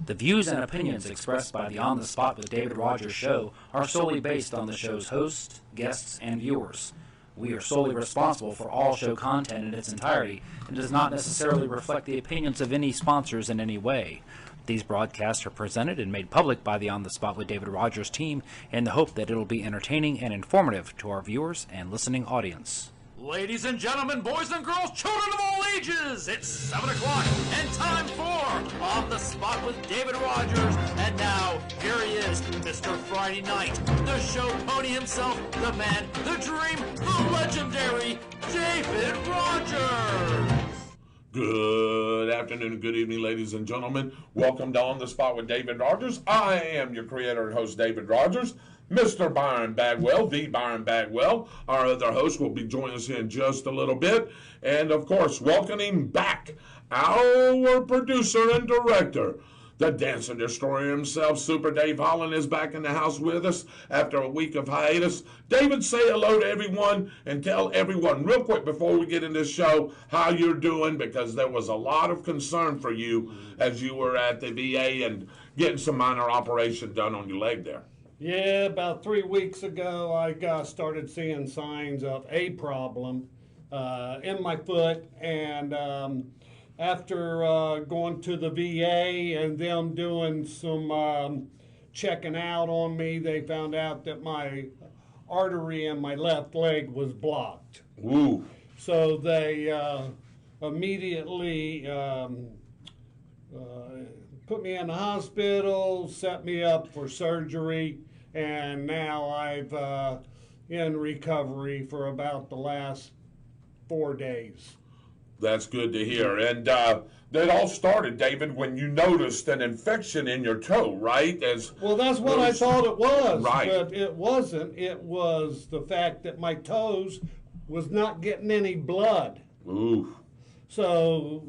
The views and opinions expressed by the On the Spot with David Rodgers show are solely based on the show's hosts, guests, and viewers. We are solely responsible for all show content in its entirety and does not necessarily reflect the opinions of any sponsors in any way. These broadcasts are presented and made public by the On the Spot with David Rodgers team in the hope that it'll be entertaining and informative to our viewers and listening audience. Ladies and gentlemen, boys and girls, children of all ages, it's 7 o'clock and time for On the Spot with David Rodgers. And now, here he is, Mr. Friday Night, the show pony himself, the man, the dream, the legendary David Rodgers. Good afternoon and good evening, ladies and gentlemen. Welcome to On the Spot with David Rodgers. I am your creator and host, David Rodgers. Mr. Byron Bagwell, the Byron Bagwell, our other host, will be joining us in just a little bit. And, of course, welcoming back our producer and director, the Dancer Destroyer himself, Super Dave Holland, is back in the house with us after a week of hiatus. David, say hello to everyone and tell everyone real quick before we get in this show how you're doing, because there was a lot of concern for you as you were at the VA and getting some minor operation done on your leg there. Yeah, about 3 weeks ago, I started seeing signs of a problem in my foot, and after going to the VA and them doing some checking out on me, they found out that my artery in my left leg was blocked. Ooh. So they immediately put me in the hospital, set me up for surgery, and now I've in recovery for about the last 4 days. That's good to hear. And that all started, David, when you noticed an infection in your toe, right? Well, that's what I thought it was, right. But it wasn't. It was the fact that my toes was not getting any blood. Ooh. So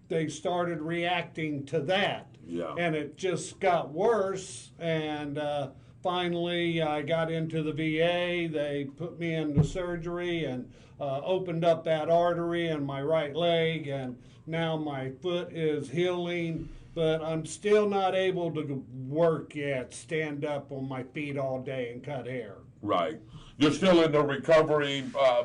they started reacting to that. Yeah. And it just got worse, and finally I got into the VA. They put me into surgery and opened up that artery in my right leg, and now my foot is healing, but I'm still not able to work yet, stand up on my feet all day and cut hair. Right. You're still in the recovery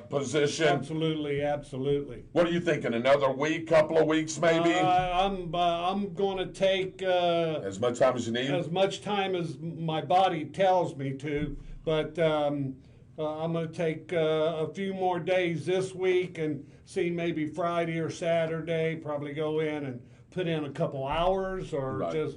position. Absolutely, absolutely. What are you thinking? Another week, couple of weeks, maybe? I'm going to take as much time as you need. As much time as my body tells me to, but I'm going to take a few more days this week and see maybe Friday or Saturday. Probably go in and put in a couple hours, or right.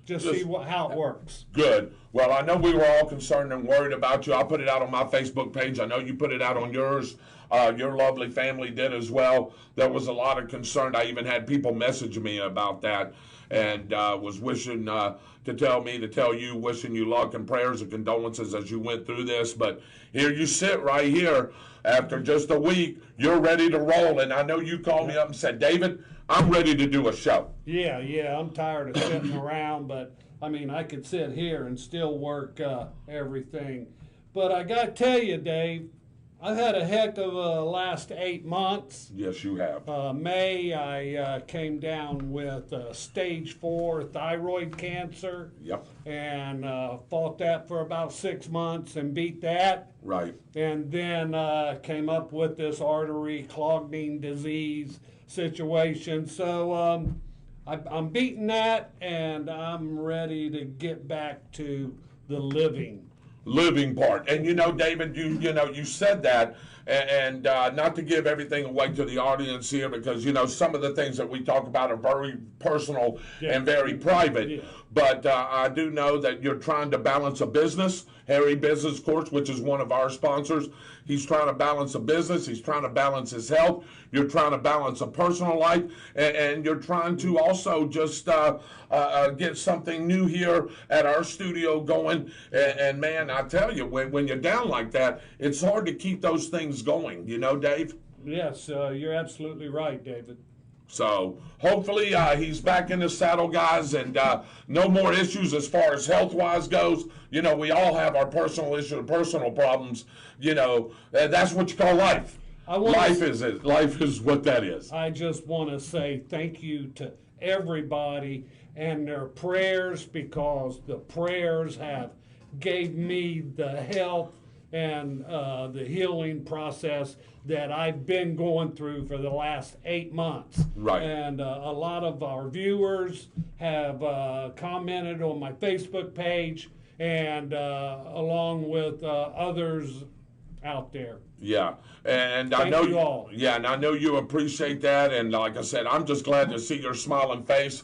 just see how it works. Good. Well, I know we were all concerned and worried about you. I put it out on my Facebook page. I know you put it out on yours. Your lovely family did as well. There was a lot of concern. I even had people message me about that, and was wishing to tell you, wishing you luck and prayers and condolences as you went through this. But here you sit right here after just a week. You're ready to roll. And I know you called me up and said, David, I'm ready to do a show. Yeah, I'm tired of sitting around, but I mean, I could sit here and still work everything. But I got to tell you, Dave, I've had a heck of a last 8 months. Yes, you have. May, I came down with stage 4 thyroid cancer. Yep. And fought that for about 6 months and beat that. Right. And then came up with this artery clogging disease situation. So I'm beating that, and I'm ready to get back to the living part. And you know, David, you said that, and not to give everything away to the audience here, because some of the things that we talk about are very personal and very private. Yeah. But I do know that you're trying to balance a business, Harry Business Course, which is one of our sponsors. He's trying to balance a business. He's trying to balance his health. You're trying to balance a personal life, and you're trying to also just get something new here at our studio going. And man, I tell you, when you're down like that, it's hard to keep those things going. You know, Dave? Yes, you're absolutely right, David. So hopefully he's back in the saddle, guys, and no more issues as far as health-wise goes. We all have our personal issues, personal problems. That's what you call life. Life is what that is. I just want to say thank you to everybody and their prayers, because the prayers have gave me the health and the healing process that I've been going through for the last 8 months. Right. And a lot of our viewers have commented on my Facebook page, and along with others out there. Yeah, and Thank I know you all. Yeah, and I know you appreciate that. And like I said, I'm just glad to see your smiling face.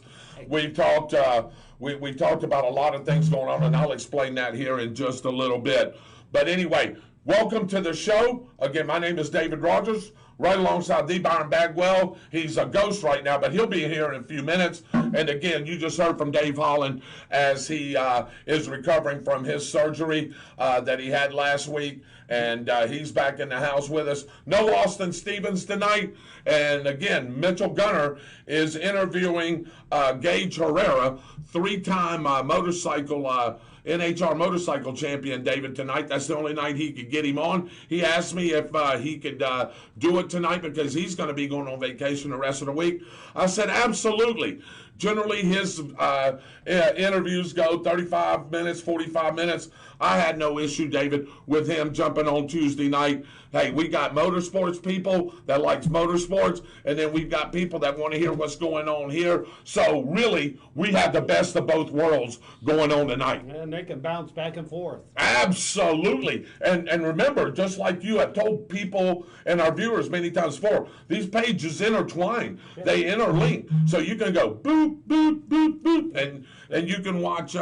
We talked. We talked about a lot of things going on, and I'll explain that here in just a little bit. But anyway, welcome to the show. Again, my name is David Rodgers, right alongside the Byron Bagwell. He's a ghost right now, but he'll be here in a few minutes. And again, you just heard from Dave Holland as he is recovering from his surgery that he had last week. And he's back in the house with us. No Austin Stevens tonight. And again, Mitchell Gunner is interviewing Gage Herrera, three-time NHR motorcycle champion, David, tonight. That's the only night he could get him on. He asked me if he could do it tonight because he's going to be going on vacation the rest of the week. I said, absolutely. Generally, his interviews go 35 minutes, 45 minutes. I had no issue, David, with him jumping on Tuesday night. Hey, we got motorsports people that likes motorsports, and then we've got people that want to hear what's going on here. So really, we have the best of both worlds going on tonight. And they can bounce back and forth. Absolutely. And remember, just like you have told people and our viewers many times before, these pages intertwine. Yeah. They interlink. So you can go boop, boop, boop, boop, and you can watch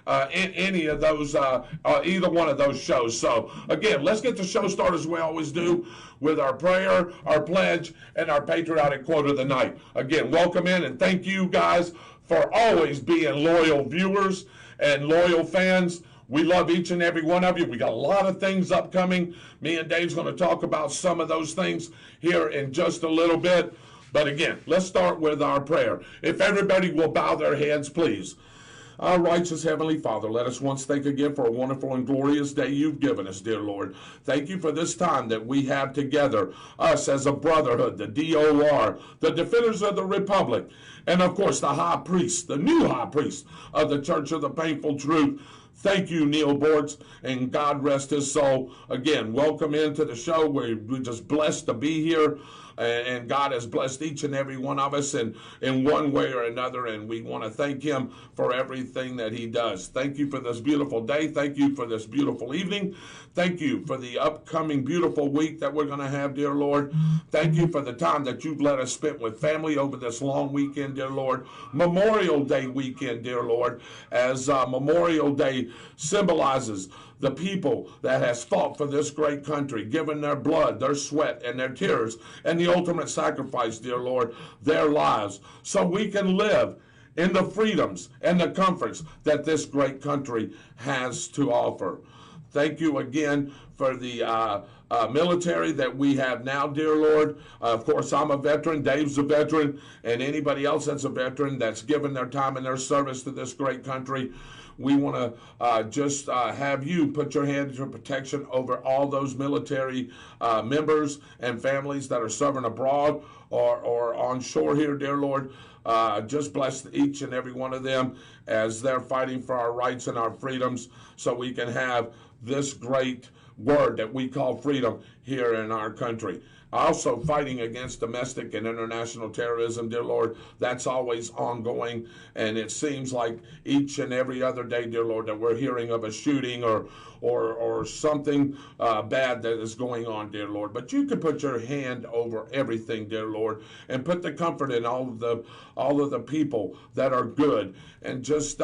any of those, either one of those shows. So again, let's get the show started as we always do with our prayer, our pledge, and our patriotic quote of the night. Again, welcome in, and thank you guys for always being loyal viewers and loyal fans. We love each and every one of you. We got a lot of things upcoming. Me and Dave's going to talk about some of those things here in just a little bit. But again, let's start with our prayer. If everybody will bow their heads, please. Our righteous Heavenly Father, let us once thank again for a wonderful and glorious day you've given us, dear Lord. Thank you for this time that we have together, us as a brotherhood, the DOR, the defenders of the Republic, and of course the high priest, the new high priest of the Church of the Painful Truth. Thank you, Neil Bortz, and God rest his soul. Again, welcome into the show. We're just blessed to be here. And God has blessed each and every one of us in one way or another, and we want to thank him for everything that he does. Thank you for this beautiful day. Thank you for this beautiful evening. Thank you for the upcoming beautiful week that we're going to have, dear Lord. Thank you for the time that you've let us spend with family over this long weekend, dear Lord. Memorial Day weekend, dear Lord, as Memorial Day symbolizes the people that has fought for this great country, given their blood, their sweat, and their tears, and the ultimate sacrifice, dear Lord, their lives, so we can live in the freedoms and the comforts that this great country has to offer. Thank you again for the military that we have now, dear Lord. Of course, I'm a veteran, Dave's a veteran, and anybody else that's a veteran that's given their time and their service to this great country. We want to just have you put your hand into protection over all those military members and families that are serving abroad or on shore here, dear Lord. Just bless each and every one of them as they're fighting for our rights and our freedoms so we can have this great word that we call freedom here in our country. Also fighting against domestic and international terrorism, dear Lord, that's always ongoing, and it seems like each and every other day, dear Lord, that we're hearing of a shooting or something bad that is going on, dear Lord. But you can put your hand over everything, dear Lord, and put the comfort in all of the people that are good, and just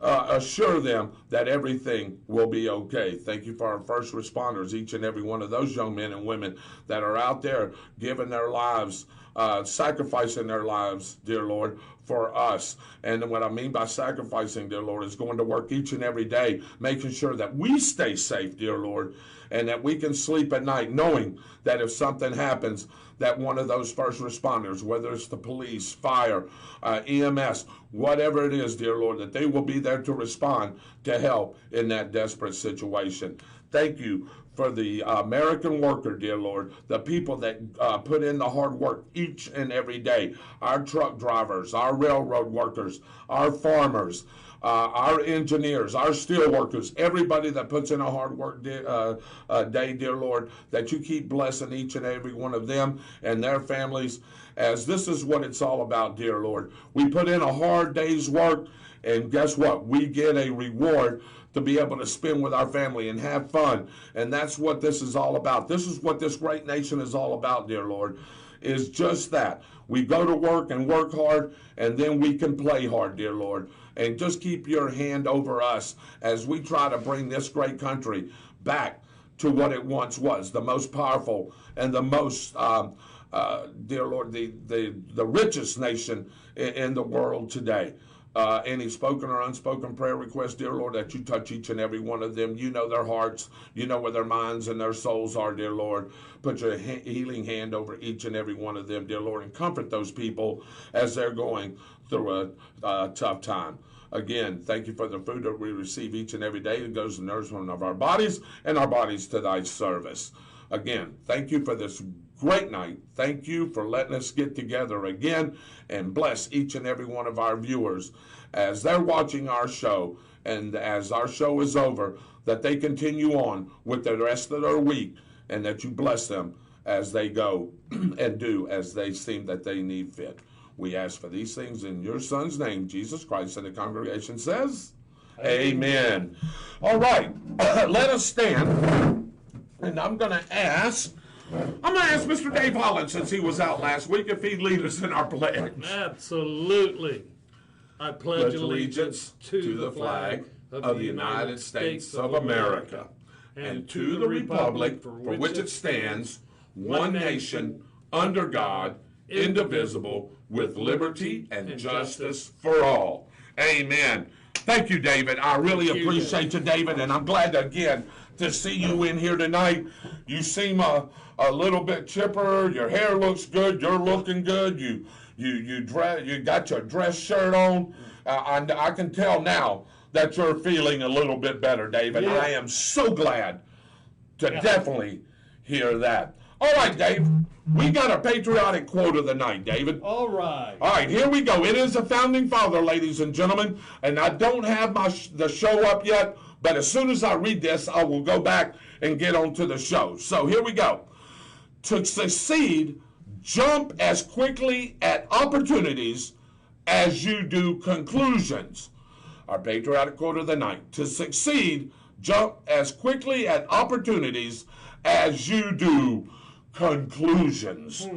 assure them that everything will be okay. Thank you for our first responders, each and every one of those young men and women that are out there giving their lives, sacrificing their lives, dear Lord, for us. And what I mean by sacrificing, dear Lord, is going to work each and every day, making sure that we stay safe, dear Lord, and that we can sleep at night knowing that if something happens, that one of those first responders, whether it's the police, fire, EMS, whatever it is, dear Lord, that they will be there to respond to help in that desperate situation. Thank you for the American worker, dear Lord, the people that put in the hard work each and every day, our truck drivers, our railroad workers, our farmers, our engineers, our steel workers, everybody that puts in a hard work day, dear Lord, that you keep blessing each and every one of them and their families, as this is what it's all about, dear Lord. We put in a hard day's work, and guess what? We get a reward to be able to spend with our family and have fun. And that's what this is all about. This is what this great nation is all about, dear Lord, is just that. We go to work and work hard, and then we can play hard, dear Lord. And just keep your hand over us as we try to bring this great country back to what it once was, the most powerful and the most, dear Lord, the richest nation in the world today. Any spoken or unspoken prayer requests, dear Lord, that you touch each and every one of them. You know their hearts. You know where their minds and their souls are, dear Lord. Put your healing hand over each and every one of them, dear Lord, and comfort those people as they're going through a tough time. Again, thank you for the food that we receive each and every day. It goes to the nourishment of our bodies and our bodies to thy service. Again, thank you for this great night. Thank you for letting us get together again, and bless each and every one of our viewers as they're watching our show, and as our show is over, that they continue on with the rest of their week, and that you bless them as they go and do as they seem that they need fit. We ask for these things in your Son's name, Jesus Christ, and the congregation says, Amen. All right, let us stand, and I'm going to ask Mr. Dave Holland, since he was out last week, if he'd lead us in our pledge. Absolutely. I pledge allegiance to the flag of the United States of America, and to the republic for which it stands, one nation, under God, indivisible, with liberty and justice for all. Amen. Thank you, David. I really appreciate you, David, and I'm glad again to see you in here tonight. You seem a little bit chipper. Your hair looks good. You're looking good. You got your dress shirt on. I can tell now that you're feeling a little bit better, David. Yeah. I am so glad to definitely hear that. All right, Dave. We got a patriotic quote of the night, David. All right. All right, here we go. It is a founding father, ladies and gentlemen, and I don't have the show up yet, but as soon as I read this, I will go back and get on to the show. So here we go. To succeed, jump as quickly at opportunities as you do conclusions. Our patriotic quote of the night. To succeed, jump as quickly at opportunities as you do conclusions.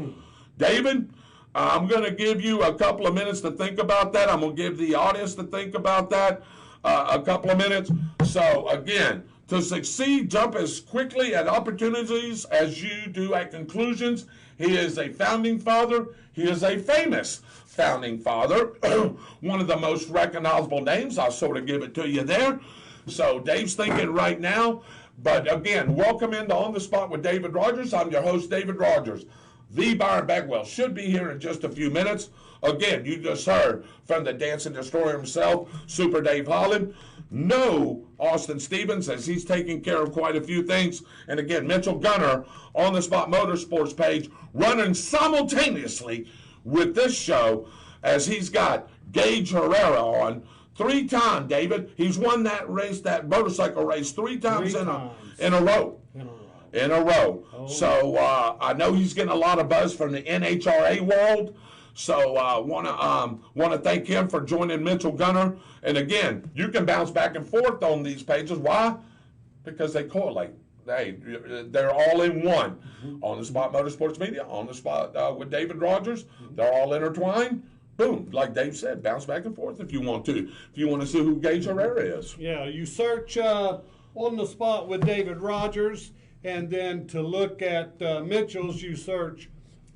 David, I'm going to give you a couple of minutes to think about that. I'm going to give the audience to think about that a couple of minutes. So again, to succeed, jump as quickly at opportunities as you do at conclusions. He is a founding father. He is a famous founding father. One of the most recognizable names. I'll sort of give it to you there. So Dave's thinking right now. But again, welcome into On the Spot with David Rodgers. I'm your host, David Rodgers. The Byron Bagwell should be here in just a few minutes. Again, you just heard from the Dancing Destroyer himself, Super Dave Holland. No Austin Stevens, as he's taking care of quite a few things. And again, Mitchell Gunner, On the Spot Motorsports page, running simultaneously with this show, as he's got Gage Herrera on. 3 times, David. He's won that race, that motorcycle race, 3 times in a row. Oh. So I know he's getting a lot of buzz from the NHRA world. So I want to thank him for joining Mitchell Gunner. And again, you can bounce back and forth on these pages. Why? Because they correlate. They're all in one. On the Spot Motorsports Media, On the Spot with David Rodgers. They're all intertwined. Boom, like Dave said, bounce back and forth if you want to. If you want to see who Gage Herrera is. Yeah, you search On the Spot with David Rodgers, and then to look at Mitchell's, you search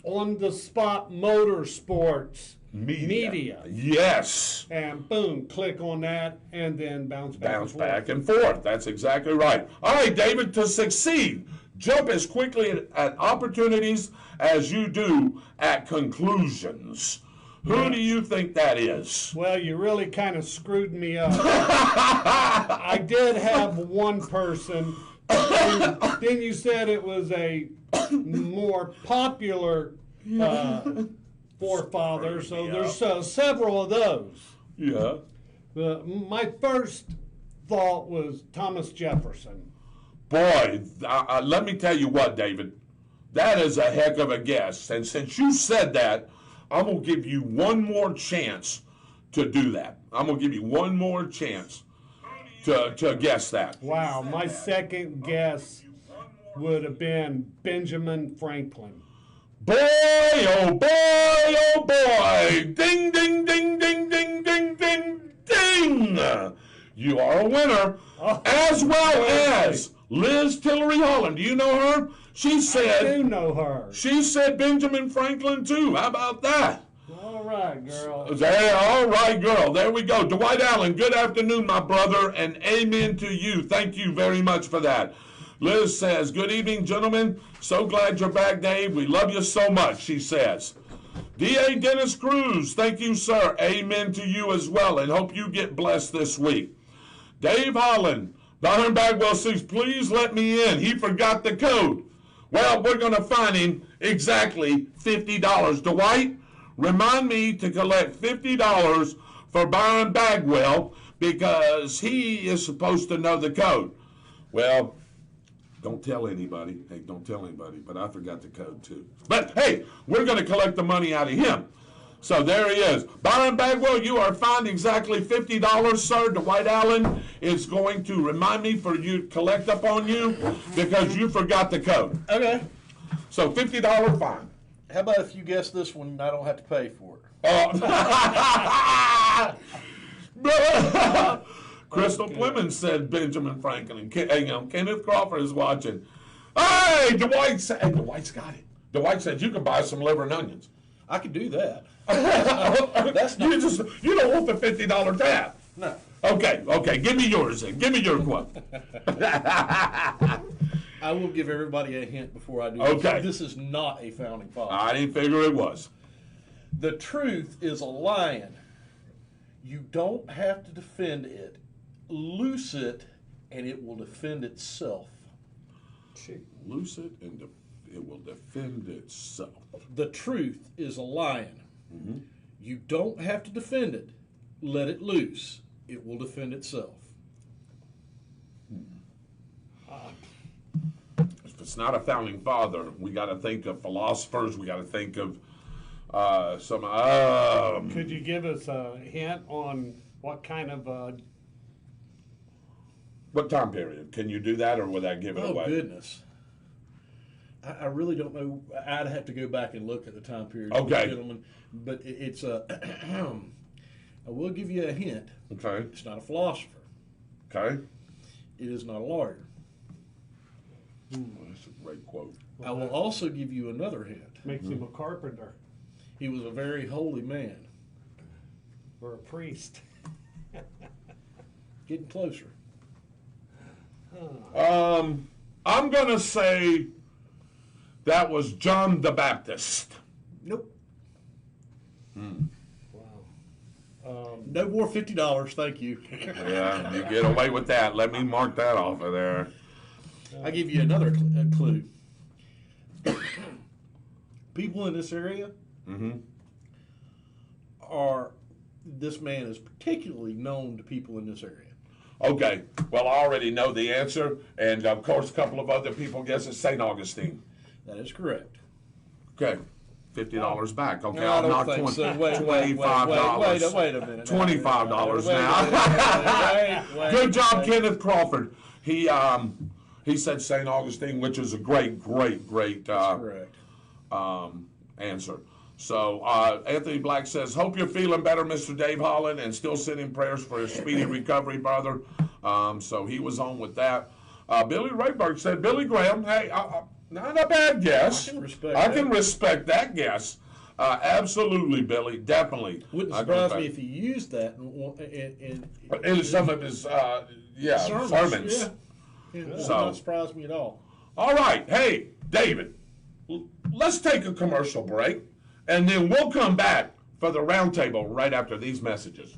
On the Spot Motorsports Media. Yes. And boom, click on that, and then bounce back and forth. That's exactly right. All right, David, to succeed, jump as quickly at opportunities as you do at conclusions. Who do you think that is? Well, you really kind of screwed me up. I did have one person. Then you said it was a more popular forefathers. So there's several of those. Yeah. My first thought was Thomas Jefferson. Boy, let me tell you what, David. That is a heck of a guess. And since you said that, I'm going to give you one more chance to do that. I'm going to give you one more chance to guess that. Wow, my second guess would have been Benjamin Franklin. Boy, oh boy, oh boy. Ding, ding, ding, ding, ding, ding, ding, ding. You are a winner. As well as Liz Tillery Holland. Do you know her? She said. I do know her. She said Benjamin Franklin too. How about that? All right, girl. Hey, all right, girl. There we go. Dwight Allen, good afternoon, my brother, and amen to you. Thank you very much for that. Liz says, good evening, gentlemen. So glad you're back, Dave. We love you so much, she says. D.A. Dennis Cruz, thank you, sir. Amen to you as well, and hope you get blessed this week. Dave Holland, Byron Bagwell says, please let me in. He forgot the code. Well, we're going to fine him exactly $50. Dwight, remind me to collect $50 for Byron Bagwell because he is supposed to know the code. Well, don't tell anybody. Hey, don't tell anybody, but I forgot the code too. But hey, we're going to collect the money out of him. So there he is. Byron Bagwell, you are fined exactly $50, sir. Dwight Allen is going to remind me for you to collect up on you because you forgot the code. Okay. So $50 fine. How about if you guess this one, I don't have to pay for it? Crystal Plemons said Benjamin Franklin. Kenneth Crawford is watching. Hey, Dwight's got it. Dwight said you can buy some liver and onions. I could do that. That's not. You don't want the $50 tab. No. Okay. Give me yours then. Give me your quote. I will give everybody a hint before I do Okay. this. This is not a founding father. I didn't figure it was. The truth is a lion. You don't have to defend it. Loose it, and it will defend itself. Loose it and it will defend itself. The truth is a lion. Mm-hmm. You don't have to defend it. Let it loose. It will defend itself. If it's not a founding father, we got to think of philosophers. We got to think of some. Could you give us a hint on what kind of? What time period? Can you do that, or would that give it away? Oh, goodness. I really don't know. I'd have to go back and look at the time period, Okay. gentlemen. But it's a. I will give you a hint. Okay. It's not a philosopher. Okay. It is not a lawyer. That's a great quote. I will also give you another hint. Makes him a carpenter He was a very holy man. or a priest. Getting closer. I'm gonna say that was John the Baptist. Nope. Wow. No more $50. Thank you. Yeah, you get away with that. Let me mark that off of there. I give you another clue. People in this area are. This man is particularly known to people in this area. Okay. Well, I already know the answer, and of course, a couple of other people guess it's St. Augustine. That is correct. Okay. $50 back. Okay, No, I I'll don't knock think so. $25. Wait a minute. $25 now. Wait, Good job, Kenneth Crawford. He said St. Augustine, which is a great correct. Answer. So Anthony Black says, hope you're feeling better, Mr. Dave Holland, and still sending prayers for a speedy recovery, brother. So he was on with that. Billy Rayberg said, Billy Graham, hey, not a bad guess. I can respect that guess. Absolutely, Billy, definitely. Wouldn't surprise me if he used that in some of his sermons. Yeah. Would So- not surprise me at all. All right, hey, David, let's take a commercial break, and then we'll come back for the roundtable right after these messages.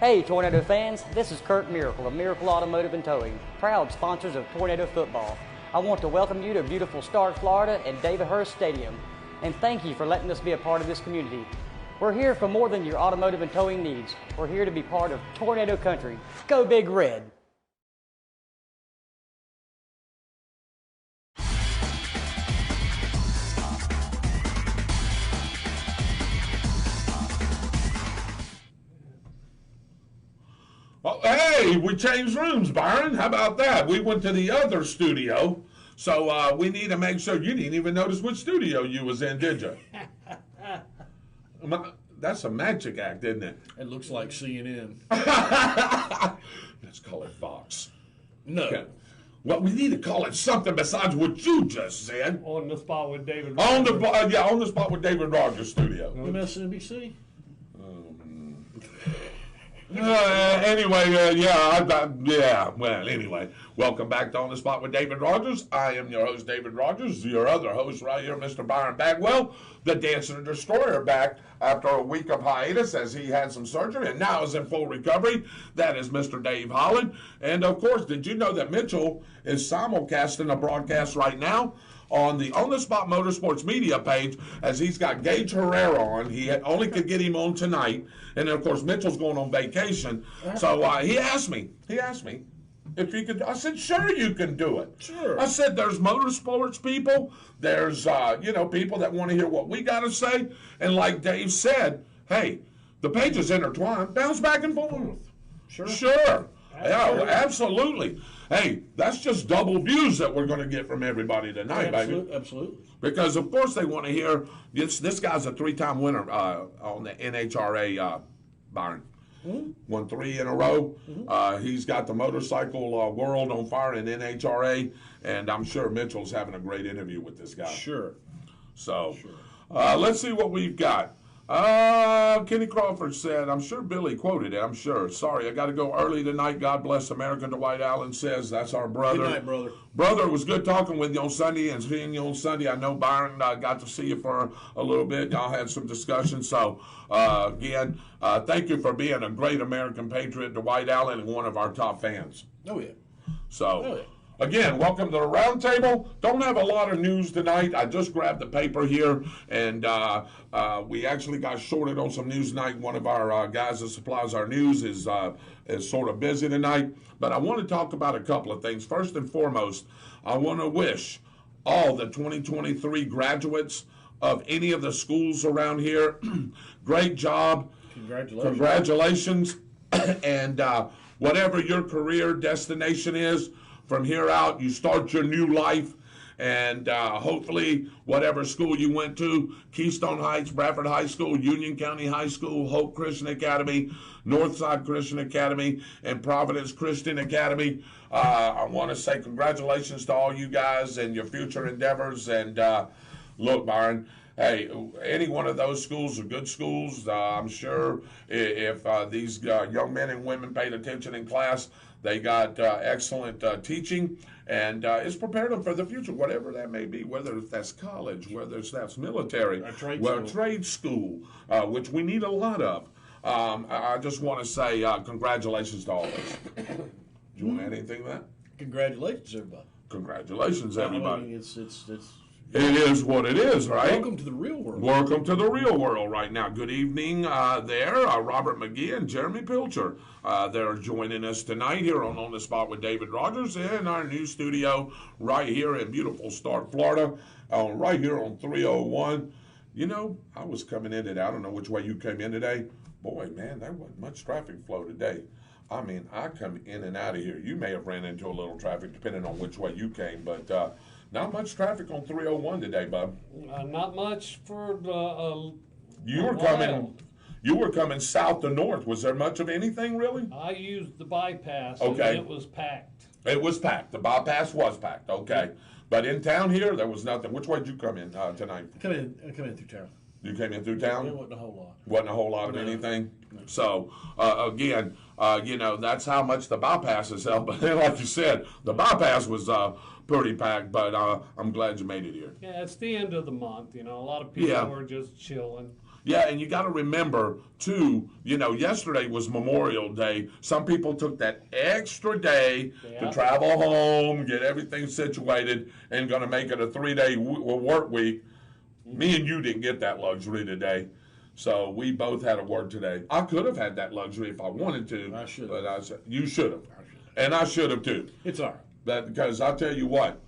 Hey Tornado fans, this is Kurt Miracle of Miracle Automotive and Towing, proud sponsors of Tornado Football. I want to welcome you to beautiful Stark, Florida at David Hurst Stadium, and thank you for letting us be a part of this community. We're here for more than your automotive and towing needs. We're here to be part of Tornado Country. Go Big Red! Well, hey, we changed rooms, Byron. How about that? We went to the other studio, so we need to make sure. You didn't even notice which studio you was in, did you? That's a magic act, isn't it? It looks like CNN. Let's call it Fox. No. Okay. Well, we need to call it something besides what you just said. On the spot with David On Rodgers. on the spot with David Rodgers studio. MSNBC? Anyway, well, anyway, welcome back to On the Spot with David Rodgers. I am your host, David Rodgers. Your other host right here, Mr. Byron Bagwell, the Dancer and Destroyer, back after a week of hiatus as he had some surgery and now is in full recovery. That is Mr. Dave Holland. And, of course, did you know that Mitchell is simulcasting a broadcast right now on the On the Spot Motorsports media page, as he's got Gage Herrera on. He only could get him on tonight, and then of course Mitchell's going on vacation. So he asked me if he could. I said, sure, you can do it. Sure. I said, there's motorsports people, there's people that want to hear what we got to say, and like Dave said, hey, the pages intertwine, bounce back and forth. Sure. Yeah, absolutely. Hey, that's just double views that we're going to get from everybody tonight, baby. Absolutely. Because, of course, they want to hear this guy's a three-time winner on the NHRA, Byron. Mm-hmm. Won 3 in a row. He's got the motorcycle world on fire in NHRA, and I'm sure Mitchell's having a great interview with this guy. Sure. So, let's see what we've got. Kenny Crawford said, I'm sure Billy quoted it, I'm sure. Sorry, I got to go early tonight. God bless America. Dwight Allen says, that's our brother. Good night, brother. Brother, it was good talking with you on Sunday and seeing you on Sunday. I know Byron got to see you for a little bit. Y'all had some discussion. So, again, thank you for being a great American patriot, Dwight Allen, and one of our top fans. Oh, yeah. So, again, welcome to the round table. Don't have a lot of news tonight. I just grabbed the paper here, and we actually got shorted on some news tonight. One of our guys that supplies our news is sort of busy tonight. But I want to talk about a couple of things. First and foremost, I want to wish all the 2023 graduates of any of the schools around here, great job. Congratulations. And whatever your career destination is, from here out, you start your new life, and hopefully whatever school you went to, Keystone Heights, Bradford High School, Union County High School, Hope Christian Academy, Northside Christian Academy, and Providence Christian Academy, I want to say congratulations to all you guys and your future endeavors. And look, Byron, hey, any one of those schools are good schools. I'm sure if these young men and women paid attention in class, they got excellent teaching, and it's prepared them for the future, whatever that may be, whether that's college, whether that's military, trade school, which we need a lot of. I just want to say congratulations to all of us. Do you want to add anything to that? Congratulations, everybody. Congratulations, everybody. I mean, it's It is what it is, right? Welcome to the real world. Welcome to the real world right now. Good evening there. Robert McGee and Jeremy Pilcher. They're joining us tonight here on the Spot with David Rodgers in our new studio right here in beautiful Stark, Florida, right here on 301. You know, I was coming in today. I don't know which way you came in today. Boy, man, there wasn't much traffic flow today. I mean, I come in and out of here. You may have ran into a little traffic depending on which way you came, but not much traffic on 301 today, bub. Not much for You were coming south to north. Was there much of anything, really? I used the bypass, Okay. and it was packed. It was packed. The bypass was packed, okay. But in town here, there was nothing. Which way did you come in tonight? I come in through town. You came in through town? It wasn't a whole lot. Wasn't a whole lot of anything? No. So, again, that's how much the bypass has helped. But like you said, the bypass was pretty packed, but I'm glad you made it here. Yeah, it's the end of the month. A lot of people are just chilling. Yeah, and you got to remember, too, yesterday was Memorial Day. Some people took that extra day to travel home, get everything situated, and going to make it a 3-day work week. Me and you didn't get that luxury today. So we both had to work today. I could have had that luxury if I wanted to. I should have. But I said, you should have. And I should have, too. It's all right. Because I'll tell you what.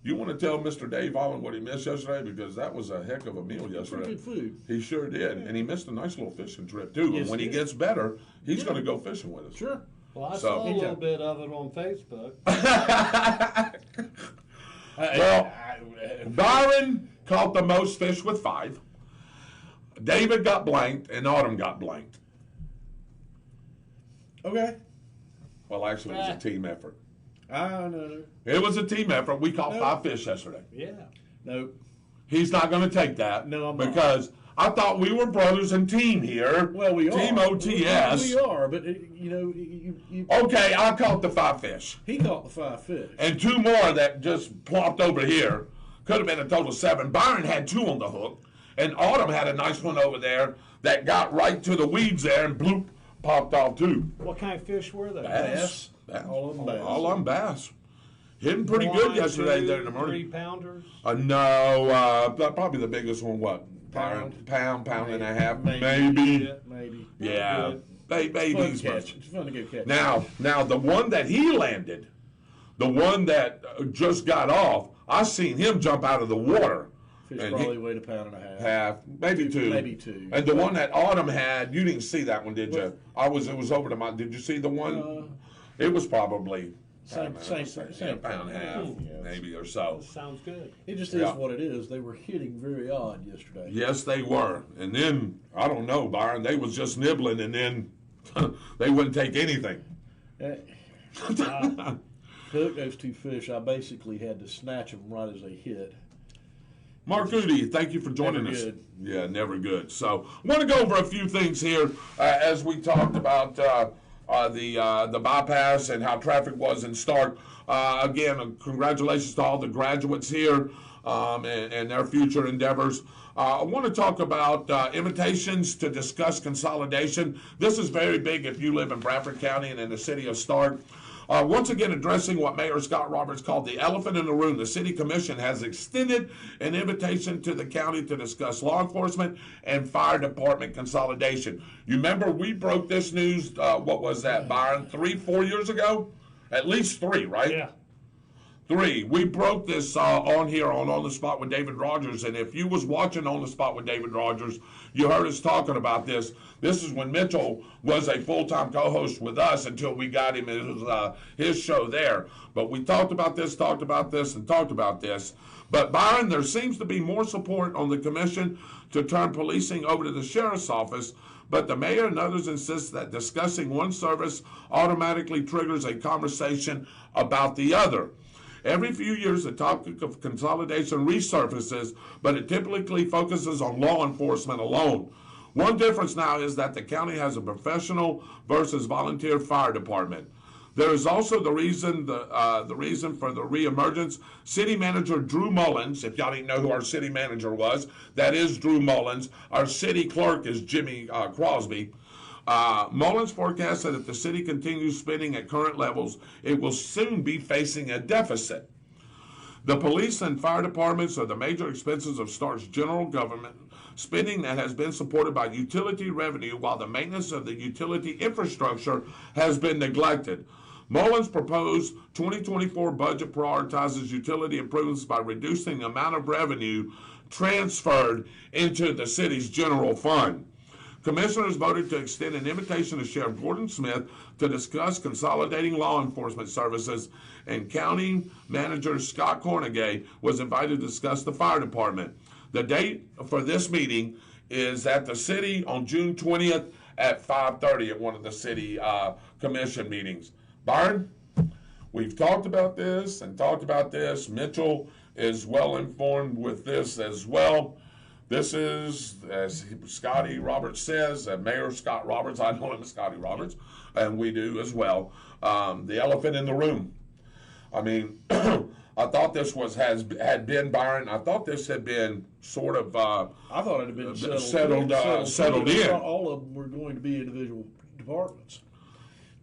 You want to tell Mr. Dave Holland what he missed yesterday? Because that was a heck of a meal yesterday. Pretty good food. He sure did. And he missed a nice little fishing trip, too. Yes, And when he did. gets better, he's going to go fishing with us. Sure. Well, I So- saw a little bit of it on Facebook. Well, Byron caught the most fish with 5. David got blanked, and Autumn got blanked. Okay. Well, actually, it was a team effort. I know. It was a team effort. We caught 5 fish yesterday. Yeah. Nope. He's not going to take that. No, I'm not. Because I thought we were brothers and team here. Well, we are. Team OTS. We are, but Okay, I caught the 5 fish. he caught the 5 fish. And 2 more that just plopped over here. Could have been a total of 7. Byron had 2 on the hook. And Autumn had a nice one over there that got right to the weeds there and bloop, popped off too. What kind of fish were they? Bass. All of them bass. All on bass. Hitting pretty One, good yesterday 2, there in the morning. 3-pounders. No, probably the biggest one, what? Pound and a half, maybe. Maybe. Yeah. Maybe. Fun to catch. It's fun to go catch. Now the one that he landed, the one that just got off, I seen him jump out of the water. Fish and probably weighed a pound and a half. Half, maybe 2. Maybe 2. And the one that Autumn had, you didn't see that one, did you? It was over to my. Did you see the one? It was probably Same a pound and a half, Yeah. maybe or so. Sounds good. It just is Yeah. what it is. They were hitting very odd yesterday. Yes, they were. And then I don't know, Byron. They was just nibbling, and then they wouldn't take anything. To hook those 2 fish, I basically had to snatch them right as they hit. Mark Udi, thank you for joining Never us. good. Yeah, never good. So, I want to go over a few things here as we talked about the bypass and how traffic was in Stark. Again, congratulations to all the graduates here and their future endeavors. I want to talk about invitations to discuss consolidation. This is very big if you live in Bradford County and in the city of Stark. Once again, addressing what Mayor Scott Roberts called the elephant in the room, the City Commission has extended an invitation to the county to discuss law enforcement and fire department consolidation. You remember we broke this news, what was that, Byron, 3-4 years ago? At least 3, right? Yeah. 3. We broke this on here on the Spot with David Rodgers, and if you was watching On the Spot with David Rodgers, you heard us talking about this. This is when Mitchell was a full-time co-host with us until we got him his show there. But we talked about this. But Byron, there seems to be more support on the commission to turn policing over to the sheriff's office, but the mayor and others insist that discussing one service automatically triggers a conversation about the other. Every few years, the topic of consolidation resurfaces, but it typically focuses on law enforcement alone. One difference now is that the county has a professional versus volunteer fire department. There is also the reason for the reemergence. City Manager Drew Mullins, if y'all didn't know who our city manager was, that is Drew Mullins. Our city clerk is Jimmy Crosby. Mullins forecasts that if the city continues spending at current levels, it will soon be facing a deficit. The police and fire departments are the major expenses of Stark's general government spending that has been supported by utility revenue, while the maintenance of the utility infrastructure has been neglected. Mullins' proposed 2024 budget prioritizes utility improvements by reducing the amount of revenue transferred into the city's general fund. Commissioners voted to extend an invitation to Sheriff Gordon Smith to discuss consolidating law enforcement services, and County Manager Scott Cornegay was invited to discuss the fire department. The date for this meeting is at the city on June 20th at 5:30 at one of the city commission meetings. Byron, we've talked about this and talked about this. Mitchell is well informed with this as well. This is, as Scotty Roberts says, Mayor Scott Roberts, I know him as Scotty Roberts, and we do as well, the elephant in the room. I mean, I thought this had been, Byron. I thought this had been sort of. I thought it had been settled in. in. All of them were going to be individual departments.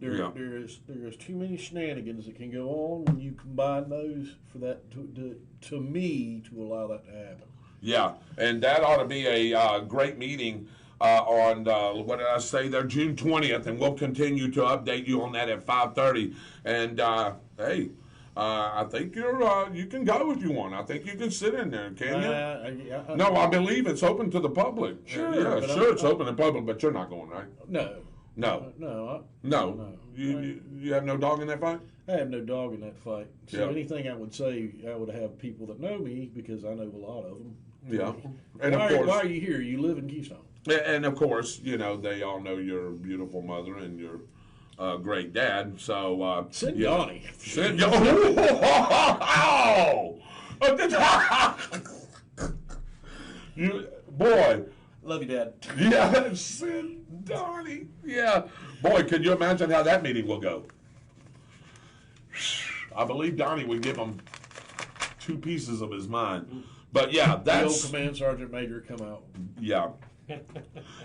There is too many shenanigans that can go on when you combine those for that to me to allow that to happen. Yeah, and that ought to be a great meeting on what did I say there, June 20th, and we'll continue to update you on that at 5:30. And hey. I think you can go if you want. I think you can sit in there, can you? No, I believe it's open to the public. Sure. Yeah, sure, it's open to the public, but you're not going, right? No. No. You have no dog in that fight? I have no dog in that fight. So Yeah. anything I would say, I would have people that know me because I know a lot of them. Yeah. And why, of course, why are you here? You live in Keystone. and of course, they all know your beautiful mother and your great dad. So Send yeah. Donnie. Send you boy. Love you, Dad. Yeah, send Donnie. Yeah. Boy, can you imagine how that meeting will go? I believe Donnie would give him 2 pieces of his mind. But yeah, The old that's command sergeant major come out. yeah.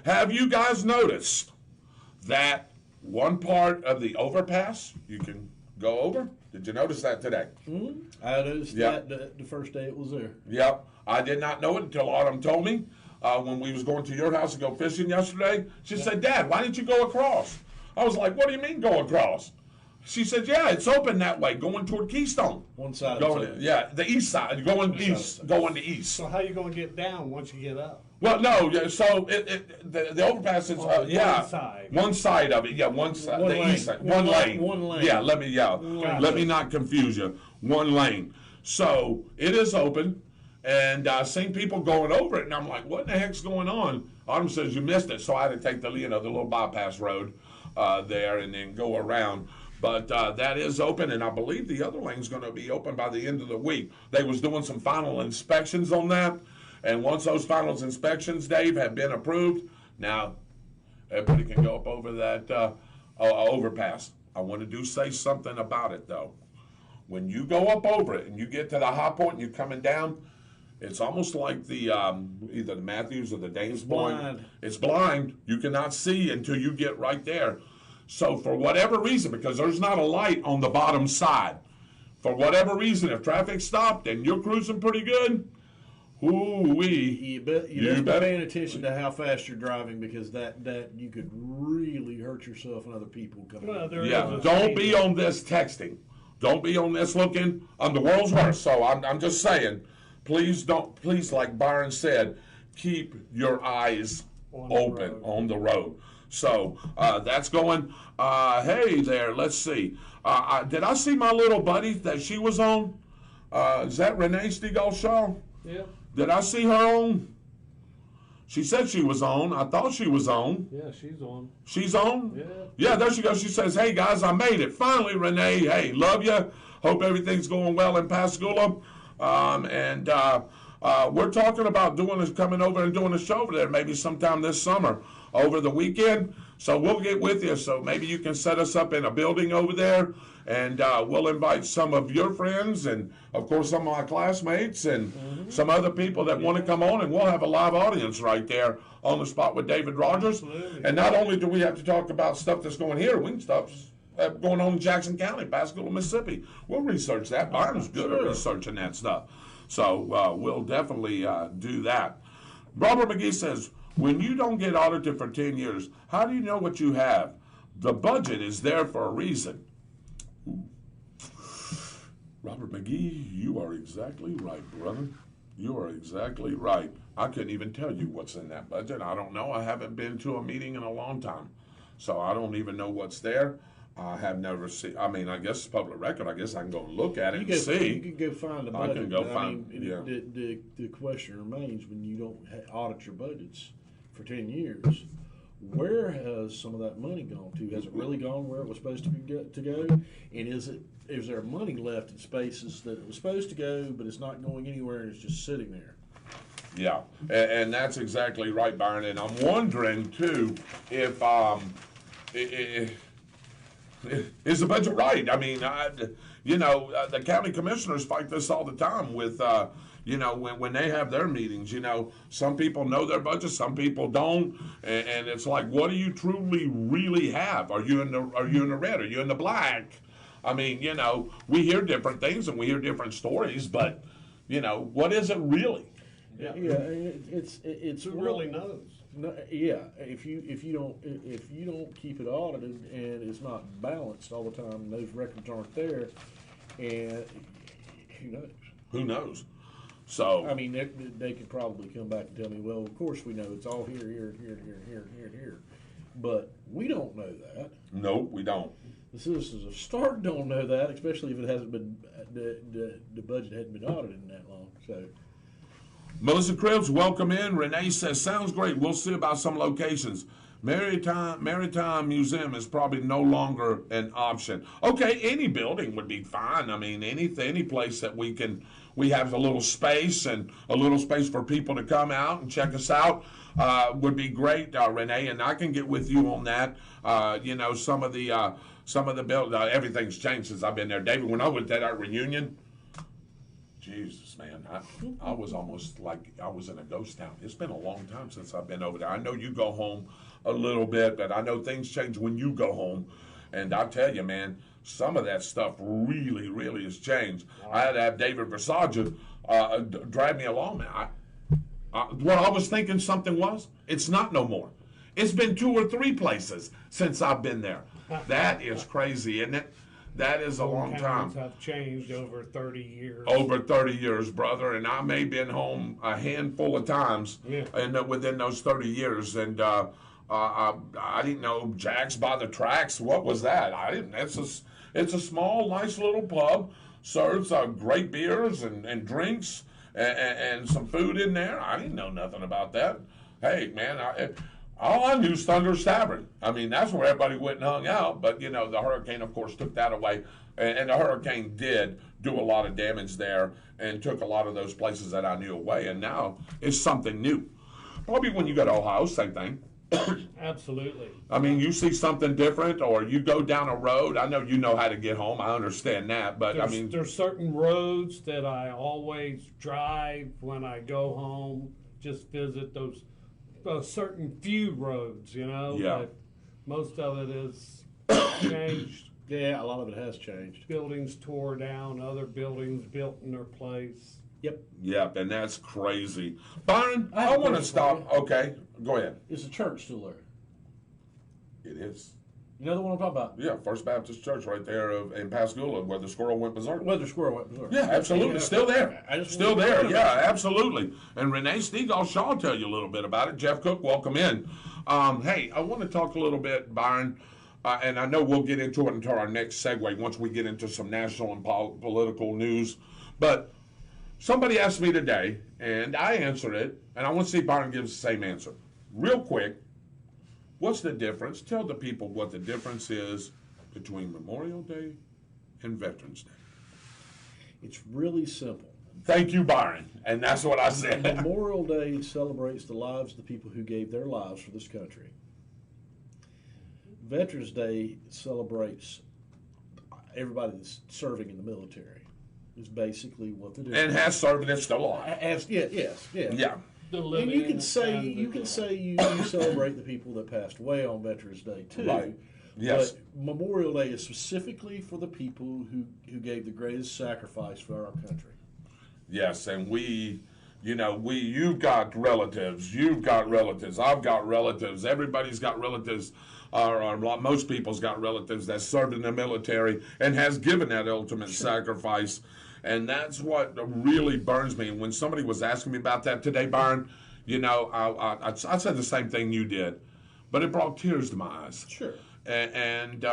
Have you guys noticed that one part of the overpass you can go over? Did you notice that today? I noticed Yeah. that the first day it was there. Yep. I did not know it until Autumn told me when we was going to your house to go fishing yesterday. She said, Dad, why didn't you go across? I was like, what do you mean go across? She said, yeah, it's open that way, going toward Keystone. One side. Going, yeah, the east side, going east, going to east. So how you going to get down once you get up? Well, no, yeah, so the overpass is, yeah. One side. One side of it, yeah, one side, One the lane. east side, One one lane. lane. One lane. Yeah, let me not confuse you. One lane. So it is open, and seen people going over it, and I'm like, what in the heck's going on? Autumn says you missed it, so I had to take the little bypass road there and then go around. But that is open, and I believe the other lane's going to be open by the end of the week. They was doing some final inspections on that, and once those final inspections, Dave, have been approved, now everybody can go up over that overpass. I want to say something about it, though. When you go up over it and you get to the high point and you're coming down, it's almost like the either the Matthews or the Danes Point. blind. It's blind. You cannot see until you get right there. So for whatever reason, because there's not a light on the bottom side, for whatever reason, if traffic stopped and you're cruising pretty good, ooh-wee. You best be paying attention to how fast you're driving because that you could really hurt yourself and other people coming Well, in. there Yeah, is a don't speed be limit. on this texting. Don't be on this looking. I'm the world's worst. So I'm just saying, please, like Byron said, keep your eyes open on the road. So that's going. Hey there, let's see. Did I see my little buddy that she was on? Is that Renee Stegall-Shaw? Yeah, Did I see her on? She said she was on. I thought she was on. yeah, she's on. She's on? Yeah. Yeah, there she goes. She says, hey, guys, I made it. Finally, Renee. Hey, love you. Hope everything's going well in Pascagoula. We're talking about coming over and doing a show over there maybe sometime this summer over the weekend. So we'll get with you. So maybe you can set us up in a building over there, and we'll invite some of your friends and, of course, some of my classmates and some other people that want to come on, and we'll have a live audience right there on the spot with David Rodgers. Absolutely. And not only do we have to talk about stuff that's going here, we can stuff going on in Jackson County, Pascagoula, Mississippi. We'll research that. Byron's good at researching that stuff. So we'll definitely do that. Robert McGee says, when you don't get audited for 10 years, how do you know what you have? The budget is there for a reason. Ooh. Robert McGee, you are exactly right, brother. You are exactly right. I couldn't even tell you what's in that budget. I don't know. I haven't been to a meeting in a long time. So I don't even know what's there. I have never seen. I mean, I guess it's public record. I guess I can go and look at it and see. You can go find the I budget. can go but find- mean, yeah. The question remains: when you don't audit your budgets for 10 years, where has some of that money gone to? Has it really gone where it was supposed to go? And is there money left in spaces that it was supposed to go, but it's not going anywhere and it's just sitting there? Yeah, and that's exactly right, Byron. And I'm wondering too if is the budget right? I mean, The county commissioners fight this all the time with, when they have their meetings. Some people know their budget, some people don't, and it's like, what do you truly really have? Are you in the red? Are you in the black? I mean, we hear different things and we hear different stories, but what is it really? Yeah, it's Who really knows? No, yeah, if you don't keep it audited and it's not balanced all the time, and those records aren't there, and who knows? Who knows? So I mean, they could probably come back and tell me, well, of course we know it's all here, but we don't know that. No, we don't. The citizens of Stark don't know that, especially if it hasn't been the budget hadn't been audited in that long. So. Melissa Cribbs, welcome in. Renee says, sounds great. We'll see about some locations. Maritime Museum is probably no longer an option. Okay, any building would be fine. I mean, any place that we have a little space and a little space for people to come out and check us out would be great, Renee. And I can get with you on that. Some of the buildings, everything's changed since I've been there. David, when I went to that reunion, Jesus, man, I was almost like I was in a ghost town. It's been a long time since I've been over there. I know you go home a little bit, but I know things change when you go home. And I tell you, man, some of that stuff really, really has changed. I had to have David Rodgers drag me along, man. What I was thinking something was, it's not no more. It's been 2 or 3 places since I've been there. That is crazy, isn't it? That is a long time. Towns have changed over 30 years. Over 30 years, brother, and I may have been home a handful of times within those 30 years, and I didn't know Jack's by the Tracks. What was that? I didn't. It's a small, nice little pub. Serves great beers and drinks and some food in there. I didn't know nothing about that. Hey, man, all I knew was Thunder's Tavern. I mean, that's where everybody went and hung out. But, the hurricane, of course, took that away. And the hurricane did do a lot of damage there and took a lot of those places that I knew away. And now it's something new. Probably when you go to Ohio, same thing. Absolutely. I mean, you see something different, or you go down a road. I know you know how to get home. I understand that. But, there's certain roads that I always drive when I go home, just visit those certain few roads, Yeah. But most of it is changed. Yeah, a lot of it has changed. Buildings tore down, other buildings built in their place. Yep, and that's crazy. Byron, I want to stop. Okay, go ahead. Is the church still there? It is. You know the one I'm talking about? Yeah, First Baptist Church right there in Pascagoula where the squirrel went berserk. Where the squirrel went berserk. Yeah, absolutely. Still there. Still there. Yeah, absolutely. And Renee Stegall Shaw will tell you a little bit about it. Jeff Cook, welcome in. Hey, I want to talk a little bit, Byron, and I know we'll get into it until our next segue once we get into some national and political news. But somebody asked me today, and I answered it, and I want to see if Byron gives the same answer. Real quick, what's the difference? Tell the people what the difference is between Memorial Day and Veterans Day. It's really simple. Thank you, Byron. And that's what I said. Memorial Day celebrates the lives of the people who gave their lives for this country. Veterans Day celebrates everybody that's serving in the military. Is basically what it is. And has served and is still alive. Yes. Yeah. And you can say you celebrate the people that passed away on Veterans Day too. Right. Yes. But Memorial Day is specifically for the people who gave the greatest sacrifice for our country. Yes, and you've got relatives, I've got relatives, everybody's got relatives, or most people's got relatives that served in the military and has given that ultimate sacrifice. And that's what really burns me. And when somebody was asking me about that today, Byron, I said the same thing you did, but it brought tears to my eyes. Sure. And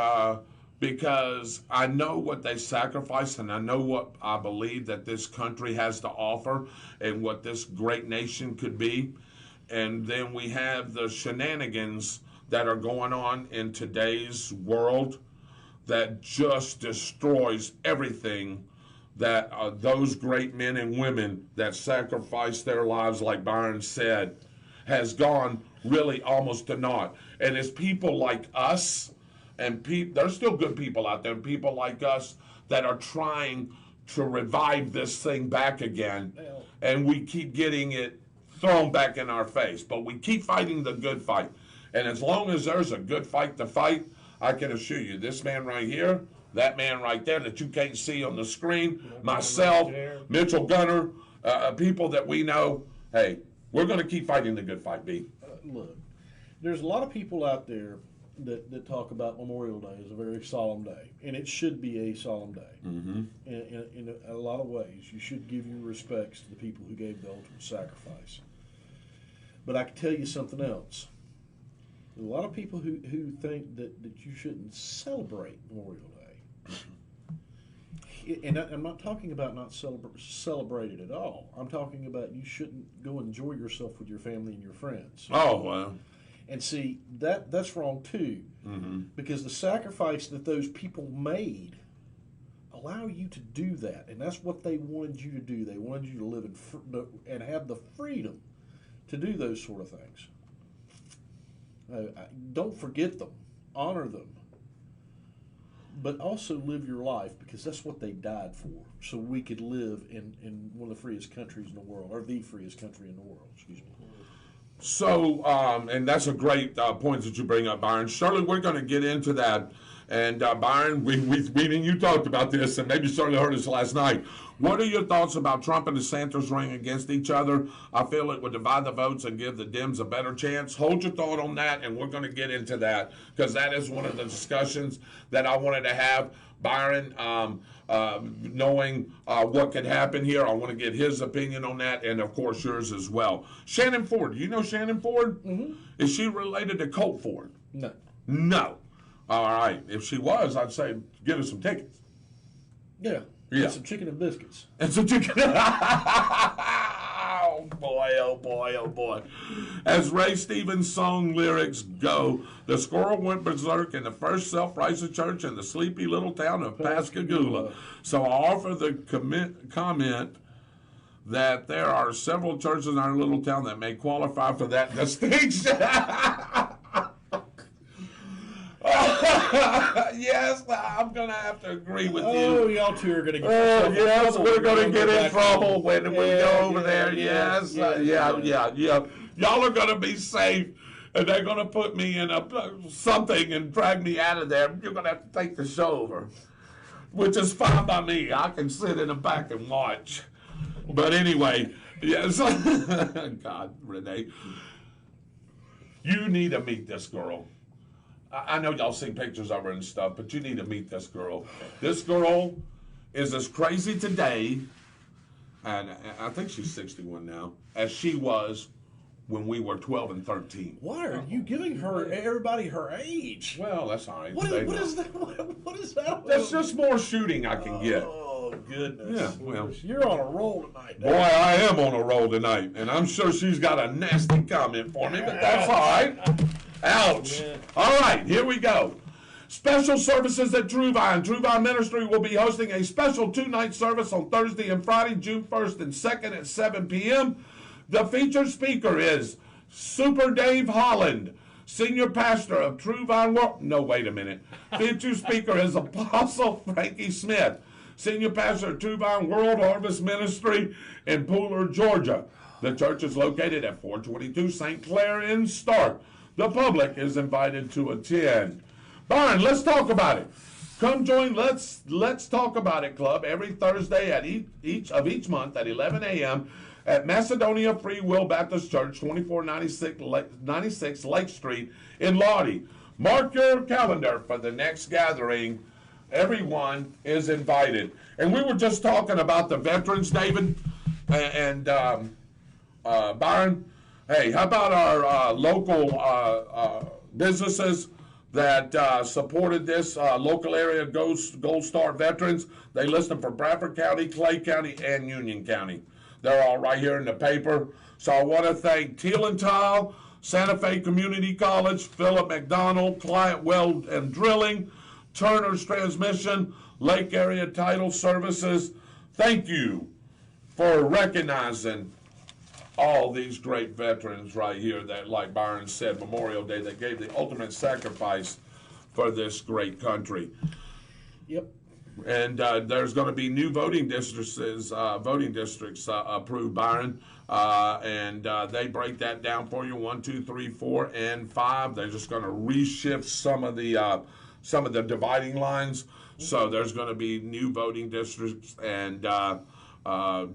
because I know what they sacrificed, and I know what I believe that this country has to offer and what this great nation could be. And then we have the shenanigans that are going on in today's world that just destroys everything that those great men and women that sacrificed their lives, like Byron said, has gone really almost to naught. And it's people like us, and there's still good people out there, people like us that are trying to revive this thing back again, and we keep getting it thrown back in our face. But we keep fighting the good fight. And as long as there's a good fight to fight, I can assure you, this man right here, that man right there that you can't see on the screen, myself, Mitchell Gunner, people that we know, hey, we're going to keep fighting the good fight, B. Look, there's a lot of people out there that talk about Memorial Day as a very solemn day, and it should be a solemn day. Mm-hmm. In a lot of ways, you should give your respects to the people who gave the ultimate sacrifice. But I can tell you something else. There's a lot of people who think that you shouldn't celebrate Memorial Day. And I'm not talking about not celebrate it at all. I'm talking about you shouldn't go enjoy yourself with your family and your friends. Oh, well. And see, that's wrong too, because the sacrifice that those people made allow you to do that, and that's what they wanted you to do. They wanted you to live and have the freedom to do those sort of things. Don't forget them, honor them, but also live your life, because that's what they died for, so we could live in one of the freest countries in the world, or the freest country in the world, excuse me. So, and that's a great point that you bring up, Byron. Shirley, we're going to get into that. And Byron, we and you talked about this, and maybe Shirley heard us last night. What are your thoughts about Trump and DeSantis running against each other? I feel it would divide the votes and give the Dems a better chance. Hold your thought on that, and we're going to get into that, because that is one of the discussions that I wanted to have. Byron, knowing what could happen here, I want to get his opinion on that, and of course yours as well. Shannon Ford, do you know Shannon Ford? Mm-hmm. Is she related to Colt Ford? No. No. All right. If she was, I'd say get her some tickets. Yeah. Yeah. And some chicken and biscuits. And some chicken. Oh boy, oh boy, oh boy. As Ray Stevens' song lyrics go, the squirrel went berserk in the first self-righteous church in the sleepy little town of Pascagoula. So I offer the comment that there are several churches in our little town that may qualify for that distinction. Yes, I'm going to have to agree with you. Oh, y'all two are going to get in trouble. Yes, we're going to get in trouble when we go over there. Yes. Yeah. Y'all are going to be safe, and they're going to put me in something and drag me out of there. You're going to have to take the show over, which is fine by me. I can sit in the back and watch. But anyway, yes. God, Renee. You need to meet this girl. I know y'all seen pictures of her and stuff, but you need to meet this girl. This girl is as crazy today, and I think she's 61 now, as she was when we were 12 and 13. Why are you giving everybody her age? Well, that's all right. What is that? What is that? That's just more shooting I can get. Oh, goodness. Yeah, well. You're on a roll tonight. Boy, I am on a roll tonight, and I'm sure she's got a nasty comment for me, but that's all right. Ouch. Yeah. All right, here we go. Special services at True Vine. True Vine Ministry will be hosting a special 2-night service on Thursday and Friday, June 1st and 2nd at 7 p.m. The featured speaker is Super Dave Holland, Senior Pastor of True Vine World. No, wait a minute. Featured speaker is Apostle Frankie Smith, Senior Pastor of True Vine World Harvest Ministry in Pooler, Georgia. The church is located at 422 St. Clair in Stark. The public is invited to attend. Byron, let's talk about it. Come join Let's Talk About It Club every Thursday at each month at 11 a.m. at Macedonia Free Will Baptist Church, 2496 Lake Street in Lodi. Mark your calendar for the next gathering. Everyone is invited. And we were just talking about the veterans, David, and Byron. Hey, how about our local businesses that supported this local area Gold Star veterans? They list them for Bradford County, Clay County, and Union County. They're all right here in the paper. So I want to thank Teal and Tile, Santa Fe Community College, Philip McDonald, Client Weld and Drilling, Turner's Transmission, Lake Area Title Services. Thank you for recognizing all these great veterans right here that, like Byron said, Memorial Day, they gave the ultimate sacrifice for this great country. Yep. And there's going to be new voting districts approved, Byron. And they break that down for you: 1, 2, 3, 4, and 5. They're just going to reshift some of the dividing lines. So there's going to be new voting districts, and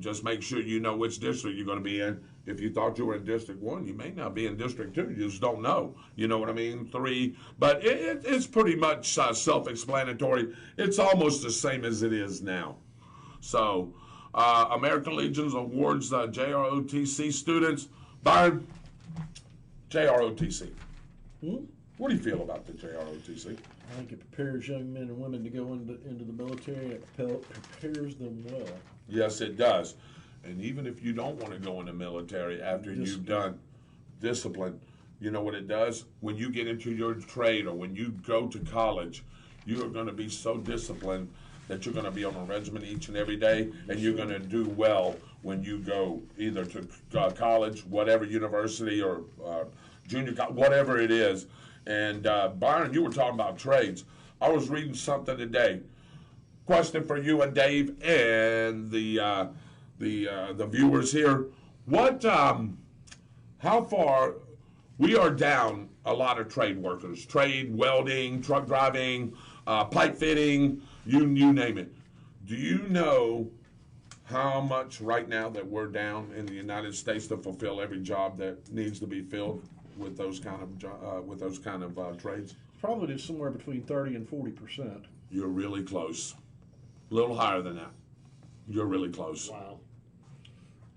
just make sure you know which district you're going to be in. If you thought you were in District 1, you may not be in District 2. You just don't know. You know what I mean? 3. But it's pretty much self-explanatory. It's almost the same as it is now. So, American Legion awards JROTC students. Byron, JROTC. What do you feel about the JROTC? I think it prepares young men and women to go into the military, and it prepares them well. Yes, it does. And even if you don't want to go in the military after you've done discipline, you know what it does? When you get into your trade or when you go to college, you are going to be so disciplined that you're going to be on a regiment each and every day, and you're going to do well when you go either to college, whatever university, or junior college, whatever it is. And Byron, you were talking about trades. I was reading something today. Question for you and Dave and the viewers here. How far we are down a lot of trade workers, trade, welding, truck driving, pipe fitting, you name it. Do you know how much right now that we're down in the United States to fulfill every job that needs to be filled with those kind of trades? Probably somewhere between 30 and 40%. You're really close. A little higher than that. You're really close. Wow.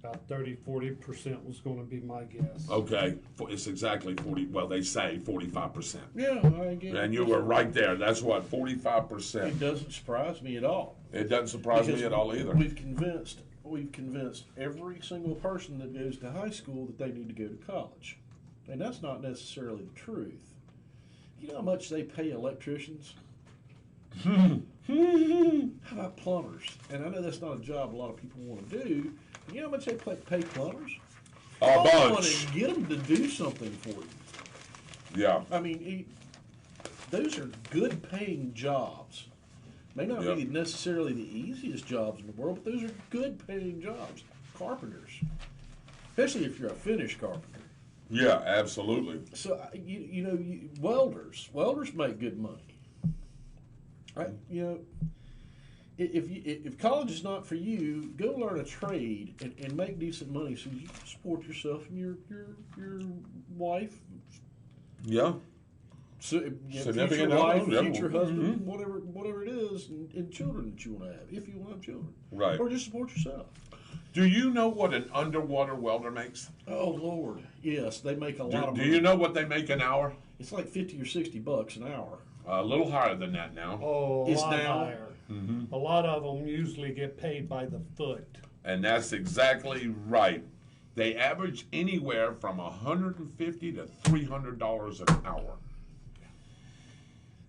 About 30-40% was going to be my guess. Okay, it's exactly 40. Well, they say 45%. Yeah, I get it. And you were right there. That's what, 45%. It doesn't surprise me at all. It doesn't surprise me at all either. We've convinced every single person that goes to high school that they need to go to college, and that's not necessarily the truth. You know how much they pay electricians? How about plumbers? And I know that's not a job a lot of people want to do. You know how much they pay plumbers? A bunch. And get them to do something for you. Yeah. I mean, those are good-paying jobs. May not be necessarily the easiest jobs in the world, but those are good-paying jobs. Carpenters, especially if you're a finished carpenter. Yeah, absolutely. So welders make good money. Right? You know, if college is not for you, go learn a trade and make decent money so you can support yourself and your wife. Yeah. So, Significant future wife, other, future husband, whatever it is, and children that you want to have, if you want to have children. Right. Or just support yourself. Do you know what an underwater welder makes? Oh, Lord. Yes, they make a lot of money. Do you know what they make an hour? It's like $50 or $60 an hour. A little higher than that now. Oh, a It's lot now. higher. A lot of them usually get paid by the foot. And that's exactly right. They average anywhere from $150 to $300 an hour.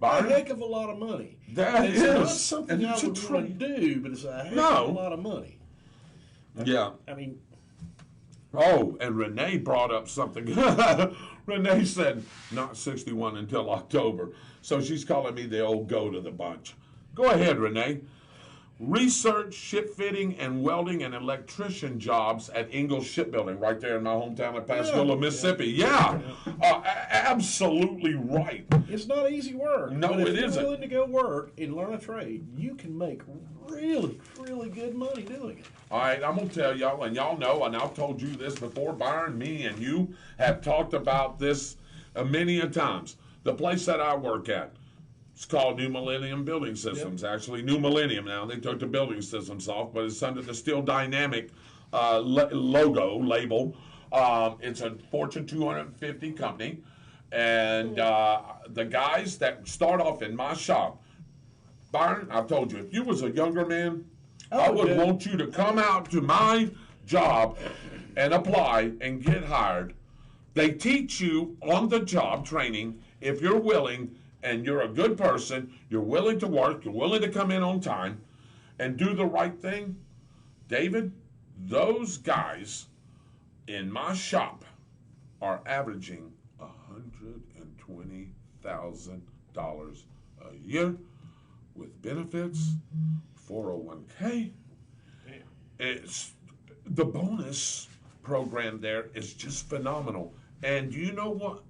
A heck of a lot of money. It's not something I it's a would want to do, but it's a heck of a lot of money. Yeah. I mean, oh, and Renee brought up something. Renee said not 61 until October. So she's calling me the old goat of the bunch. Go ahead, Renee. Research ship fitting and welding and electrician jobs at Ingalls Shipbuilding, right there in my hometown of Pascagoula, Mississippi. Yeah, absolutely right. It's not easy work. No, but it if you're isn't. willing to go work and learn a trade, you can make really, really good money doing it. All right, I'm going to tell y'all, and y'all know, and I've told you this before, Byron, me and you have talked about this many a times. The place that I work at, it's called New Millennium Building Systems. Yep. Actually, New Millennium now. They took the building systems off, but it's under the Steel Dynamic label. It's a Fortune 250 company. And the guys that start off in my shop, Byron, I've told you, if you was a younger man, I would want you to come out to my job and apply and get hired. They teach you on the job training if you're willing and you're a good person, you're willing to work, you're willing to come in on time and do the right thing. David, those guys in my shop are averaging $120,000 a year with benefits, 401k. It's the bonus program there is just phenomenal. And you know what?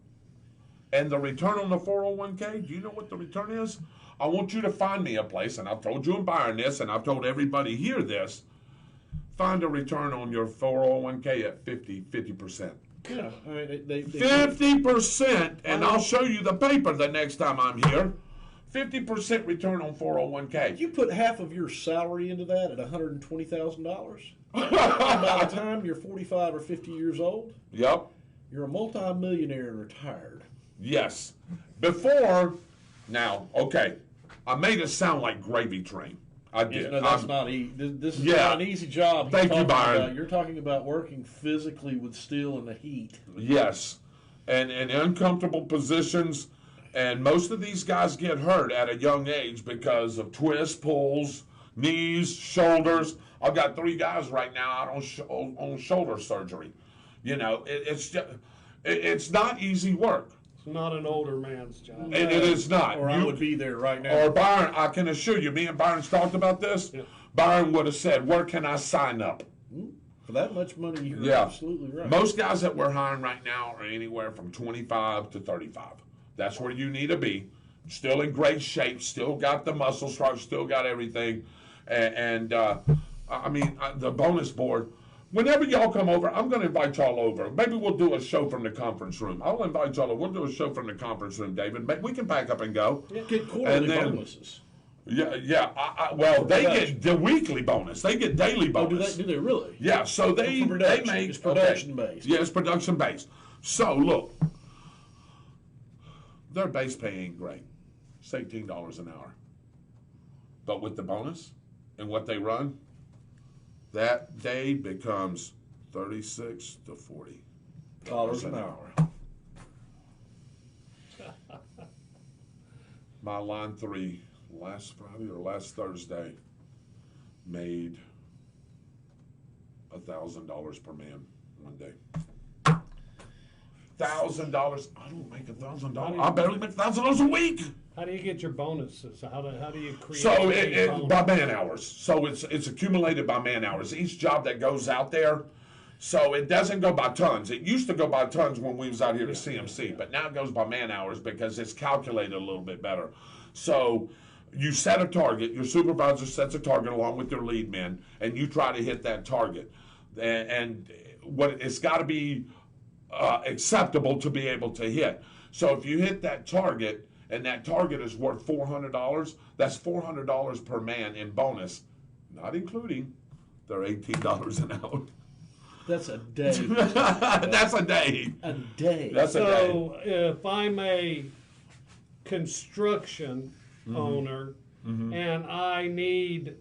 And the return on the 401k, do you know what the return is? I want you to find me a place, and I've told you in Byron this, and I've told everybody here this. Find a return on your 401k at 50%. Yeah, I mean, they 50%, and I'll show you the paper the next time I'm here. 50% return on 401k. You put half of your salary into that at $120,000. By the time you're 45 or 50 years old, Yep. you're a multi-millionaire and retired. Yes. Before, now, okay, I made it sound like gravy train. I did. No, that's not easy. This is Yeah. not an easy job. Thank you, Byron. You're talking about working physically with steel in the heat. Yes. And in uncomfortable positions. And most of these guys get hurt at a young age because of twists, pulls, knees, shoulders. I've got 3 guys right now out on shoulder surgery. You know, it's not easy work. It's not an older man's job. And it is not. Or I would be there right now. Or Byron, I can assure you, me and Byron's talked about this. Yeah. Byron would have said, where can I sign up? For that much money, you're Yeah. absolutely right. Most guys that we're hiring right now are anywhere from 25 to 35. That's where you need to be. Still in great shape, still got the muscle structure, still got everything. And the bonus board, whenever y'all come over, I'm going to invite y'all over. Maybe we'll do a show from the conference room. I'll invite y'all over. We'll do a show from the conference room, David. We can pack up and go. Get quarterly And then- bonuses. Yeah. Well, they get the weekly bonus. They get daily Oh, bonus. do they really? Yeah, so they production. make It's production-based. Yeah, it's production based. So look, their base pay ain't great. It's $18 an hour. But with the bonus and what they run, that day becomes 36 to $40 an hour. My line 3 last Friday or last Thursday made $1,000 per man one day. $1,000. I don't make $1,000. I barely make $1,000 a week. How do you get your bonuses? How do you create? So a bonus? by man hours. So it's accumulated by man hours. Each job that goes out there. So it doesn't go by tons. It used to go by tons when we was out here to CMC, but now it goes by man hours because it's calculated a little bit better. So you set a target. Your supervisor sets a target along with your lead men, and you try to hit that target. And what it's got to be acceptable to be able to hit. So if you hit that target, and that target is worth $400, that's $400 per man in bonus, not including their $18 an hour. That's a day. That's a day. A day. That's a day. So if I'm a construction owner and I need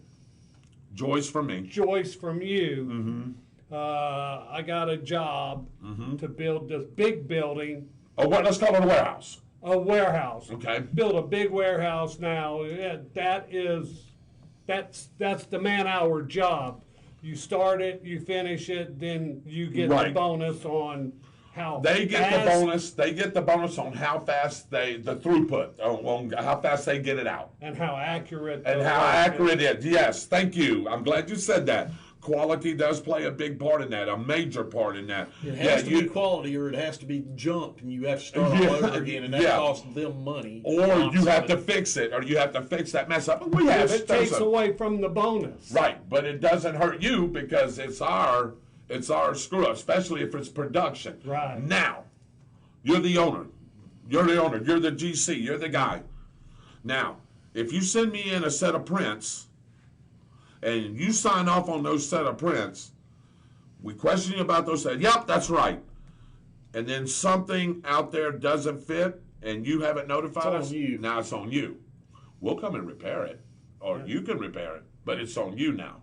Joyce from me. Joyce from you, I got a job to build this big building, Oh, well, let's call it a warehouse. a warehouse. Okay. Build a big warehouse now. That's the man-hour job. You start it, you finish it, then you get the Right. bonus on how They get fast. the bonus. They get the bonus on how fast the throughput, on how fast they get it out. And how accurate. And the how work accurate is. it is. Yes, thank you. I'm glad you said that. Quality does play a big part in that, a major part in that. It has to be quality, or it has to be junked, and you have to start all Yeah, over again, and that yeah. costs them money. Or you have to fix it, or you have to fix that mess up. We have It takes away from the bonus. Right, but it doesn't hurt you because it's our screw up, especially if it's production. Right. Now, you're the owner. You're the owner. You're the GC. You're the guy. Now, if you send me in a set of prints and you sign off on those set of prints, we question you about those. Say, yep, that's right. And then something out there doesn't fit and you haven't notified It's us. on you. Now it's on you. We'll come and repair it, or you can repair it, but it's on you now.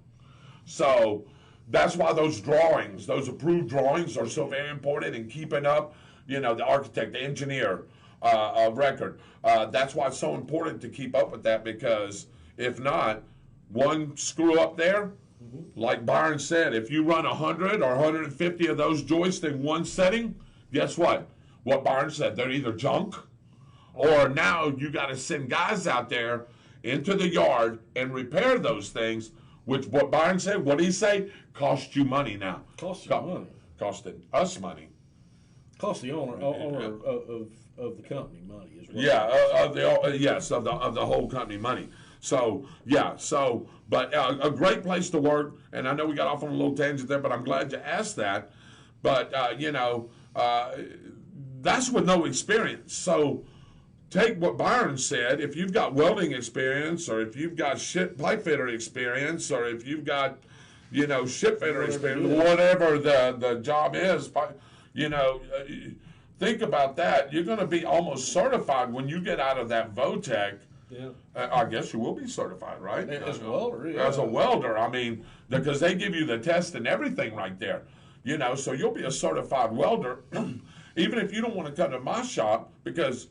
So that's why those drawings, those approved drawings, are so very important in keeping up. You know, the architect, the engineer of record. That's why it's so important to keep up with that, because if not, one screw up there, like Byron said, if you run 100 or 150 of those joists in one setting, guess what? What Byron said, they're either junk, or now you got to send guys out there into the yard and repair those things, which what Byron said, what did he say? Cost you money now. Cost you money. Costed us money. Cost the owner of the company money as well. Yeah, of the whole company money. So but a great place to work. And I know we got off on a little tangent there, but I'm glad you asked that. But that's with no experience. So take what Byron said. If you've got welding experience, or if you've got pipe fitter experience, or if you've got ship fitter experience, whatever the job is, think about that. You're going to be almost certified when you get out of that VOTEC. Yeah. I guess you will be certified, right? As a welder, yeah. As a welder, I mean, because they give you the test and everything right there. So you'll be a certified welder, even if you don't want to come to my shop, because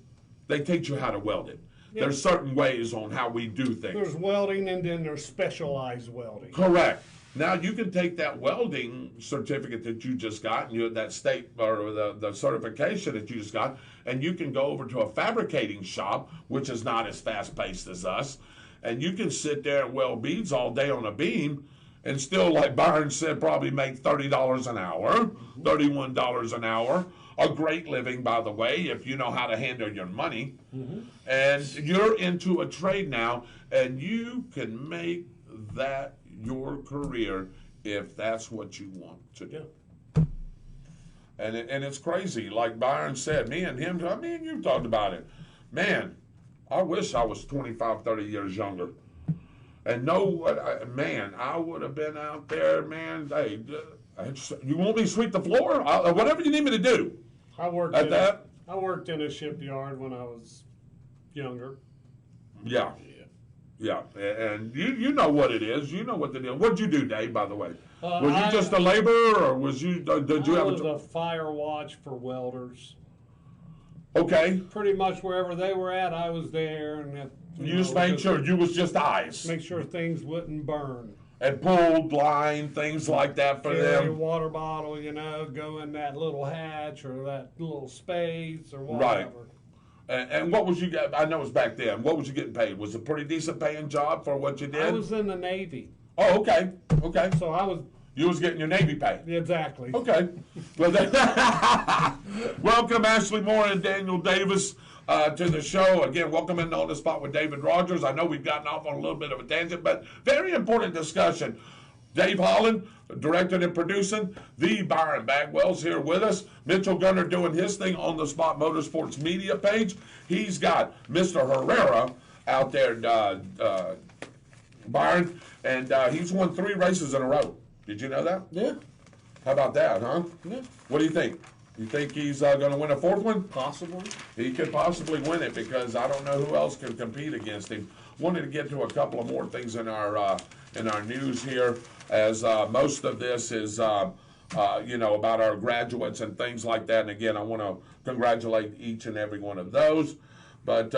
they teach you how to weld it. Yeah. There's certain ways on how we do things. There's welding, and then there's specialized welding. Correct. Now you can take that welding certificate that you just got, and that state or the certification that you just got, and you can go over to a fabricating shop, which is not as fast paced as us, and you can sit there and weld beads all day on a beam, and still, like Byron said, probably make $30 an hour, $31 an hour. A great living, by the way, if you know how to handle your money. Mm-hmm. And you're into a trade now, and you can make that your career if that's what you want to do. And it's crazy. Like Byron said, me and you talked about it. Man, I wish I was 25, 30 years younger. And I would have been out there, man. Hey, you want me to sweep the floor? Whatever you need me to do. I worked in a shipyard when I was younger. Yeah. Yeah, and you know what it is. You know what the deal. What'd you do, Dave, by the way? Was you just a laborer, or was you? Did you I have was a fire watch for welders. Okay. Pretty much wherever they were at, I was there, and you just made sure you was just eyes. Make sure things wouldn't burn. And pulled line, things like that for Carry them. A water bottle, go in that little hatch or that little spades or whatever. Right. And what was you get? I know it was back then. What was you getting paid? Was it a pretty decent paying job for what you did? I was in the Navy. Oh, okay. Okay. So you was getting your Navy pay. Exactly. Okay. Well, welcome Ashley Moore and Daniel Davis to the show. Again, welcome in On the Spot with David Rodgers. I know we've gotten off on a little bit of a tangent, but very important discussion. Dave Holland, directing and producing. The Byron Bagwell's here with us. Mitchell Gunner doing his thing on the Spot Motorsports media page. He's got Mr. Herrera out there, Byron, and he's won 3 races in a row. Did you know that? Yeah. How about that, huh? Yeah. What do you think? You think he's going to win a 4th one? Possibly. He could possibly win it, because I don't know who else can compete against him. Wanted to get to a couple of more things in our news here, as most of this is about our graduates and things like that. And again, I want to congratulate each and every one of those. But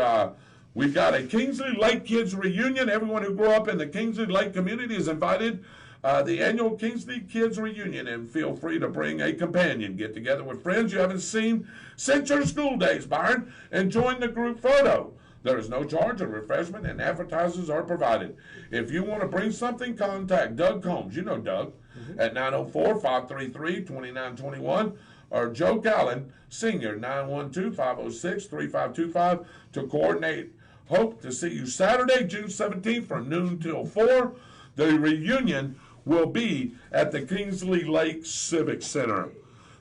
we've got a Kingsley Lake Kids reunion. Everyone who grew up in the Kingsley Lake community is invited. The annual Kingsley Kids Reunion, and feel free to bring a companion. Get together with friends you haven't seen since your school days, Byron, and join the group photo. There is no charge, and refreshment and advertisers are provided. If you want to bring something, contact Doug Combs. You know Doug, at 904-533-2921, or Joe Callen, Senior, 912-506-3525, to coordinate. Hope to see you Saturday, June 17th from noon till 4. The reunion will be at the Kingsley Lake Civic Center.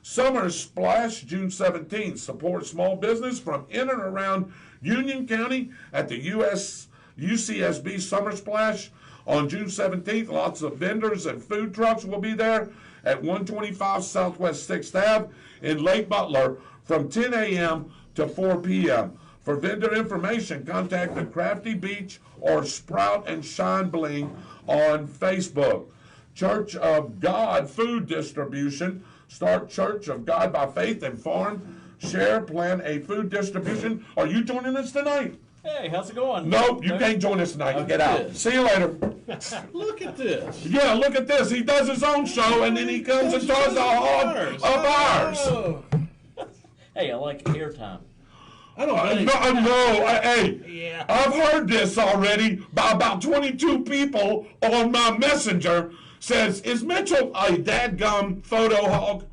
Summer Splash, June 17th. Support small business from in and around Union County at the UCSB Summer Splash on June 17th. Lots of vendors and food trucks will be there at 125 Southwest 6th Ave in Lake Butler from 10 a.m. to 4 p.m. For vendor information, contact the Crafty Beach or Sprout and Shine Bling on Facebook. Church of God Food Distribution. Start Church of God by Faith and Farm. Share, plan a food distribution. Are you joining us tonight? Hey, how's it going? Nope, you can't join us tonight. You get out. See you later. Look at this. Yeah, look at this. He does his own show, and then he comes and tries to hog of ours. Hey, I like airtime. I don't think. Hey, Yeah. I've heard this already by about 22 people on my messenger. Says, is Mitchell a dadgum photo hog?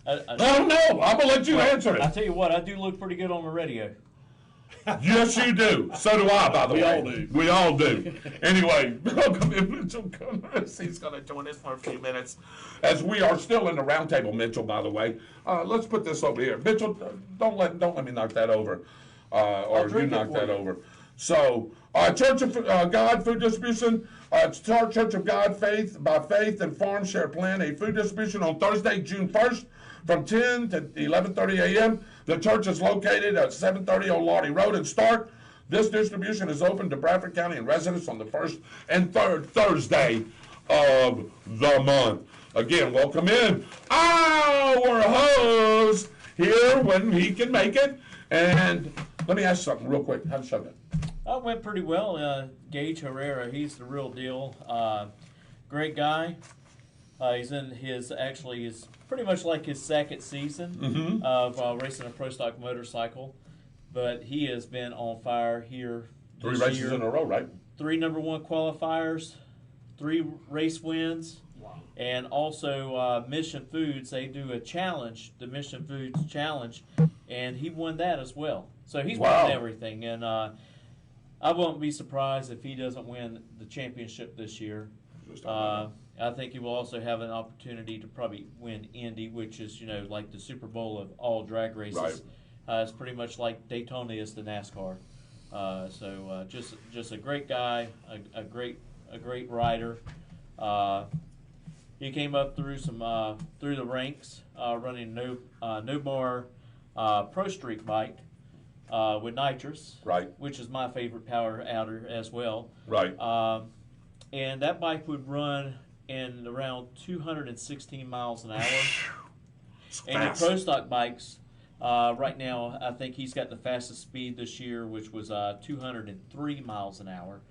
I don't know. I'm going to let you answer I it. tell you what, I do look pretty good on the radio. Yes, you do. So do I, by the way. We all do. We all do. Anyway, welcome in, Mitchell Cummers. He's going to join us for a few minutes. As we are still in the roundtable, Mitchell, by the way. Let's put this over here. Mitchell, don't let me knock that over. Or you knock that over. So, Church of God Food Distribution. Church of God by Faith and Farm Share Plan, a food distribution on Thursday, June 1st from 10 to 11:30 a.m. The church is located at 730 Old Lottie Road in Stark. This distribution is open to Bradford County and residents on the first and third Thursday of the month. Again, welcome in our host here when he can make it. And let me ask you something real quick. How'd the show go? It went pretty well. Gage Herrera, he's the real deal. Great guy. He's in his pretty much like his second season of racing a pro stock motorcycle, but he has been on fire here. 3 races in a row, right? 3 number 1 qualifiers, 3 race wins, and also Mission Foods. They do a challenge, the Mission Foods Challenge, and he won that as well. So he's won everything, and I won't be surprised if he doesn't win the championship this year. I think he will also have an opportunity to probably win Indy, which is, like the Super Bowl of all drag races. Right. It's pretty much like Daytona is the NASCAR. So just a great guy, a great rider. He came up through through the ranks, running no bar Pro Streak bike. With nitrous, right, which is my favorite power outer as well, right. And that bike would run in around 216 miles an hour. And the pro stock bikes, right now, I think he's got the fastest speed this year, which was 203 miles an hour.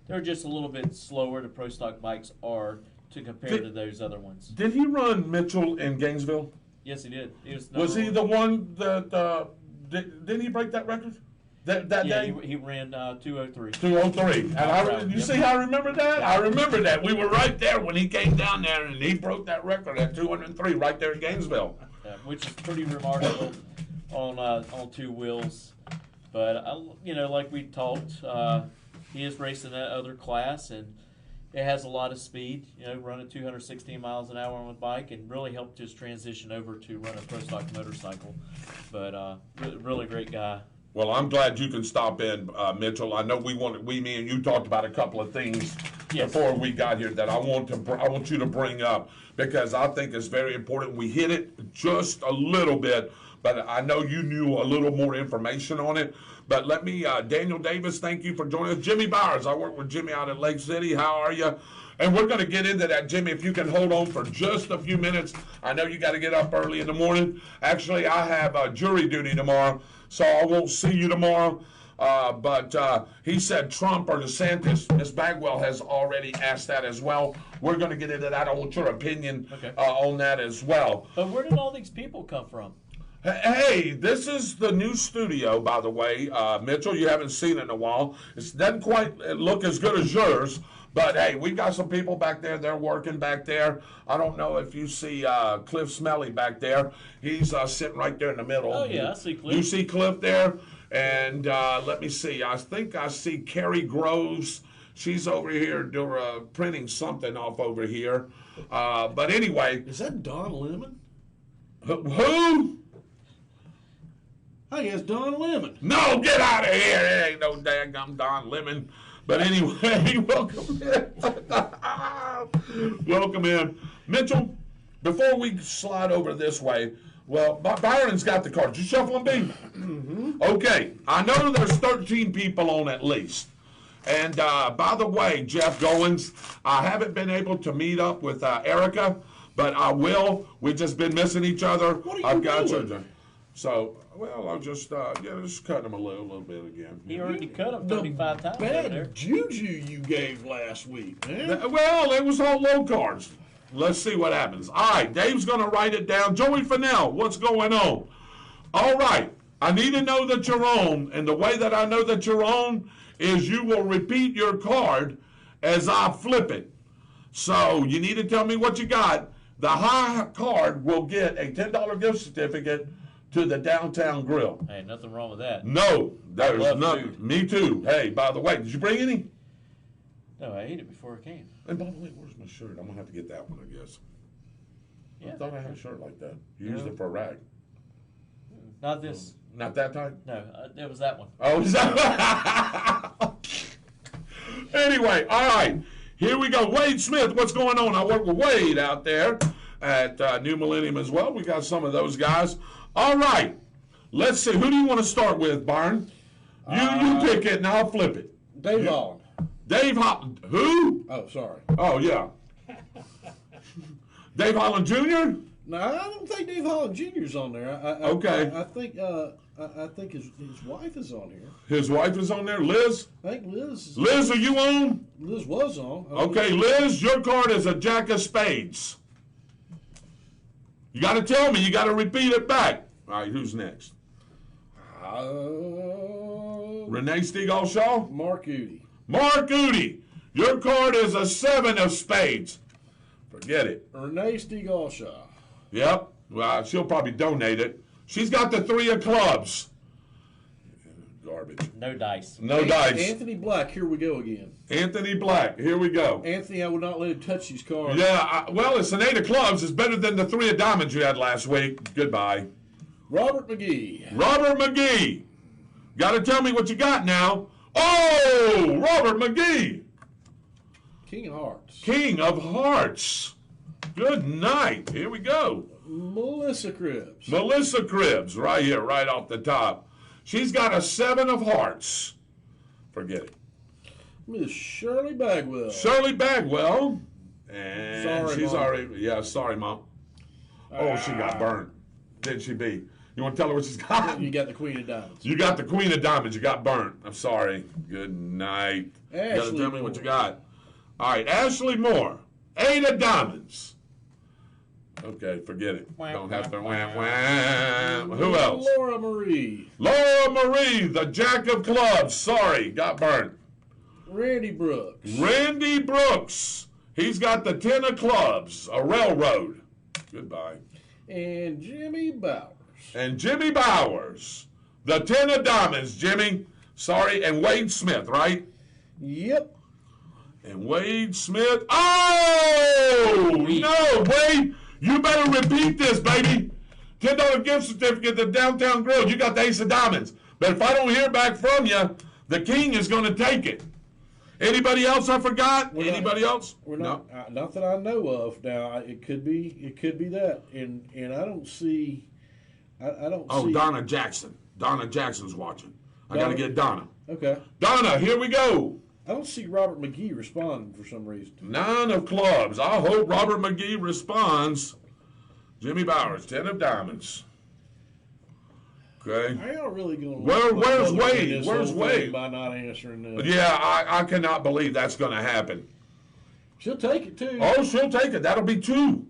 They're just a little bit slower. The pro stock bikes are to compare to those other ones. Did he run Mitchell in Gainesville? Yes, he did. Was he the one that? Didn't he break that record? That day? He ran 203. 203. And see how I remember that? I remember that. We were right there when he came down there and he broke that record at 203 right there in Gainesville. Which is pretty remarkable on 2 wheels. But, like we talked, he is racing that other class, and it has a lot of speed, running 216 miles an hour on a bike, and really helped his transition over to run a pro stock motorcycle. But really great guy. Well, I'm glad you can stop in, Mitchell. I know me and you talked about a couple of things before we got here that I want you to bring up, because I think it's very important. We hit it just a little bit, but I know you knew a little more information on it. But let me, Daniel Davis, thank you for joining us. Jimmy Byers, I work with Jimmy out at Lake City. How are you? And we're going to get into that, Jimmy, if you can hold on for just a few minutes. I know you got to get up early in the morning. Actually, I have jury duty tomorrow, so I won't see you tomorrow. But he said Trump or DeSantis. Ms. Bagwell has already asked that as well. We're going to get into that. I want your opinion on that as well. But where did all these people come from? Hey, this is the new studio, by the way. Mitchell, you haven't seen it in a while. It doesn't quite look as good as yours, but hey, we've got some people back there. They're working back there. I don't know if you see Cliff Smelly back there. He's sitting right there in the middle. Oh, yeah, I see Cliff. You see Cliff there? And let me see. I think I see Carrie Groves. She's over here printing something off over here. But anyway. Is that Don Lemon? Who? Hey, it's Don Lemon. No, get out of here. There ain't no daggum Don Lemon. But anyway, welcome in. Welcome in. Mitchell, before we slide over this way, well, Byron's got the cards. You shuffle them, B? Mm-hmm. Okay. I know there's 13 people on at least. And by the way, Jeff Goins, I haven't been able to meet up with Erica, but I will. We've just been missing each other. What are you doing? So, well, I'll just cut him a little bit again. He already cut him 35 times over there. Bad juju you gave last week, man. Well, it was all low cards. Let's see what happens. All right, Dave's going to write it down. Joey Fennell, what's going on? All right, I need to know that you're on, and the way that I know that you're on is you will repeat your card as I flip it. So you need to tell me what you got. The high card will get a $10 gift certificate to the Downtown Grill. Hey, nothing wrong with that. No, there's love nothing. food. Me too. Hey, by the way, did you bring any? No, I ate it before it came. And by the way, where's my shirt? I'm going to have to get that one, I guess. Yeah. I thought I had a shirt like that. You used it for a rag. Not this. Not that tight? No, it was that one. Oh, is that? Anyway, all right. Here we go. Wade Smith, what's going on? I work with Wade out there at New Millennium as well. We got some of those guys. All right. Let's see. Who do you want to start with, Byron? You pick it and I'll flip it. Dave Holland. Dave Holland. Who? Oh, sorry. Oh, yeah. Dave Holland Jr.? No, I don't think Dave Holland Jr.'s on there. Okay. I think his wife is on here. His wife is on there. Liz? I think Liz. Liz, are you on? Liz was on. Okay, Liz, your card is a jack of spades. You got to tell me. You got to repeat it back. All right, who's next? Renee Stegall-Shaw? Mark Udy. Mark Udy, your card is a 7 of spades. Forget it. Renee Stegall-Shaw. Yep. Well, she'll probably donate it. She's got the 3 of clubs. Garbage. No dice. No dice. Anthony Black, here we go again. Anthony Black, here we go. Anthony, I would not let him touch these cards. Yeah, well, it's an 8 of clubs. It's better than the 3 of diamonds you had last week. Goodbye. Robert McGee. Robert McGee. Got to tell me what you got now. Oh, Robert McGee. King of Hearts. King of Hearts. Good night. Here we go. Melissa Cribbs. Melissa Cribbs, right here, right off the top. She's got a 7 of Hearts. Forget it. Miss Shirley Bagwell. Shirley Bagwell. And Sorry, she's Mom. already, yeah, sorry, Mom. Oh, she got burnt. Didn't she be? You want to tell her what she's got? You got the Queen of Diamonds. You got the Queen of Diamonds. You got burnt. I'm sorry. Good night. You got to Ashley tell me what you Moore. got. All right, Ashley Moore. 8 of Diamonds. Okay, forget it. Don't have to. Who else? Laura Marie. Laura Marie, the Jack of Clubs. Sorry, got burnt. Randy Brooks. Randy Brooks. He's got the 10 of Clubs, a railroad. Goodbye. And Jimmy Bowers. And Jimmy Bowers, the 10 of Diamonds, Jimmy. Sorry, and Wade Smith, right? Yep. And Wade Smith. Oh, no, Wade. You better repeat this, baby. $10 gift certificate to Downtown Grill. You got the Ace of Diamonds. But if I don't hear back from you, the king is going to take it. Anybody else I forgot? Anybody else? We're not. Not that I know of. Now it could be. It could be that. And I don't see. I don't. Oh, see. Donna Jackson. Donna Jackson's watching. I got to get Donna. Okay. Donna, here we go. I don't see Robert McGee responding for some reason. 9 of Clubs. I hope Robert McGee responds. Jimmy Bowers, 10 of Diamonds. Okay. I ain't really going to. Where's Wade? Where's Wade? By not answering this. Yeah, I cannot believe that's going to happen. She'll take it too. Oh, she'll take it. That'll be 2.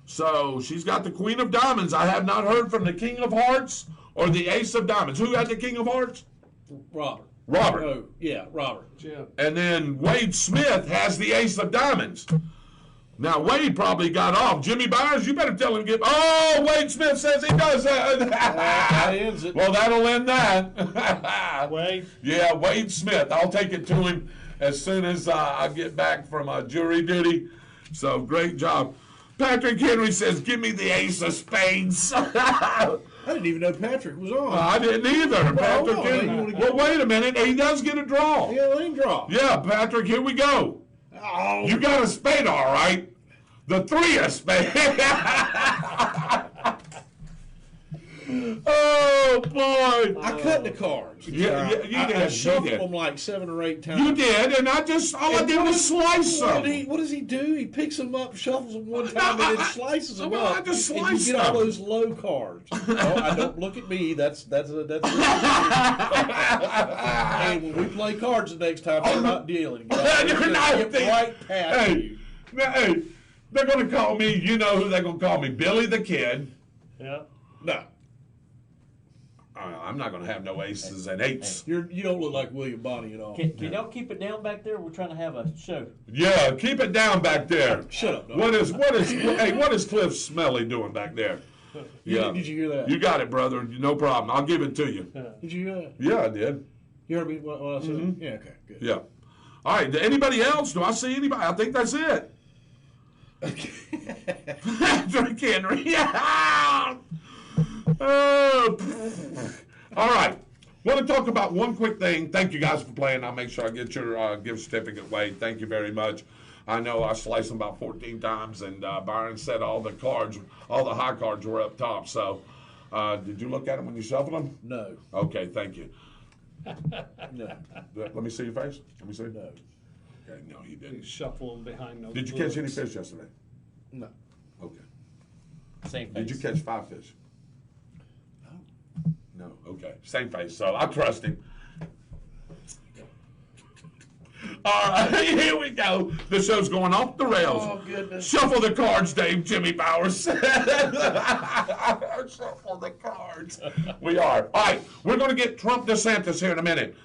So she's got the Queen of Diamonds. I have not heard from the King of Hearts or the Ace of Diamonds. Who had the King of Hearts? Robert. Robert. Oh, yeah, Robert. Jim. And then Wade Smith has the Ace of Diamonds. Now, Wade probably got off. Jimmy Byers, you better tell him to get... Oh, Wade Smith says he does that. That ends it. Well, that'll end that. Wade? Yeah, Wade Smith. I'll take it to him as soon as I get back from jury duty. So, great job. Patrick Henry says, give me the Ace of Spades. I didn't even know Patrick was on. I didn't either. Patrick hold on. Henry. Well, wait a minute. He does get a draw. Yeah, let him draw. Yeah, Patrick, here we go. Oh. You got a spade, all right. The 3 of spades. Oh, boy. I cut the cards. Yeah, you did. I You shuffled did. them like 7 or 8 times. You did, and all I did was slice them. What does he do? He picks them up, shuffles them one time, and then slices them well, up. I just and sliced you get all them. those low cards. Oh, I don't look at me. That's. Hey, when we play cards the next time, I'm not dealing. You're not Get dealing. right past Hey, you. hey, They're going to call me, you know who they're going to call me, Billy the Kid. Yeah. No. I'm not going to have no aces and eights. You don't look like William Bonney at all. Can y'all keep it down back there? We're trying to have a show. Yeah, keep it down back there. Shut up, dog. What is Cliff Smelly doing back there? Yeah. Did you hear that? You got it, brother. No problem. I'll give it to you. Did you hear that? Yeah, I did. You heard me what I said? Mm-hmm. Yeah, okay, good. Yeah. All right. Anybody else? Do I see anybody? I think that's it. Patrick Henry. Yeah. All right. Want to talk about one quick thing. Thank you guys for playing. I'll make sure I get your gift certificate, Wade. Thank you very much. I know I sliced them about 14 times, and Byron said all the high cards were up top. So, did you look at them when you shuffled them? No. Okay, thank you. No. Let me see your face. Let me see. No. Okay, no, he You didn't. shuffle them behind those. Did you catch any books. fish yesterday? No. Okay. Same face. Did you catch 5 fish? No. Okay. Same face. So I trust him. All right, here we go. The show's going off the rails. Oh, goodness. Shuffle the cards, Dave. Jimmy Bowers. Shuffle the cards. We are. All right, we're going to get Trump DeSantis here in a minute.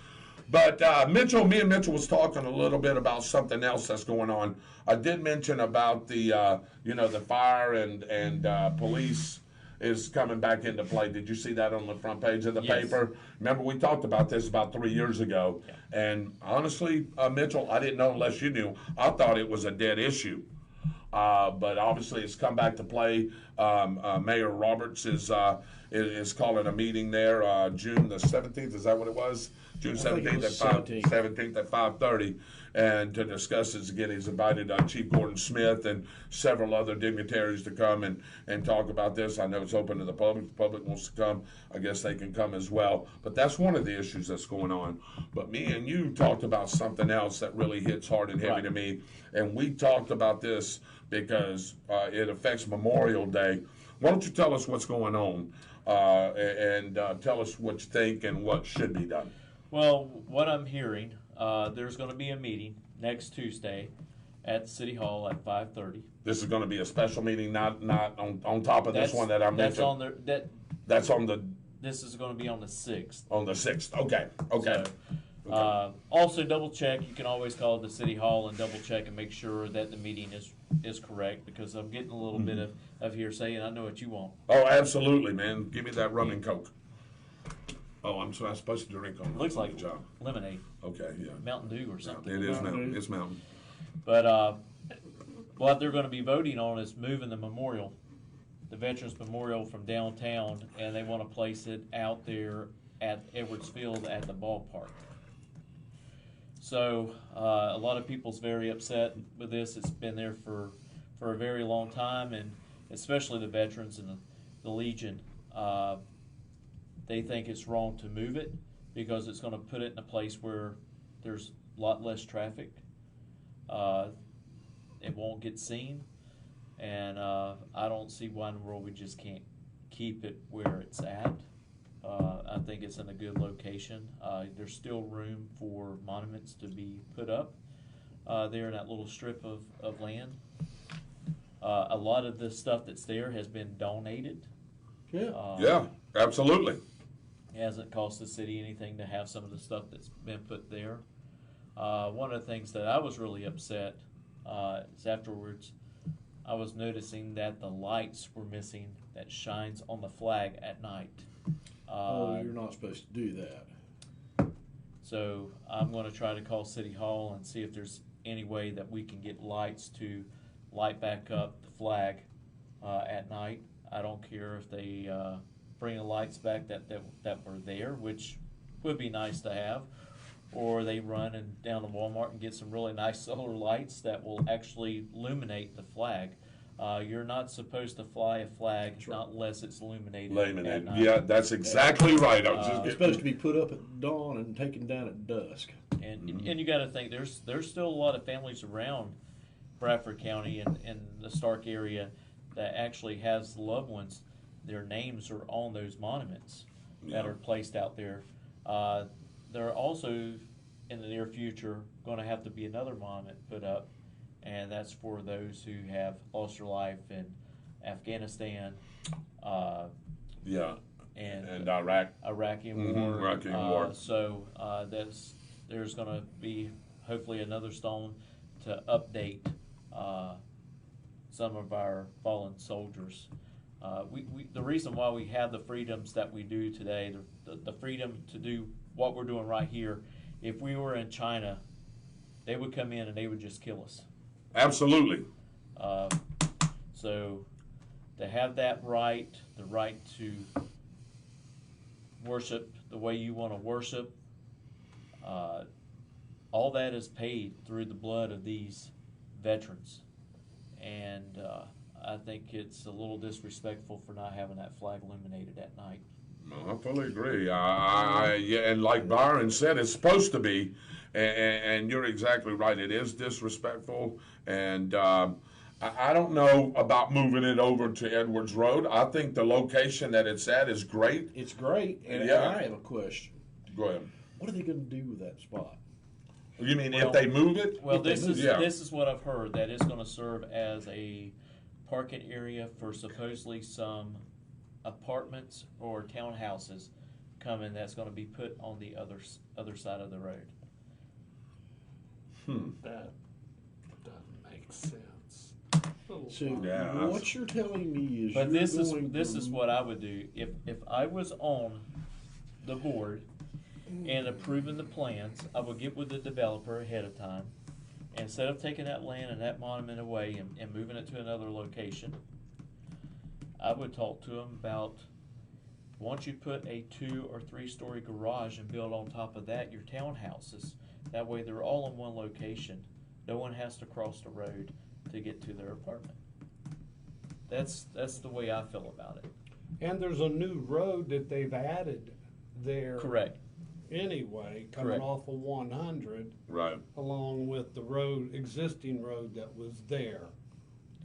But me and Mitchell was talking a little bit about something else that's going on. I did mention about the, the fire and police is coming back into play. Did you see that on the front page of the Yes. paper? Remember, we talked about this about 3 years ago. Yeah. And honestly, Mitchell, I didn't know unless you knew. I thought it was a dead issue. But obviously, it's come back to play. Mayor Roberts is calling a meeting there June the 17th. Is that what it was? June I think it 17th at was 17th at 5:30, and to discuss this again, he's invited Chief Gordon Smith and several other dignitaries to come and talk about this. I know it's open to the public. If the public wants to come, I guess they can come as well. But that's one of the issues that's going on. But me and you talked about something else that really hits hard and heavy Right. to me, and we talked about this because it affects Memorial Day. Why don't you tell us what's going on and tell us what you think and what should be done? Well, what I'm hearing, there's going to be a meeting next Tuesday at City Hall at 5:30. This is going to be a special meeting, not on top of this one that I mentioned. That's on the That's on the This is going to be on the 6th. 6th. Okay. Okay. So, also double check. You can always call the City Hall and double check and make sure that the meeting is correct, because I'm getting a little bit of hearsay, and I know what you want. Oh, absolutely, man. Give me that rum and Coke. Oh, I'm supposed to drink on Looks like the job. lemonade, Okay, yeah. Mountain Dew or something. It is mountain. It's mountain. But what they're going to be voting on is moving the memorial, the Veterans Memorial, from downtown, and they want to place it out there at Edwards Field at the ballpark. So a lot of people's very upset with this. It's been there for a very long time, and especially the veterans and the Legion. They think it's wrong to move it because it's going to put it in a place where there's a lot less traffic. It won't get seen, and I don't see why in the world we just can't keep it where it's at. I think it's in a good location. There's still room for monuments to be put up there in that little strip of land. A lot of the stuff that's there has been donated. Yeah. Yeah, absolutely. It hasn't cost the city anything to have some of the stuff that's been put there. One of the things that I was really upset is afterwards I was noticing that the lights were missing that shines on the flag at night. You're not supposed to do that. So I'm going to try to call City Hall and see if there's any way that we can get lights to light back up the flag at night. I don't care if they bring the lights back that were there, which would be nice to have, or they run and down to Walmart and get some really nice solar lights that will actually illuminate the flag. You're not supposed to fly a flag not unless it's illuminated. At night. Yeah, that's exactly right. I was just It's getting supposed to be put up at dawn and taken down at dusk. And you got to think there's still a lot of families around Bradford County and the Stark area that actually has loved ones. Their names are on those monuments that are placed out there. There are also in the near future going to have to be another monument put up and that's for those who have lost their life in Afghanistan, Yeah. and Iraq. Iraqi Mhm, war. Iraqi war. So there's going to be hopefully another stone to update some of our fallen soldiers. The reason why we have the freedoms that we do today, the freedom to do what we're doing right here, if we were in China, they would come in and they would just kill us. Absolutely. So to have that right, the right to worship the way you want to worship, all that is paid through the blood of these veterans. And I think it's a little disrespectful for not having that flag illuminated at night. No, I fully agree. Yeah, and like Byron said, it's supposed to be, and you're exactly right. It is disrespectful, and I don't know about moving it over to Edwards Road. I think the location that it's at is great. It's great, and Yeah. I have a question. Go ahead. What are they going to do with that spot? You mean Well- if they move it? Well, If they this move is it. Yeah. this is what I've heard, that it's going to serve as a parking area for supposedly some apartments or townhouses coming. That's going to be put on the other side of the road. That doesn't make sense. So Yeah, what you're telling me is, But you're this going is to- what I would do if I was on the board and approving the plans. I would get with the developer ahead of time. Instead of taking that land and that monument away and moving it to another location, I would talk to them about, once you put a 2 or 3 story garage and build on top of that your townhouses, that way they're all in one location. No one has to cross the road to get to their apartment. That's the way I feel about it. And there's a new road that they've added there. Correct. Anyway, coming Correct. off of 100, Right. along with the existing road that was there.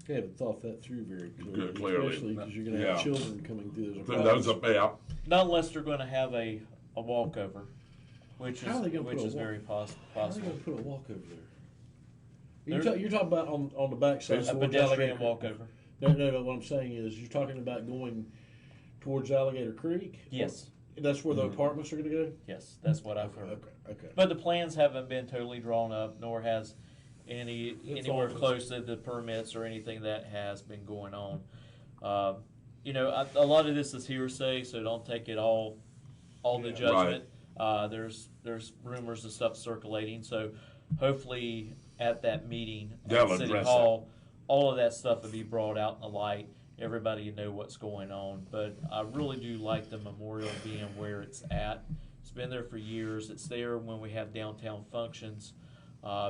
I haven't thought that through very Good, clearly, clearly. especially because you're going to Yeah. have children coming through those So those apartments. are, yeah. Not unless they're going to have a walkover, which How are they gonna put a is very How are they possible. going to put a walk over there? There- You're talking about on the backside. A towards pedestrian Alligator walkover. No. What I'm saying is, you're talking about going towards Alligator Creek. Yes. That's where the apartments are going to go. Yes, that's what I've heard. Okay. But the plans haven't been totally drawn up, nor has anywhere all- close to the permits or anything that has been going on. A lot of this is hearsay, so don't take it all the judgment. There's rumors and stuff circulating, so hopefully at that meeting They'll at City address Hall, all of that stuff will be brought out in the light. Everybody know what's going on. But I really do like the memorial being where it's at. It's been there for years. It's there when we have downtown functions.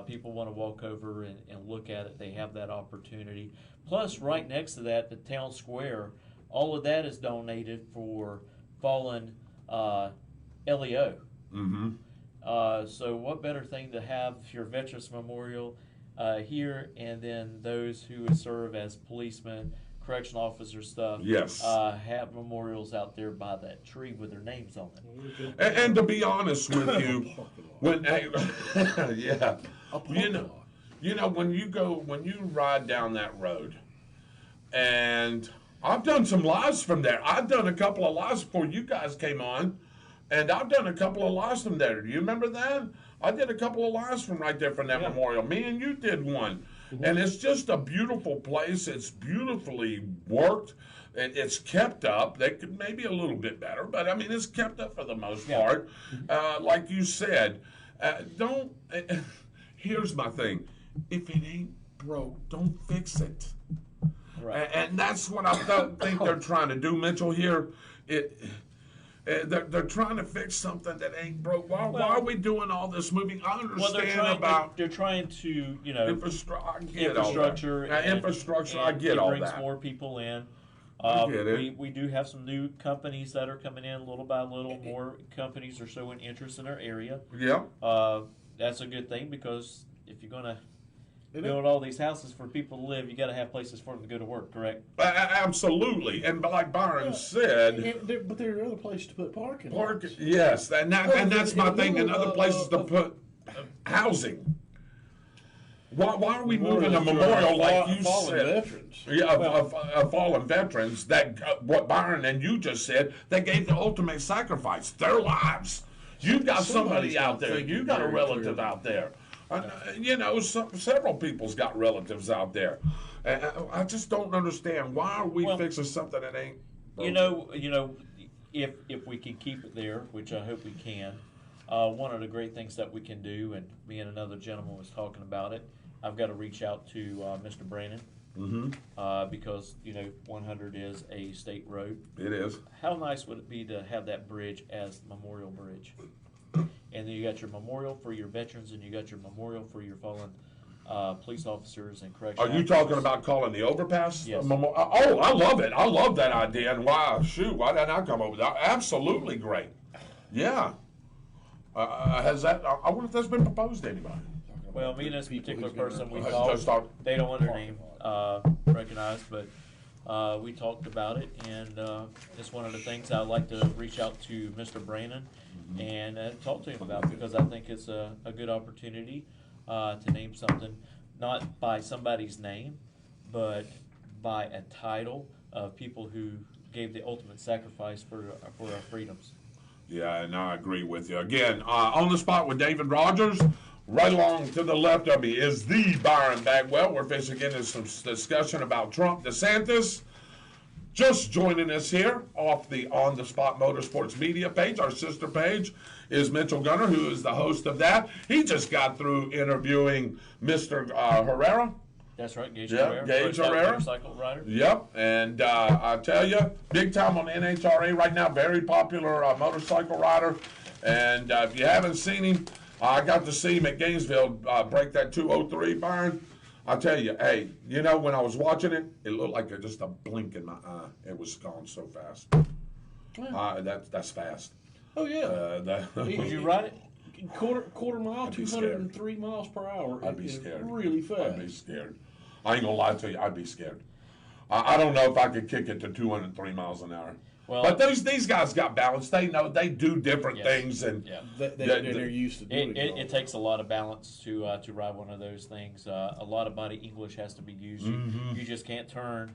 People want to walk over and look at it. They have that opportunity. Plus, right next to that, the town square, all of that is donated for fallen LEO. Mm-hmm. So what better thing to have your Veterans Memorial here, and then those who would serve as policemen, correction officers, stuff. Yes. Have memorials out there by that tree with their names on it. And to be honest with you, when yeah, A parking lot. when you ride down that road, and I've done some lives from there. I've done a couple of lives before you guys came on, and I've done a couple of lives from there. Do you remember that? I did a couple of lives from right there from that memorial. Me and you did one. And it's just a beautiful place. It's beautifully worked. It's kept up. They could maybe a little bit better, but I mean, it's kept up for the most part. Like you said, here's my thing. If it ain't broke, don't fix it. Right. And that's what I think they're trying to do, Mitchell, here. They're trying to fix something that ain't broke. Why are we doing all this moving? I understand they're trying to infrastructure. Infrastructure, I get it all brings that. more people in. I get it. We do have some new companies that are coming in little by little. More companies are showing interest in our area. Yeah. That's a good thing, because if you're going to build all these houses for people to live, you got to have places for them to go to work, correct? Absolutely. And like Byron said, But there are other places to put parking lots. yes, and that's my thing. And other places to put housing. Why are we moving a memorial like you fallen said? veterans. Yeah, of fallen veterans that what Byron and you just said, they gave the ultimate sacrifice, their lives. You've got somebody out there. You've got a relative out there. You know, several people's got relatives out there. I just don't understand, why are we fixing something that ain't broken? You know, if we can keep it there, which I hope we can. One of the great things that we can do, and me and another gentleman was talking about it, I've got to reach out to Mr. Brannon, because 100 is a state road. It is. How nice would it be to have that bridge as Memorial Bridge? And then you got your memorial for your veterans, and you got your memorial for your fallen police officers and correctional Are you officers. talking about calling the overpass? Yes. Oh, I love it. I love that idea. And why didn't I come up with that? Absolutely great. Yeah. Has that? I wonder if that's been proposed to anybody. Well, me and this particular person, we Just talk- talked. They don't want their name recognized, but we talked about it, and it's one of the things I'd like to reach out to Mr. Brannon and talk to him about, because I think it's a good opportunity to name something, not by somebody's name, but by a title of people who gave the ultimate sacrifice for our freedoms. Yeah, and I agree with you. Again, on the spot with David Rodgers. Right along to the left of me is the Byron Bagwell. We're fishing into some discussion about Trump DeSantis. Just joining us here off the On the Spot Motorsports media page, our sister page, is Mitchell Gunner, who is the host of that. He just got through interviewing Mr. Herrera. That's right, Gage Yeah, Herrera. Gage Herrera. Motorcycle rider. Yep, and I tell you, big time on NHRA right now, very popular motorcycle rider. And if you haven't seen him, I got to see him at Gainesville break that 203, Byron. I tell you, hey, when I was watching it, it looked like just a blink in my eye. It was gone so fast. That's fast. Oh yeah. Would you ride it? Quarter mile, I'd be 203 miles per hour. I'd be is scared. Really fast. I'd be scared. I ain't gonna lie to you, I'd be scared. I don't know if I could kick it to 203 miles an hour. Well, but these guys got balance. They know they do different Yes. things, and Yeah. They're used to doing it. It takes a lot of balance to ride one of those things. A lot of body English has to be used. You just can't turn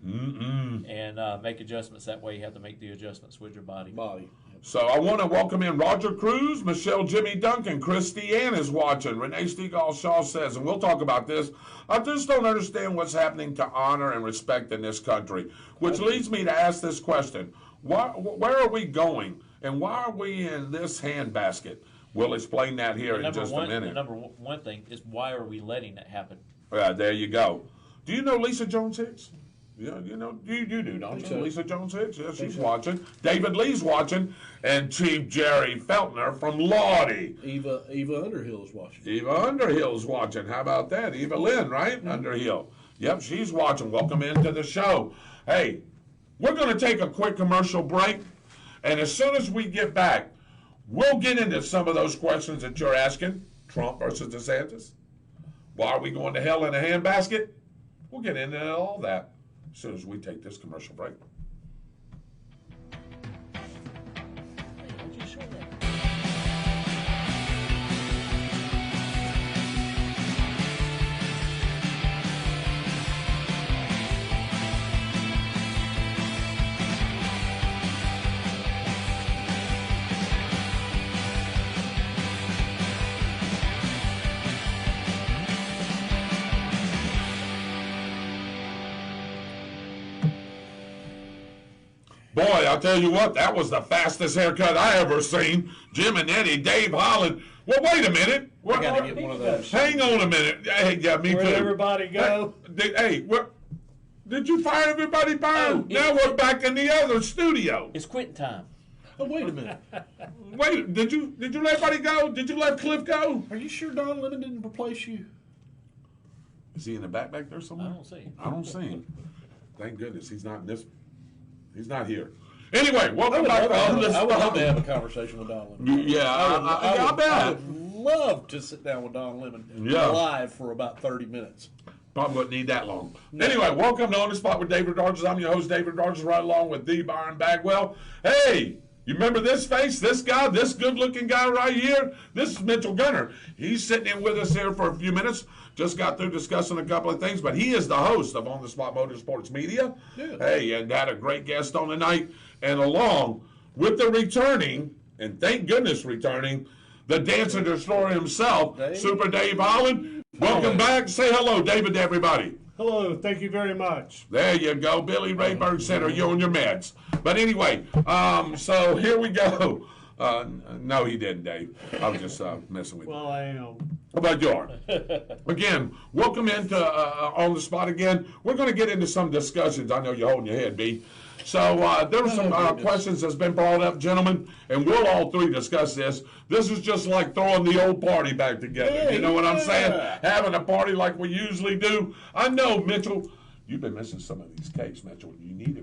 and make adjustments that way. You have to make the adjustments with your body. So I want to welcome in Roger Cruz, Michelle Jimmy Duncan, Christy Ann is watching. Renee Stegall Shaw says, and we'll talk about this, I just don't understand what's happening to honor and respect in this country, which leads me to ask this question. Where are we going, and why are we in this handbasket? We'll explain that here in just a minute. The number one thing is, why are we letting that happen? There you go. Do you know Lisa Jones Hicks? Yeah, you do, don't you? so. Lisa Jones Hicks, yeah, she's watching. David Lee's watching, and Chief Jerry Feltner from Lodi. Eva Underhill's watching. Eva Underhill's watching. How about that? Eva Lynn, right? Underhill. Yep, she's watching. Welcome into the show. Hey, we're going to take a quick commercial break, and as soon as we get back, we'll get into some of those questions that you're asking. Trump versus DeSantis. Why are we going to hell in a handbasket? We'll get into all that as soon as we take this commercial break. Boy, I'll tell you what, that was the fastest haircut I ever seen. Jim and Eddie, Dave Holland. Well, wait a minute. I got to get one of those. Hang on a minute. Hey, yeah, me Where'd too. everybody go? Did you fire everybody, Byron? Now we're back in the other studio. It's quitting time. Oh, wait a minute. Wait, did you let everybody go? Did you let Cliff go? Are you sure Don Lemon didn't replace you? Is he in the back there somewhere? I don't see him. I don't see him. Thank goodness he's not in this. He's not here. Anyway, welcome back. I would love to have a conversation with Don Lemon. Yeah, I bet. I would love to sit down with Don Lemon live for about 30 minutes. Probably wouldn't need that long. Anyway, welcome to On the Spot with David Rodgers. I'm your host, David Rodgers, right along with the Byron Bagwell. Hey, You remember this face, this guy, this good-looking guy right here? This is Mitchell Gunner. He's sitting in with us here for a few minutes. Just got through discussing a couple of things, but he is the host of On the Spot Motorsports Media. Yeah. Hey, and had a great guest on tonight. And along with the returning, and thank goodness returning, the Dancer Destroyer himself, Dave. Super Dave Holland. Welcome back. Say hello, David, to everybody. Hello, thank you very much. There you go, Billy Rayburn Center. You on your meds. But anyway, so here we go. No, he didn't, Dave. I was just messing with you. Well, I am. How about you are? Again, welcome into On the Spot again. We're going to get into some discussions. I know you're holding your head, B. So there were some questions that's been brought up, gentlemen, and we'll all three discuss this. This is just like throwing the old party back together. You know what I'm saying? Having a party like we usually do. I know, Mitchell, you've been missing some of these cakes, Mitchell.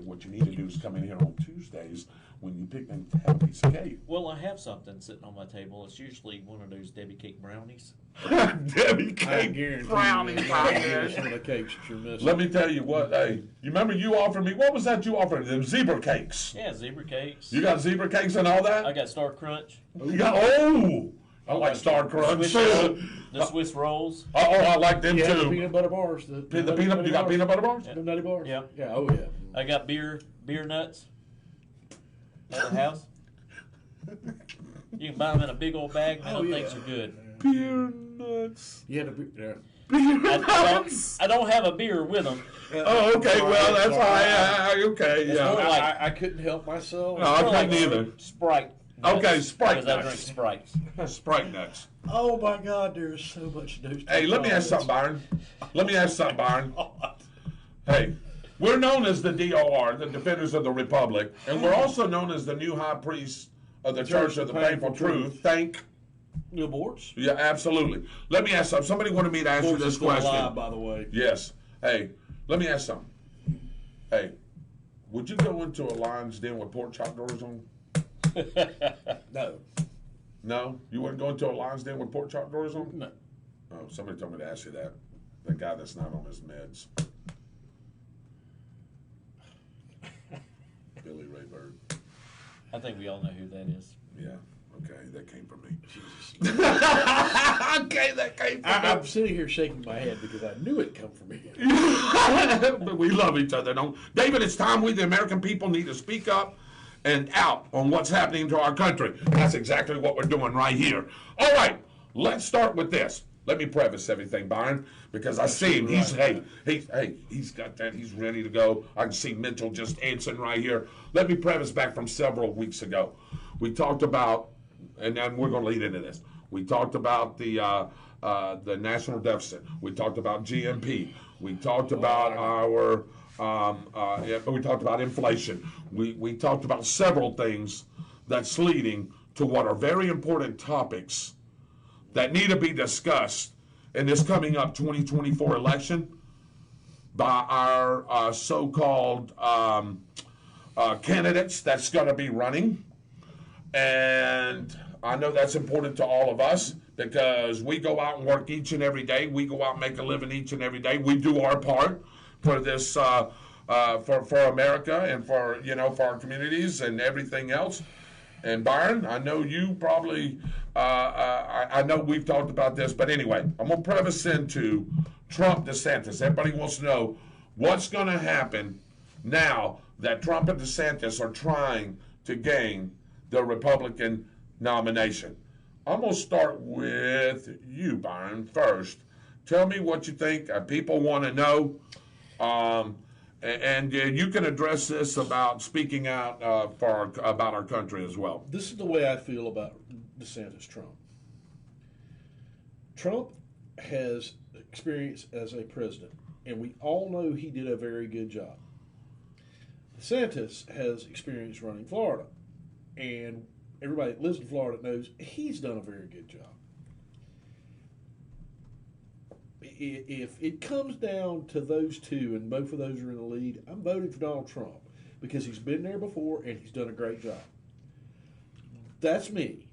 What you need to do is come in here on Tuesdays when you pick and have a piece of cake. Well, I have something sitting on my table. It's usually one of those Debbie cake brownies. Debbie I cake guarantee brownies you, out some there. of the cakes that you're missing. Let me tell you what, hey, you remember you offered me, what was that you offered? Them zebra cakes. Yeah, zebra cakes. You got zebra cakes and all that? I got Star Crunch. You got, I like Star Crunch. The Swiss rolls. I like them Yeah, the too. peanut butter bars. You got peanut butter bars? The nutty bars? Yeah. Yeah, oh yeah. I got beer nuts at the house. You can buy them in a big old bag. Man, them things are good. Beer nuts. You had to be there. I don't have a beer with them. Oh, okay. Well, that's fine. Okay, It's more yeah. like I couldn't help myself. No, I more couldn't like either. Sprite. Nuts, Okay, Sprite because I drink nuts. Sprites. Sprite nuts. Oh my God, there's so much news. Hey, let me ask something, Byron. Hey, we're known as the DOR, the Defenders of the Republic, and we're also known as the new high priest of the Church of the Painful Truth. Thank New boards. Yeah, absolutely. Let me ask something. Somebody wanted me to ask you this question. Alive, by the way. Yes. Hey, let me ask something. Hey, would you go into a lion's den with pork chop doors on? No. No? You wouldn't go into a lion's den with pork chop doors on? No. Oh, somebody told me to ask you that. The guy that's not on his meds. Billy Rayburn. I think we all know who that is. Yeah. Okay, that came from me. Jesus. Okay, that came from me. I'm sitting here shaking my head because I knew it'd come from me. But we love each other, don't David, it's time we, the American people, need to speak up and out on what's happening to our country. That's exactly what we're doing right here. All right, let's start with this. Let me preface everything, Byron, because I see him. He's he's got that. He's ready to go. I can see Mitchell just answering right here. Let me preface back from several weeks ago. We talked about, and then we're going to lead into this. We talked about the national deficit. We talked about GMP. We talked about we talked about inflation. We talked about several things that's leading to what are very important topics that need to be discussed in this coming up 2024 election by our so-called candidates that's going to be running. And I know that's important to all of us because we go out and work each and every day. We go out and make a living each and every day. We do our part for this, for America and for our communities and everything else. And Byron, I know you probably, I know we've talked about this, but anyway, I'm going to preface into Trump DeSantis. Everybody wants to know what's going to happen now that Trump and DeSantis are trying to gain the Republican nomination. I'm going to start with you, Byron, first. Tell me what you think. People want to know. And you can address this about speaking out about our country as well. This is the way I feel about DeSantis Trump. Trump has experience as a president, and we all know he did a very good job. DeSantis has experience running Florida, and everybody that lives in Florida knows he's done a very good job. If it comes down to those two and both of those are in the lead, I'm voting for Donald Trump because he's been there before and he's done a great job. That's me.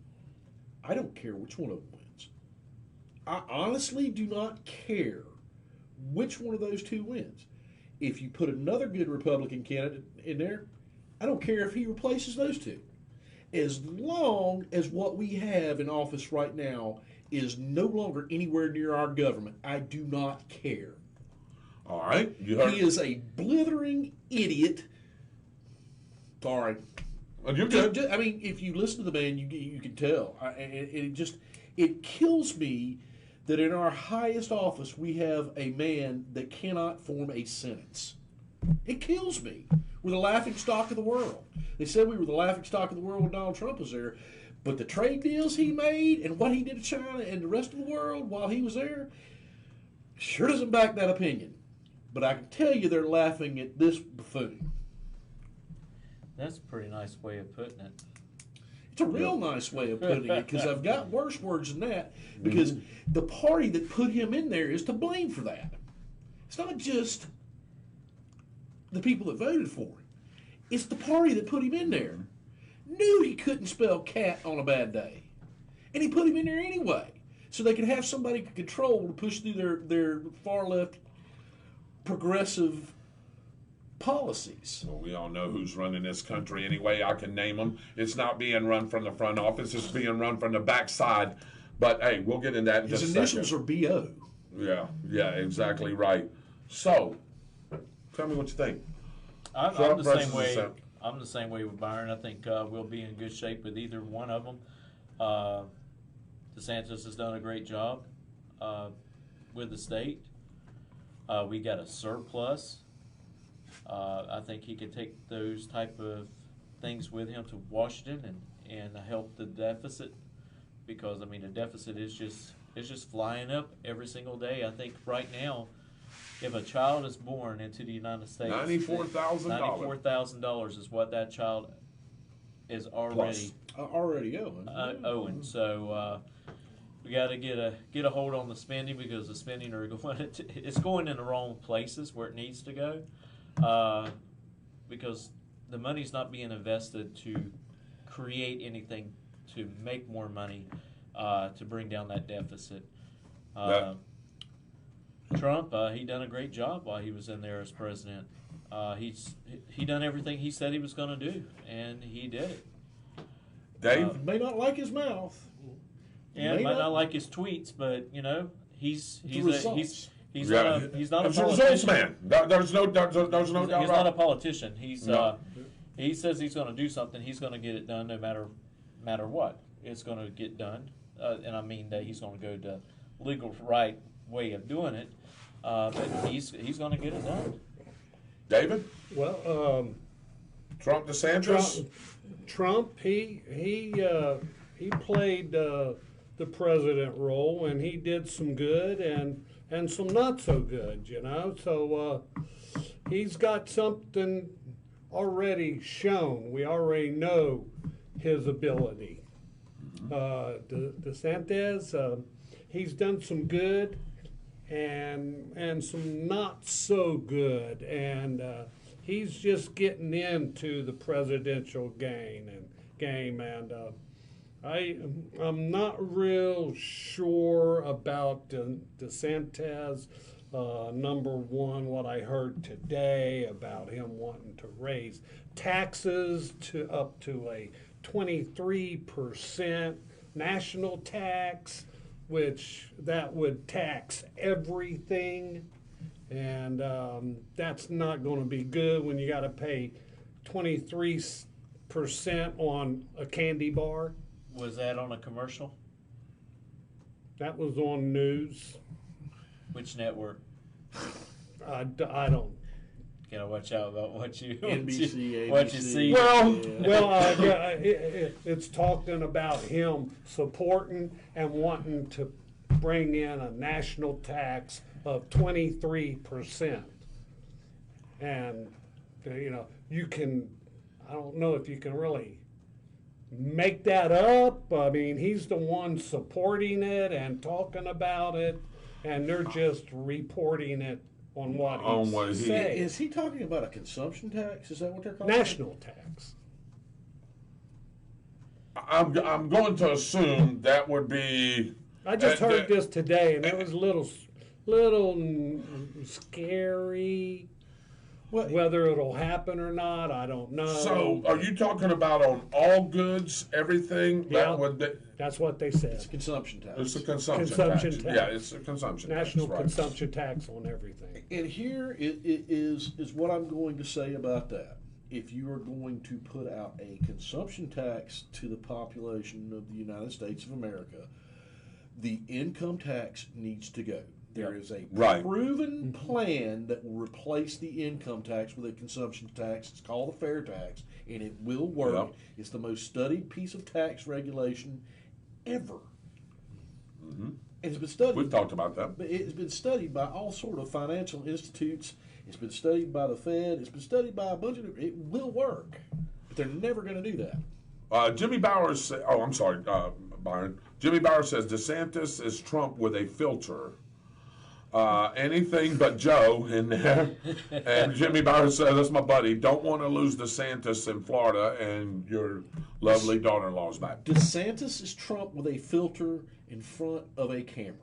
I don't care which one of them wins. I honestly do not care which one of those two wins. If you put another good Republican candidate in there, I don't care if he replaces those two. as long as what we have in office right now is no longer anywhere near our government, I do not care. All right. You heard. He is a blithering idiot. Sorry. Well, you're good. I mean, if you listen to the man, you can tell. It kills me that in our highest office we have a man that cannot form a sentence. It kills me. We're the laughing stock of the world. They said we were the laughing stock of the world when Donald Trump was there, but the trade deals he made and what he did to China and the rest of the world while he was there sure doesn't back that opinion. But I can tell you they're laughing at this buffoon. That's a pretty nice way of putting it. It's a real nice way of putting it, because I've got worse words than that, because the party that put him in there is to blame for that. It's not just the people that voted for him. It's the party that put him in there. Knew he couldn't spell cat on a bad day. And he put him in there anyway, so they could have somebody control to push through their far-left progressive policies. Well, we all know who's running this country anyway. I can name them. It's not being run from the front office. It's being run from the backside. But, hey, we'll get in that in just a second. His initials are B.O. Yeah, exactly right. So, tell me what you think. I'm the same way. I'm the same way with Byron. I think we'll be in good shape with either one of them. DeSantis has done a great job with the state. We got a surplus. I think he could take those type of things with him to Washington and help the deficit, because I mean the deficit is just flying up every single day. I think right now, if a child is born into the United States, $94,000 is what that child is already owing. So we got to get a hold on the spending, because the spending it's going in the wrong places where it needs to go. Because the money's not being invested to create anything to make more money to bring down that deficit. Trump, he done a great job while he was in there as president. He done everything he said he was going to do, and he did it. Dave may not like his mouth. Yeah, might not like his tweets, but you know he's not a results man. There's no doubt. He's not a politician. He says he's going to do something. He's going to get it done no matter what. It's going to get done, and I mean that he's going to go the legal right way of doing it. But he's going to get it done. David? Well, Trump, DeSantis? Trump, he played the president role, and he did some good and some not so good, you know. So he's got something already shown. We already know his ability. DeSantis, he's done some good and some not so good, and he's just getting into the presidential game, and I'm not real sure about DeSantis. Number one, what I heard today about him wanting to raise taxes to up to a 23% national tax, which that would tax everything, and that's not going to be good when you got to pay 23% on a candy bar. Was that on a commercial? That was on news. Which network? I don't. You gotta watch out about what you NBC, what you see. It's talking about him supporting and wanting to bring in a national tax of 23%, and you know you can. I don't know if you can really make that up. I mean, he's the one supporting it and talking about it, and they're just reporting it on what he's saying. Is he talking about a consumption tax? Is that what they're calling National tax. I'm going to assume that would be. I just heard this today, and it was a little scary. Well, Whether it'll happen or not, I don't know. So, are you talking about on all goods, everything? Yeah. That would be, That's what they said. it's a consumption tax. it's a consumption, Consumption tax. tax. Yeah, it's a consumption National tax. Right. consumption tax on everything. And here is what I'm going to say about that. If you are going to put out a consumption tax to the population of the United States of America, the income tax needs to go. There is a Right. proven plan that will replace the income tax with a consumption tax. It's called a fair tax, and it will work. Yep. It's the most studied piece of tax regulation ever. And it's been studied. We've talked about that. But it's been studied by all sort of financial institutes. It's been studied by the Fed. It's been studied by a bunch of. It will work, but they're never going to do that. Jimmy Bowers. Oh, I'm sorry, Byron. Jimmy Bowers says DeSantis is Trump with a filter. Anything but Joe in there. And Jimmy Bowers says, that's my buddy. Don't want to lose DeSantis in Florida, and your lovely daughter-in-law's back. DeSantis is Trump with a filter in front of a camera.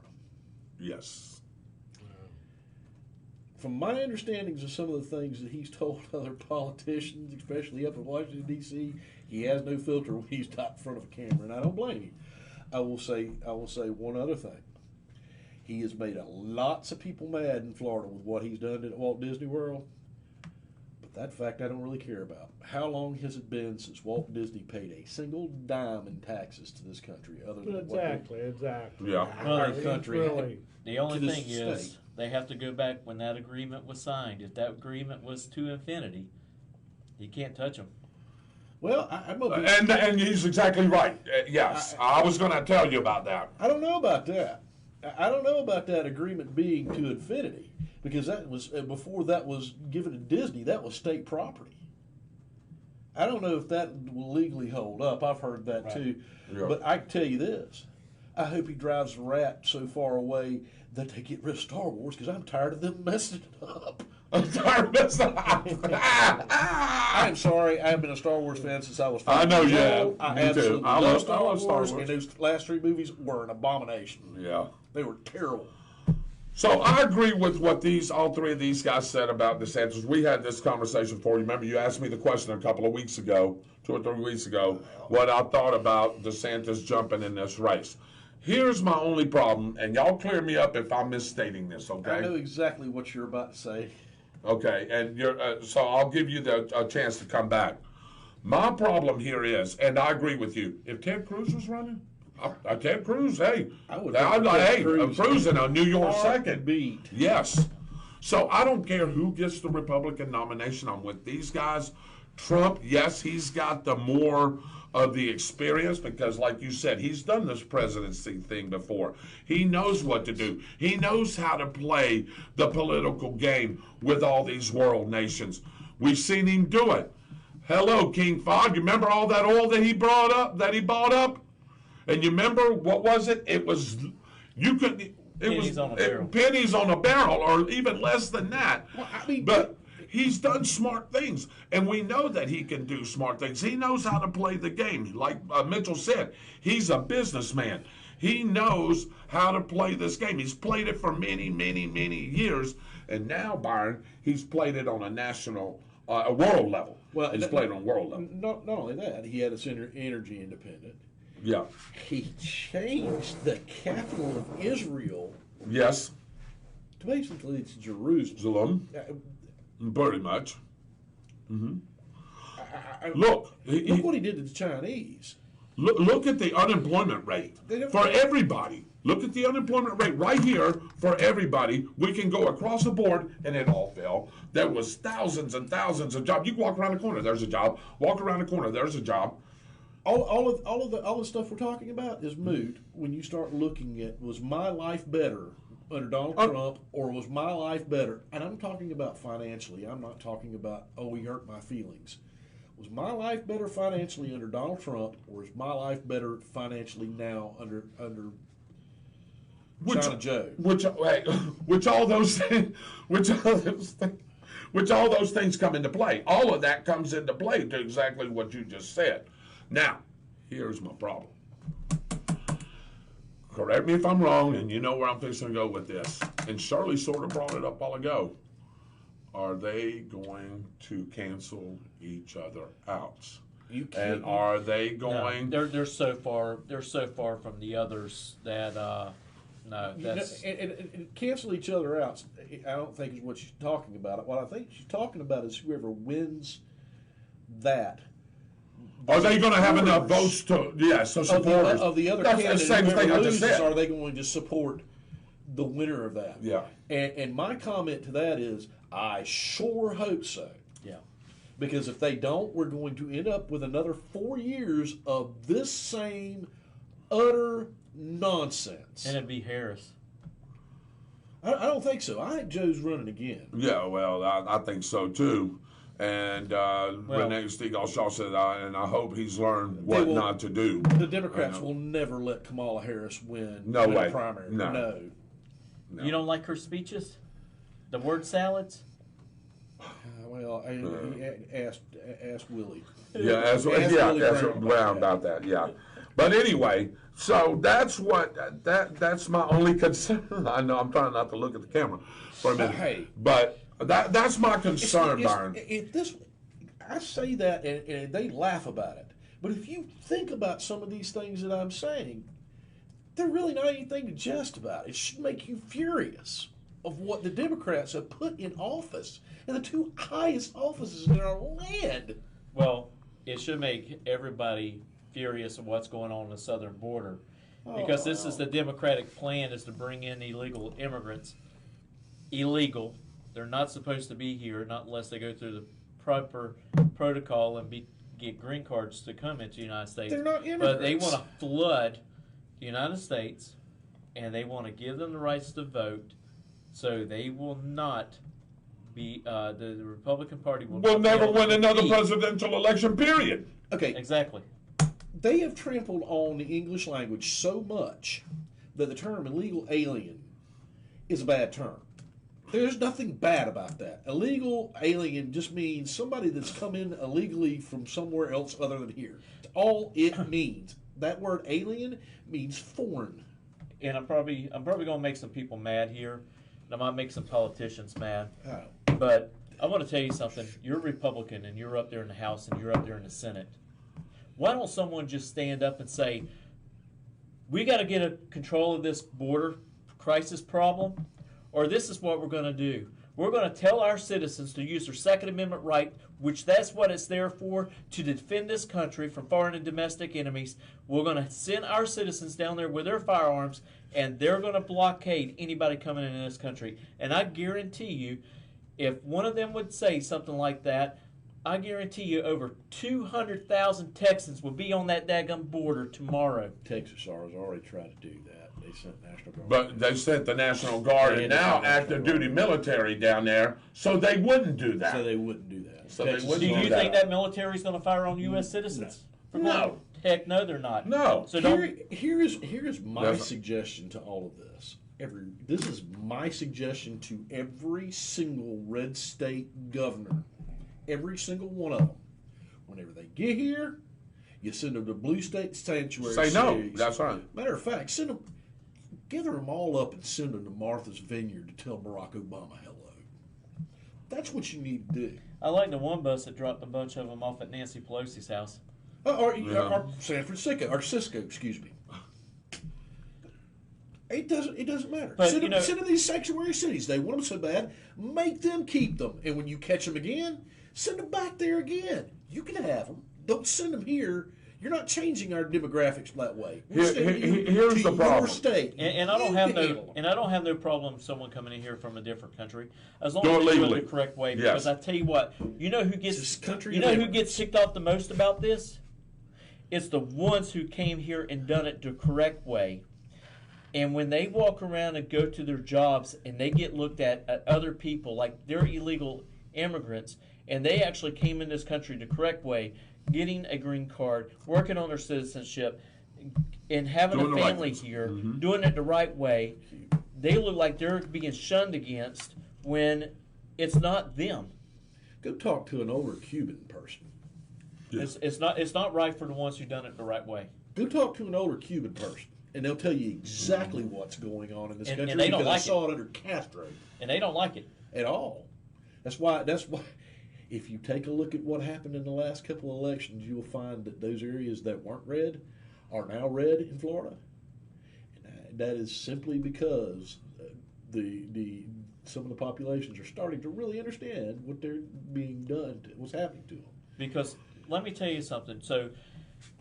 Yes. From my understandings of some of the things that he's told other politicians, especially up in Washington, D.C., he has no filter when he's not in front of a camera, and I don't blame him. I will say one other thing. He has made lots of people mad in Florida with what he's done at Walt Disney World. But that fact I don't really care about. How long has it been since Walt Disney paid a single dime in taxes to this country other than Exactly. Yeah. our country? Really. The only To this thing is, state. they have to go back when that agreement was signed. If that agreement was to infinity, he can't touch them. Well, I'm gonna be, And he's exactly right. Yes. I was going to tell you about that. I don't know about that. I don't know about that agreement being to infinity, because that was before that was given to Disney. That was state property. I don't know if that will legally hold up. I've heard that too. Yeah. But I can tell you this: I hope he drives the rat so far away that they get rid of Star Wars, because I'm tired of them messing it up. I'm tired of this. I'm sorry. I have been a Star Wars fan since I was 5 I know years you old. have. I Me too. absolutely I love love Star Star Wars, Wars. and those last 3 movies were an abomination. Yeah. They were terrible. So I agree with what all three of these guys said about DeSantis. We had this conversation before. You remember you asked me the question a couple of weeks ago, 2 or 3 weeks ago, what I thought about DeSantis jumping in this race. Here's my only problem, and y'all clear me up if I'm misstating this, okay? I know exactly what you're about to say. Okay, and so I'll give you a chance to come back. My problem here is, and I agree with you, if Ted Cruz was running, Ted Cruz, hey, Cruz in a New York second. Beat. Yes. So I don't care who gets the Republican nomination. I'm with these guys. Trump, yes, he's got the more of the experience because, like you said, he's done this presidency thing before. He knows what to do. He knows how to play the political game with all these world nations. We've seen him do it. Hello, King Fahd. You remember all that oil that he bought up? And you remember, what was it? It was, you could, it Pennies was on a barrel. pennies on a barrel, or even less than that. Well, I mean, But he's done smart things, and we know that he can do smart things. He knows how to play the game. Like Mitchell said, he's a businessman. He knows how to play this game. He's played it for many, many, many years, and now, Byron, he's played it on a national, a world level. Well, he's played on world level. Not only that, he had us energy independent. Yeah. He changed the capital of Israel Yes. to basically it's Jerusalem. Zalum. Pretty much. Look Look, what he did to the Chinese. Look at the unemployment rate for everybody. Look at the unemployment rate right here for everybody. We can go across the board, and it all fell. There was thousands and thousands of jobs. You can walk around the corner, there's a job. Walk around the corner, there's a job. All the stuff we're talking about is moot when you start looking at, was my life better under Donald Trump, or was my life better? And I'm talking about financially. I'm not talking about, oh, he hurt my feelings. Was my life better financially under Donald Trump, or is my life better financially now under China Joe? Which all those things come into play. All of that comes into play to exactly what you just said. Now, here's my problem. Correct me if I'm wrong, and you know where I'm fixing to go with this. And Shirley sort of brought it up a while ago. are they going to cancel each other out? You can't. And are they going? No, they're so far from the others that no, that's And cancel each other out. I don't think is what she's talking about. What I think she's talking about is whoever wins that. Are they going to have enough votes to? Yes, so supporters of the other That's candidate. the same Whoever thing I just loses, said. are they going to support the winner of that? Yeah. And my comment to that is, I sure hope so. yeah. Because if they don't, we're going to end up with another 4 years of this same utter nonsense. And it'd be Harris. I don't think so. I think Joe's running again. Yeah, well, I think so too. And Renee Stegall-Shaw said, and I hope he's learned what not to do. The Democrats will never let Kamala Harris win No way. the primary. No. You don't like her speeches? The word salads? Well, ask Willie. Yeah, that's Willie Brown about that. Yeah, but anyway, so that's my only concern. I know I'm trying not to look at the camera for a minute, Hey. but that's my concern, Byron. I say that and they laugh about it, but if you think about some of these things that I'm saying, they're really not anything to jest about. It should make you furious of what the Democrats have put in office, and the two highest offices in our land. Well, it should make everybody furious of what's going on the southern border. Because this is the Democratic plan, is to bring in illegal immigrants. Illegal. They're not supposed to be here, not unless they go through the proper protocol and get green cards to come into the United States. They're not immigrants. But they want to flood the United States, and they want to give them the rights to vote, so they will not be, the Republican Party will We'll not be never able to win another compete. presidential election. Period. Okay, Exactly. they have trampled on the English language so much that the term illegal alien is a bad term. There's nothing bad about that. Illegal alien just means somebody that's come in illegally from somewhere else other than here. That's all it means. That word alien means foreign. And I'm probably going to make some people mad here, and I might make some politicians mad. Oh. But I want to tell you something. You're a Republican, and you're up there in the House, and you're up there in the Senate. Why don't someone just stand up and say, we got to get a control of this border crisis problem, or this is what we're going to do. We're going to tell our citizens to use their Second Amendment right, which that's what it's there for, to defend this country from foreign and domestic enemies. We're going to send our citizens down there with their firearms, and they're going to blockade anybody coming into this country. And I guarantee you, if one of them would say something like that, I guarantee you over 200,000 Texans will be on that daggum border tomorrow. Texas has already tried to do that. They sent National Guard. But they sent the National Guard and now active duty military down there, so they wouldn't do that. So they wouldn't do that. So they Texas wouldn't Do is you that. think that military is going to fire on U.S. citizens? No. Heck no, they're not. No. So don't. Here's my That's- suggestion to all of this. This is my suggestion to every single red state governor, every single one of them. Whenever they get here, you send them to blue state sanctuary. Say no. cities. That's right. Matter of fact, gather them all up and send them to Martha's Vineyard to tell Barack Obama hello. That's what you need to do. I like the one bus that dropped a bunch of them off at Nancy Pelosi's house. Or San Francisco, or Cisco, excuse me. It doesn't matter. But, Send you know- them to these sanctuary cities. They want them so bad, make them keep them. And when you catch them again, send them back there again. You can have them. Don't send them here. You're not changing our demographics that way. We're sending you Here's to the problem. your state. And I don't You have can no handle them. and I don't have no problem with someone coming in here from a different country as long Do as it they do it legally. the correct way. Yes. Because I tell you what, you know who This gets country you know of who immigrants. gets ticked off the most about this? It's the ones who came here and done it the correct way. And when they walk around and go to their jobs and they get looked at other people like they're illegal immigrants and they actually came in this country the correct way, getting a green card, working on their citizenship, and having Doing a the right family things. here, Mm-hmm. doing it the right way, they look like they're being shunned against when it's not them. Go talk to an older Cuban person. It's not right for the ones who done it the right way. Go talk to an older Cuban person, and they'll tell you exactly what's going on in this And country they don't because I like saw it under Castro And they don't like it. at all. That's why. If you take a look at what happened in the last couple of elections, you will find that those areas that weren't red are now red in Florida. And that is simply because some of the populations are starting to really understand what they're being done, what's happening to them. Because let me tell you something. So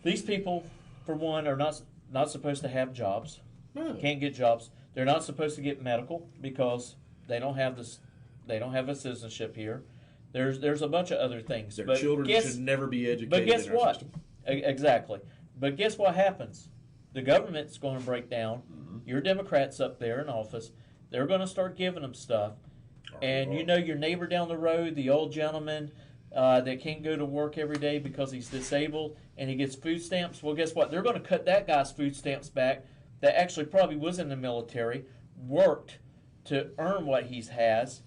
these people, for one, are not supposed to have jobs. No. Can't get jobs. They're not supposed to get medical because they don't have this. They don't have a citizenship here. There's a bunch of other things. Their but children should never be educated. But guess in our what? system. Exactly. But guess what happens? The government's going to break down. Your Democrats up there in office, they're going to start giving them stuff. And you know your neighbor down the road, the old gentleman that can't go to work every day because he's disabled and he gets food stamps. Well, guess what? They're going to cut that guy's food stamps back that actually probably was in the military, worked to earn what he has.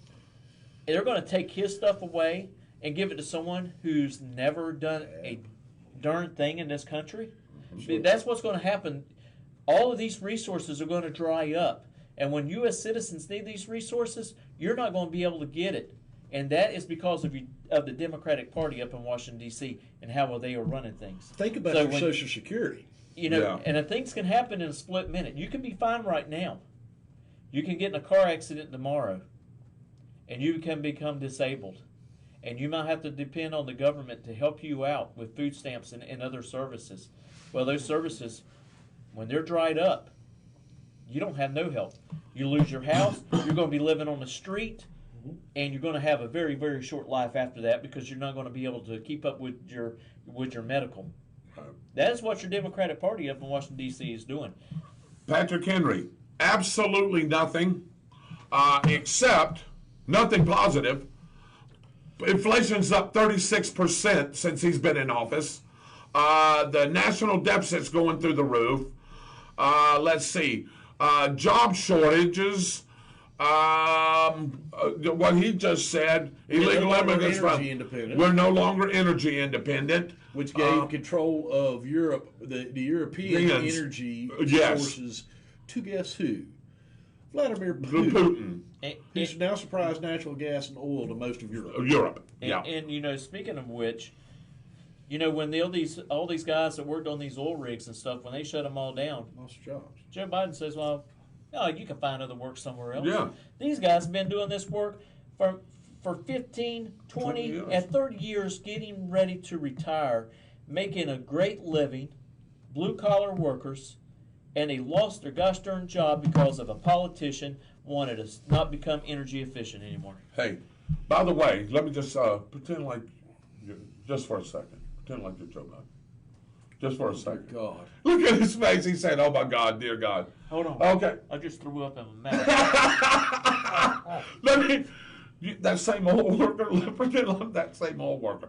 They're going to take his stuff away and give it to someone who's never done a darn thing in this country. That's what's going to happen. All of these resources are going to dry up. And when you as citizens need these resources, you're not going to be able to get it. And that is because of the Democratic Party up in Washington, D.C. and how they are running things. Think about your Social Security. You know, and things can happen in a split minute. You can be fine right now. You can get in a car accident tomorrow, and you can become disabled. And you might have to depend on the government to help you out with food stamps and other services. Well, those services, when they're dried up, you don't have no help. You lose your house, you're going to be living on the street, and you're going to have a very, very short life after that because you're not going to be able to keep up with your medical. That is what your Democratic Party up in Washington, D.C. is doing. Patrick Henry, absolutely nothing except nothing positive. Inflation's up 36% since he's been in office. The national deficit's going through the roof. Let's see. Job shortages. What he just said, illegal immigrants. We're no longer energy independent. Which gave control of Europe, the European energy sources, to guess who? Vladimir Putin. Who's now supplies natural gas and oil to most of Europe. And you know, speaking of which, you know, when all these guys that worked on these oil rigs and stuff, when they shut them all down, lost jobs. Joe Biden says, well, no, you can find other work somewhere else. Yeah. These guys have been doing this work for 15, 20 and 30 years, getting ready to retire, making a great living, blue-collar workers, and they lost their gosh darn job because of a politician wanted to not become energy efficient anymore. Hey, by the way, let me just pretend like, just for a second, pretend like you're Joe Biden. Just for a second. God. Look at his face. He said, oh, my God, dear God. Hold on. Okay. I just threw up in my mouth. That same old worker, pretend I'm that same old worker.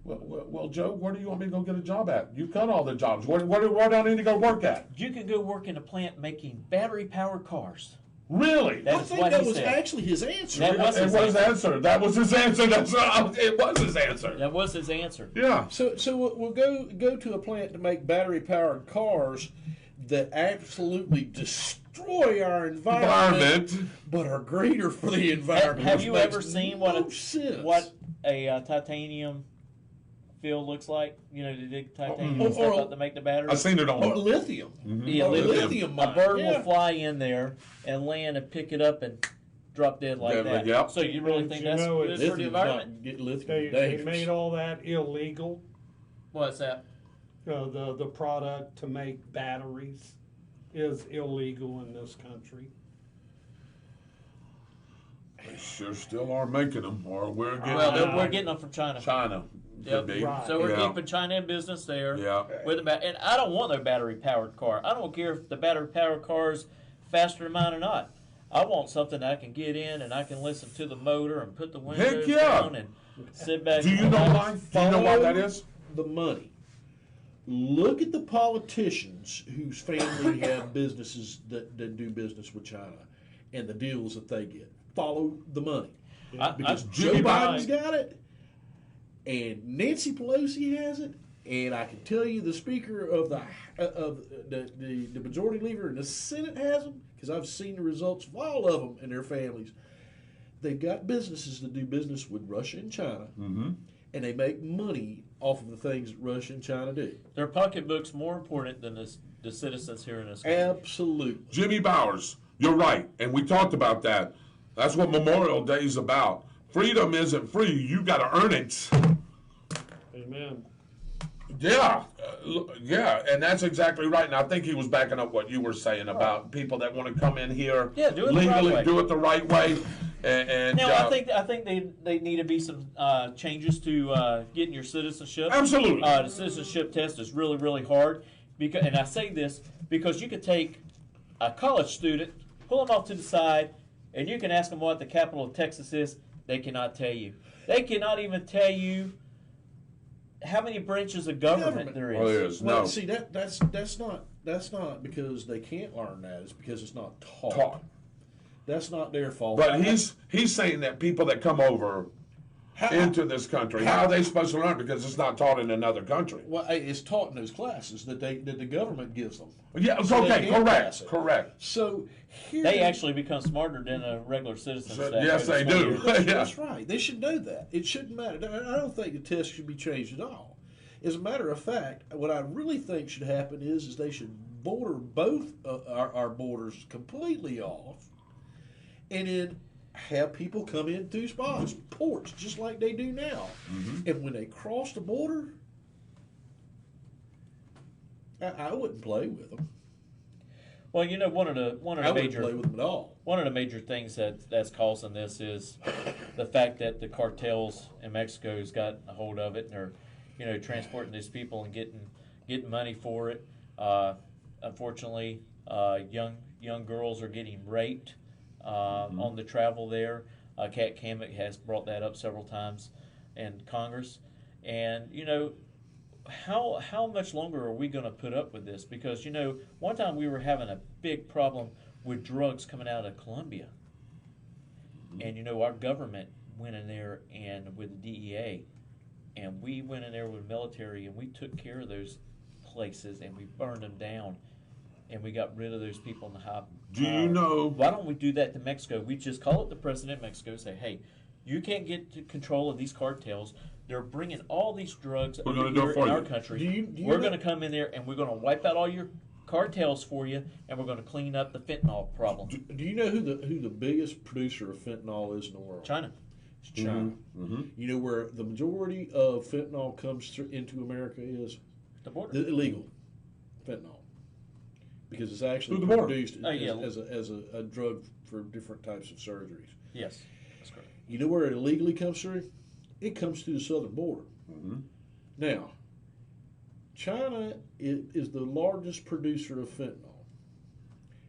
Well, Joe, where do you want me to go get a job at? You've got all the jobs. Where do I need to go work at? You can go work in a plant making battery-powered cars. Really? I think that was actually his answer. That was his answer. That was his answer. It was his answer. That was his answer. Yeah. So we'll go to a plant to make battery-powered cars that absolutely destroy our environment, but are greater for the environment. Have you ever seen what a titanium field looks like? You know, the titanium stuff out to make the batteries. I've seen it on lithium. Mm-hmm. Yeah, lithium. A bird will fly in there and land and pick it up and drop dead like that. Yep. So you really think that's good for the environment? They made all that illegal. What's that? The product to make batteries is illegal in this country. They sure still are making them, or we're getting we're getting them from China. Yep. Right. So we're keeping China in business there. Yeah. And I don't want no battery-powered car. I don't care if the battery-powered car is faster than mine or not. I want something I can get in and I can listen to the motor and put the windows down and sit back. Do you know why? Do you know why that is? The money. Look at the politicians whose family have businesses that do business with China and the deals that they get. Follow the money. Because Joe Biden's got it, and Nancy Pelosi has it, and I can tell you the Speaker of the Majority Leader in the Senate has them, because I've seen the results of all of them and their families. they've got businesses that do business with Russia and China, and they make money off of the things that Russia and China do. Their pocketbook's more important than the citizens here in this country. Absolutely. Jimmy Bowers, you're right, and we talked about that. That's what Memorial Day is about. Freedom isn't free. You got to earn it. Amen. Yeah, and that's exactly right. And I think he was backing up what you were saying about people that want to come in here Yeah, do it the legally, right way. do it the right way. And Now, I think they need to be some changes to getting your citizenship. Absolutely. The citizenship test is really, really hard. And I say this because you could take a college student, pull them off to the side, and you can ask them what the capital of Texas is. They cannot tell you. They cannot even tell you how many branches of government there is. Well, there is. Well, No. see that's not because they can't learn that. It's because it's not taught. That's not their fault. But he's saying that people that come over into this country, how are they supposed to learn? Because it's not taught in another country. Well, it's taught in those classes that the government gives them. Yeah, So they okay, can pass it. correct. So here They actually become smarter than a regular citizen. Yes, they do. Yeah. That's right. They should know that. It shouldn't matter. I don't think the test should be changed at all. As a matter of fact, what I really think should happen is they should border both our borders completely off, and then have people come in through spots, ports, just like they do now. And when they cross the border, I wouldn't play with them. Well, you know, one of the I wouldn't major play with them at all. One of the major things that's causing this is the fact that the cartels in Mexico has got a hold of it and are, transporting these people and getting money for it. Unfortunately, young girls are getting raped on the travel there. Kat Kamek has brought that up several times in Congress, and how much longer are we going to put up with this? Because, one time we were having a big problem with drugs coming out of Colombia. And, our government went in there and with the DEA, and we went in there with military, and we took care of those places, and we burned them down, and we got rid of those people in the high. Do you know? Why don't we do that to Mexico? We just call it the president of Mexico, say, hey, you can't get to control of these cartels. They're bringing all these drugs We're over gonna do here it for in our you. country. Do you We're know- going to come in there, and we're going to wipe out all your cartels for you, and we're going to clean up the fentanyl problem. Do you know who the biggest producer of fentanyl is in the world? China. It's China. You know where the majority of fentanyl comes into America is The border. the illegal fentanyl, because it's actually Through the border. produced Oh, yeah. as a drug for different types of surgeries. Yes, that's correct. You know where it illegally comes through? It comes through the southern border. Now, China is the largest producer of fentanyl,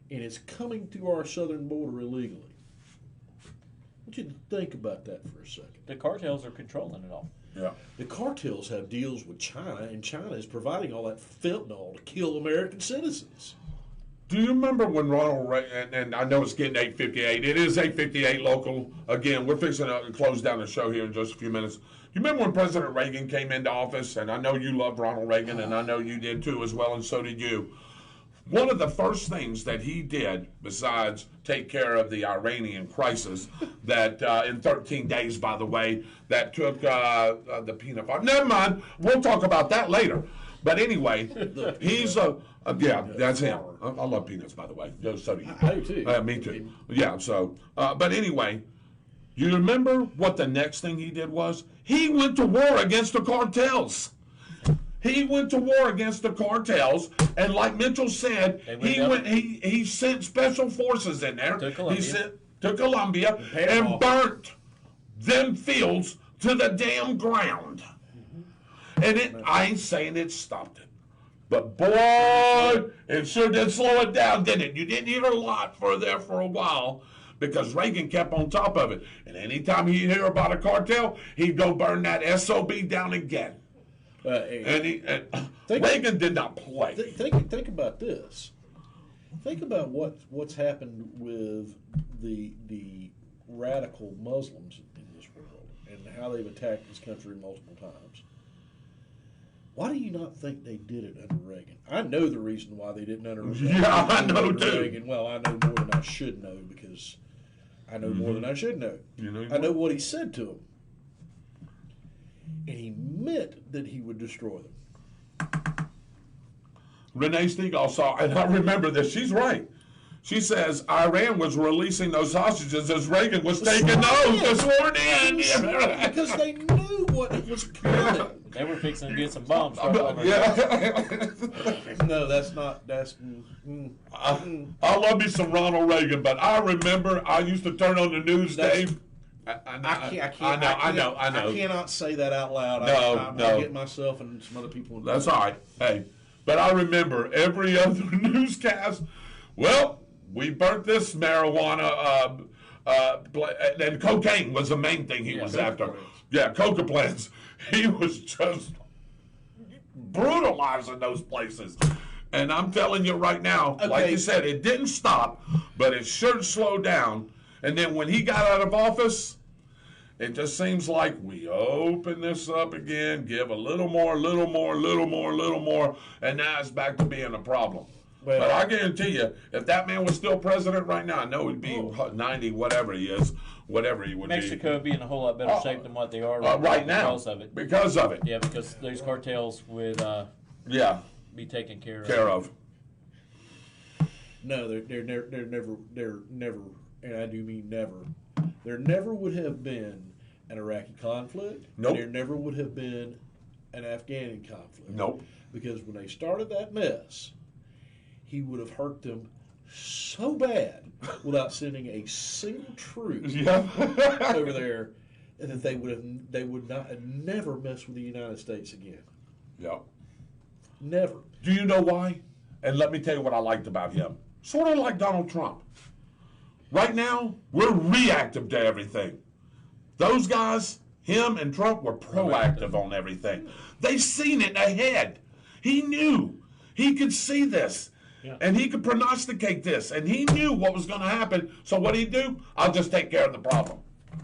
and it's coming through our southern border illegally. I want you to think about that for a second. The cartels are controlling it all. Yeah. The cartels have deals with China, and China is providing all that fentanyl to kill American citizens. Do you remember when Ronald Reagan, and I know it's getting 8:58, it is 8:58 local. Again, we're fixing to close down the show here in just a few minutes. You remember when President Reagan came into office, and I know you loved Ronald Reagan, and I know you did too as well, and so did you. One of the first things that he did, besides take care of the Iranian crisis, that in 13 days, by the way, that took the peanut farm. Never mind, we'll talk about that later. But anyway, he's yeah, that's him. I love peanuts, by the way. So do you. I do too. Me too. Yeah. So, but anyway, you remember what the next thing he did was? He went to war against the cartels. He went to war against the cartels, and like Mitchell said, he sent special forces in there. To Colombia. He sent to Colombia paid them and off. burnt them fields to the damn ground. And I ain't saying it stopped it. But boy, it sure did slow it down, didn't it? You didn't hear a lot for there for a while because Reagan kept on top of it. And anytime he'd hear about a cartel, he'd go burn that SOB down again. And Reagan did not play. Think about this. Think about what's happened with the radical Muslims in this world and how they've attacked this country multiple times. Why do you not think they did it under Reagan? I know the reason why they didn't under Reagan. Yeah, I know too. Reagan. Well, I know more than I should know because I know more than I should know. You know, I know what he said to them. And he meant that he would destroy them. Renee Stegall saw, and I remember this. She's right. She says Iran was releasing those hostages as Reagan was taking those to sworn in. Because they knew what was coming. They were fixing to get some bombs. Yeah. No, that's not. That's. I love me some Ronald Reagan, but I remember I used to turn on the news, Dave. I know. I cannot say that out loud. No. I get myself and some other people. That's all right. Hey, but I remember every other newscast. Well, we burnt this marijuana, and cocaine was the main thing he was after. Plants. Yeah, coca plants. He was just brutalizing those places. And I'm telling you right now, like you said, it didn't stop, but it sure slowed down. And then when he got out of office, it just seems like we open this up again, give a little more, and now it's back to being a problem. Well, but I guarantee you, if that man was still president right now, I know he'd be 90, whatever he is, whatever he would Mexico would be in a whole lot better shape than what they are right now. Because of it. Because of it. Yeah, because those cartels would be taken care of. No, they're never, and I do mean never. There never would have been an Iraqi conflict. Nope. There never would have been an Afghan conflict. Nope. Because when they started that mess, he would have hurt them so bad without sending a single troop over there, and that they would never mess with the United States again. Yep. Never. Do you know why? And let me tell you what I liked about him. Sort of like Donald Trump. Right now, we're reactive to everything. Those guys, him and Trump, were proactive on everything. They seen it ahead. He knew. He could see this. Yeah. And he could prognosticate this. And he knew what was going to happen. So what did he do? I'll just take care of the problem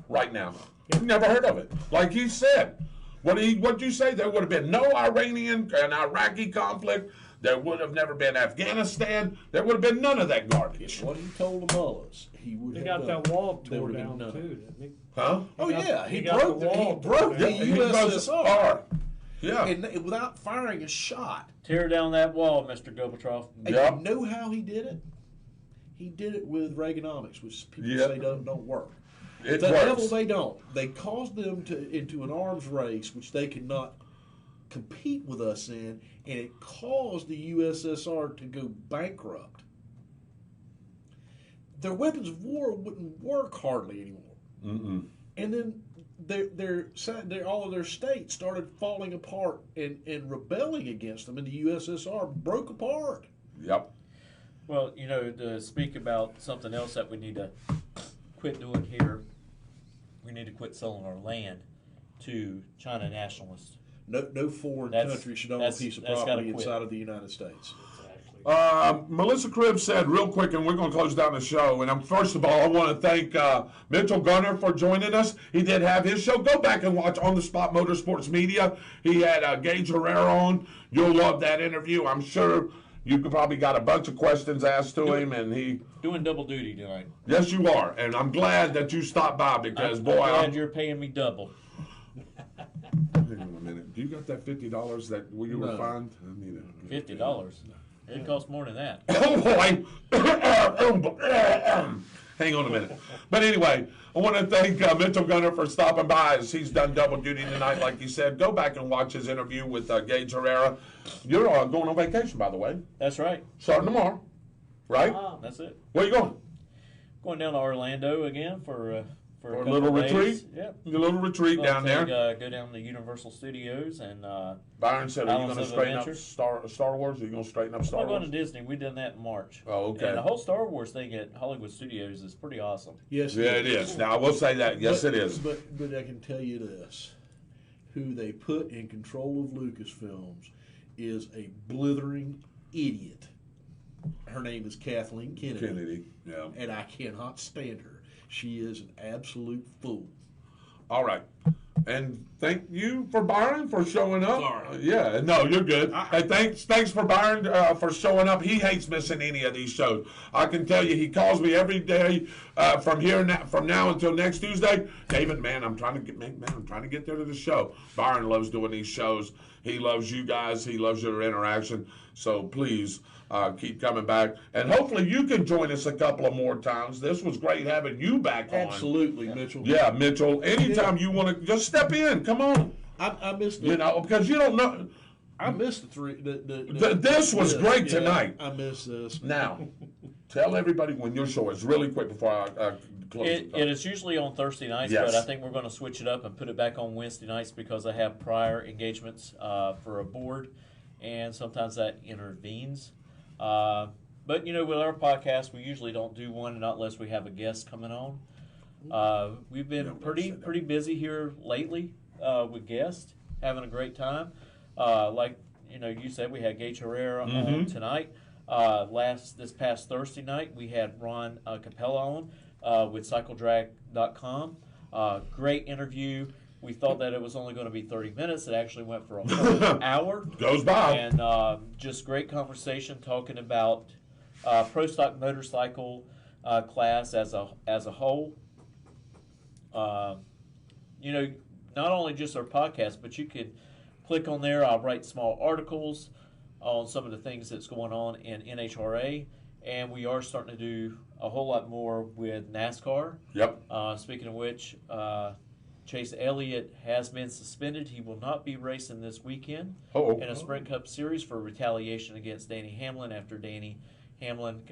right now. You've never heard of it. Like he said. What'd you say? There would have been no Iranian and Iraqi conflict. There would have never been Afghanistan. There would have been none of that garbage. What he told the mullahs, he would have done. They got that wall tore down too, didn't he? Huh? He broke the USSR. Yeah. And without firing a shot. Tear down that wall, Mr. Gorbachev. And you know how he did it? He did it with Reaganomics, which people say don't work. The devil they don't. They caused them into an arms race, which they could not compete with us in, and it caused the USSR to go bankrupt. Their weapons of war wouldn't work hardly anymore. Mm-mm. And then all of their states started falling apart and rebelling against them, and the USSR broke apart. Yep. Well, to speak about something else that we need to quit doing here, we need to quit selling our land to China nationalists. No foreign country should own a piece of property inside of the United States. Melissa Cribb said real quick, and we're going to close down the show. And first of all, I want to thank Mitchell Gunner for joining us. He did have his show. Go back and watch On the Spot Motorsports Media. He had Gage Herrera on. You'll love that interview. I'm sure you probably got a bunch of questions asked to him, and he doing double duty tonight. Yes, you are, and I'm glad that you stopped by because I'm glad you're paying me double. Hang on a minute. Do you got that $50 that you were fined? I need it. $50. It costs more than that. Oh boy! Hang on a minute. But anyway, I want to thank Mitchell Gunner for stopping by as he's done double duty tonight, like he said. Go back and watch his interview with Gage Herrera. You're going on vacation, by the way. That's right. Starting tomorrow, right? That's it. Where are you going? Going down to Orlando again for a little retreat. Yep. A little retreat down there. Go down to Universal Studios and. Byron said, "Are you going to straighten up Star Wars? Are you going to straighten up Star Wars?" I'm going to Disney. We done that in March. Oh, okay. And the whole Star Wars thing at Hollywood Studios is pretty awesome. Yes. Yeah, it is. Now I will say that. Yes, it is. But I can tell you this: who they put in control of Lucasfilms is a blithering idiot. Her name is Kathleen Kennedy. Yeah. And I cannot stand her. She is an absolute fool. All right. And thank you for Byron for showing up. Sorry. Yeah, no, you're good. Hey, thanks for Byron for showing up. He hates missing any of these shows. I can tell you, he calls me every day from now until next Tuesday. David, man, I'm trying to get there to the show. Byron loves doing these shows. He loves you guys. He loves your interaction. So please keep coming back, and hopefully you can join us a couple of more times. This was great having you back on. Absolutely, Mitchell. Yeah, Mitchell. Anytime you want to, just step in. Come on. I missed it. You know, because you don't know. I missed the three. This was great tonight. I missed this. Now, tell everybody when your show is, really quick before I close. It is usually on Thursday nights, Yes. but I think we're going to switch it up and put it back on Wednesday nights because I have prior engagements for a board, and sometimes that intervenes. But, you know, with our podcast, we usually don't do one not unless we have a guest coming on. We've been pretty busy here lately with guests, having a great time. Like, you know, you said we had Gage Herrera on tonight. This past Thursday night, we had Ron Capella on with CycleDrag.com. Great interview. We thought that it was only going to be 30 minutes. It actually went for a whole hour. Goes by. And just great conversation talking about pro stock motorcycle class as a whole. You know, not only just our podcast, but you can click on there. I'll write small articles on some of the things that's going on in NHRA. And we are starting to do a whole lot more with NASCAR. Yep. Speaking of which, Chase Elliott has been suspended. He will not be racing this weekend in a Sprint Cup Series for retaliation against Danny Hamlin after Danny Hamlin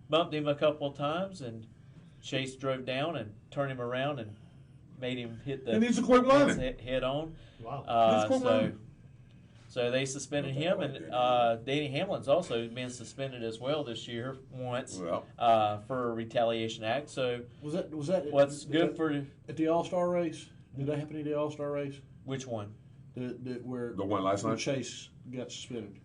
bumped him a couple of times, and Chase drove down and turned him around and made him hit the head on. Wow. So they suspended him, and Danny Hamlin's also been suspended as well this year once for a retaliation act. So was that what's good for at the All-Star race? Did that happen at the All-Star race? Which one? Where the one last night? Chase got suspended.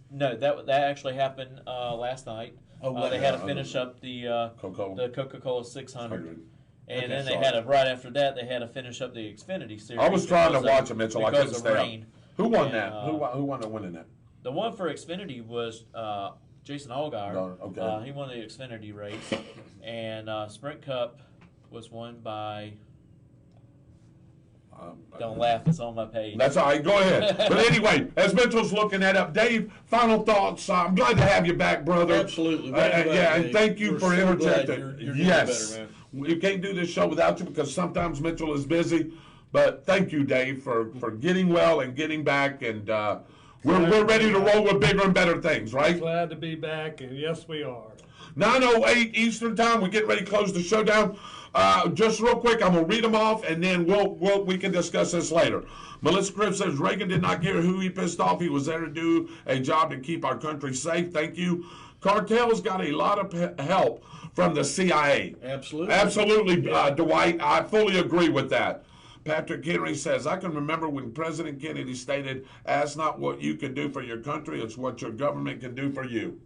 No, that actually happened last night. They had to finish up the Coca-Cola 600. And then they had right after that, they had to finish up the Xfinity Series. I was trying to watch it, Mitchell. I couldn't stay rain. Up. Who won that? Who won the winning that? The one for Xfinity was Jason Allgaier. Okay. He won the Xfinity race. And Sprint Cup was won by... Don't laugh, it's on my page. That's all right, go ahead. But anyway, as Mitchell's looking that up, Dave, final thoughts. I'm glad to have you back, brother. Absolutely. And thank you for interjecting. You're yes. better, man. We can't do this show without you because sometimes Mitchell is busy. But thank you, Dave, for getting well and getting back. And we're ready to roll with bigger and better things, right? Glad to be back, and yes, we are. 9:08 Eastern Time. We're getting ready to close the show down. Just real quick, I'm gonna read them off, and then we can discuss this later. Melissa Cribb says Reagan did not care who he pissed off. He was there to do a job to keep our country safe. Thank you. Cartels got a lot of help from the CIA. Absolutely, Dwight. I fully agree with that. Patrick Henry says, I can remember when President Kennedy stated, ask not what you can do for your country, it's what your government can do for you.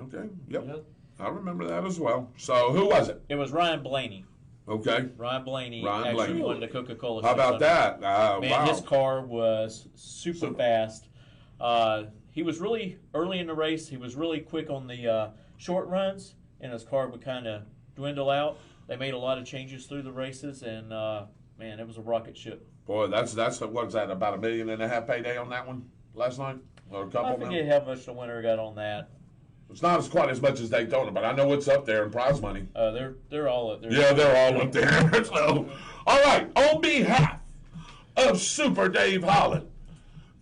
Okay, yep. I remember that as well. So, who was it? It was Ryan Blaney. Okay. Ryan Blaney won the Coca-Cola. How about that? Man, his car was super fast. He was really, early in the race, he was really quick on the short runs, and his car would kind of dwindle out. They made a lot of changes through the races, and, man, it was a rocket ship. Boy, that's what's that, about $1.5 million payday on that one last night? Or a couple I forget how much the winner got on that. It's not quite as much as Daytona, but I know it's up there in prize money. They're all up there. Yeah, they're all up there. So, all right, on behalf of Super Dave Holland,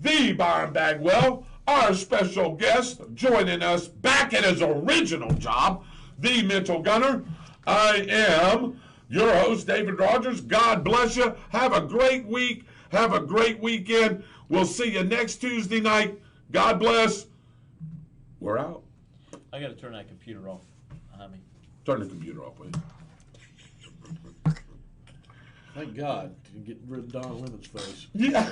the Byron Bagwell, our special guest joining us back at his original job, the Mitchell Gunner, I am your host, David Rodgers. God bless you. Have a great week. Have a great weekend. We'll see you next Tuesday night. God bless. We're out. I got to turn that computer off behind me. Turn the computer off, please. Thank God to get rid of Don Lemon's face. Yeah.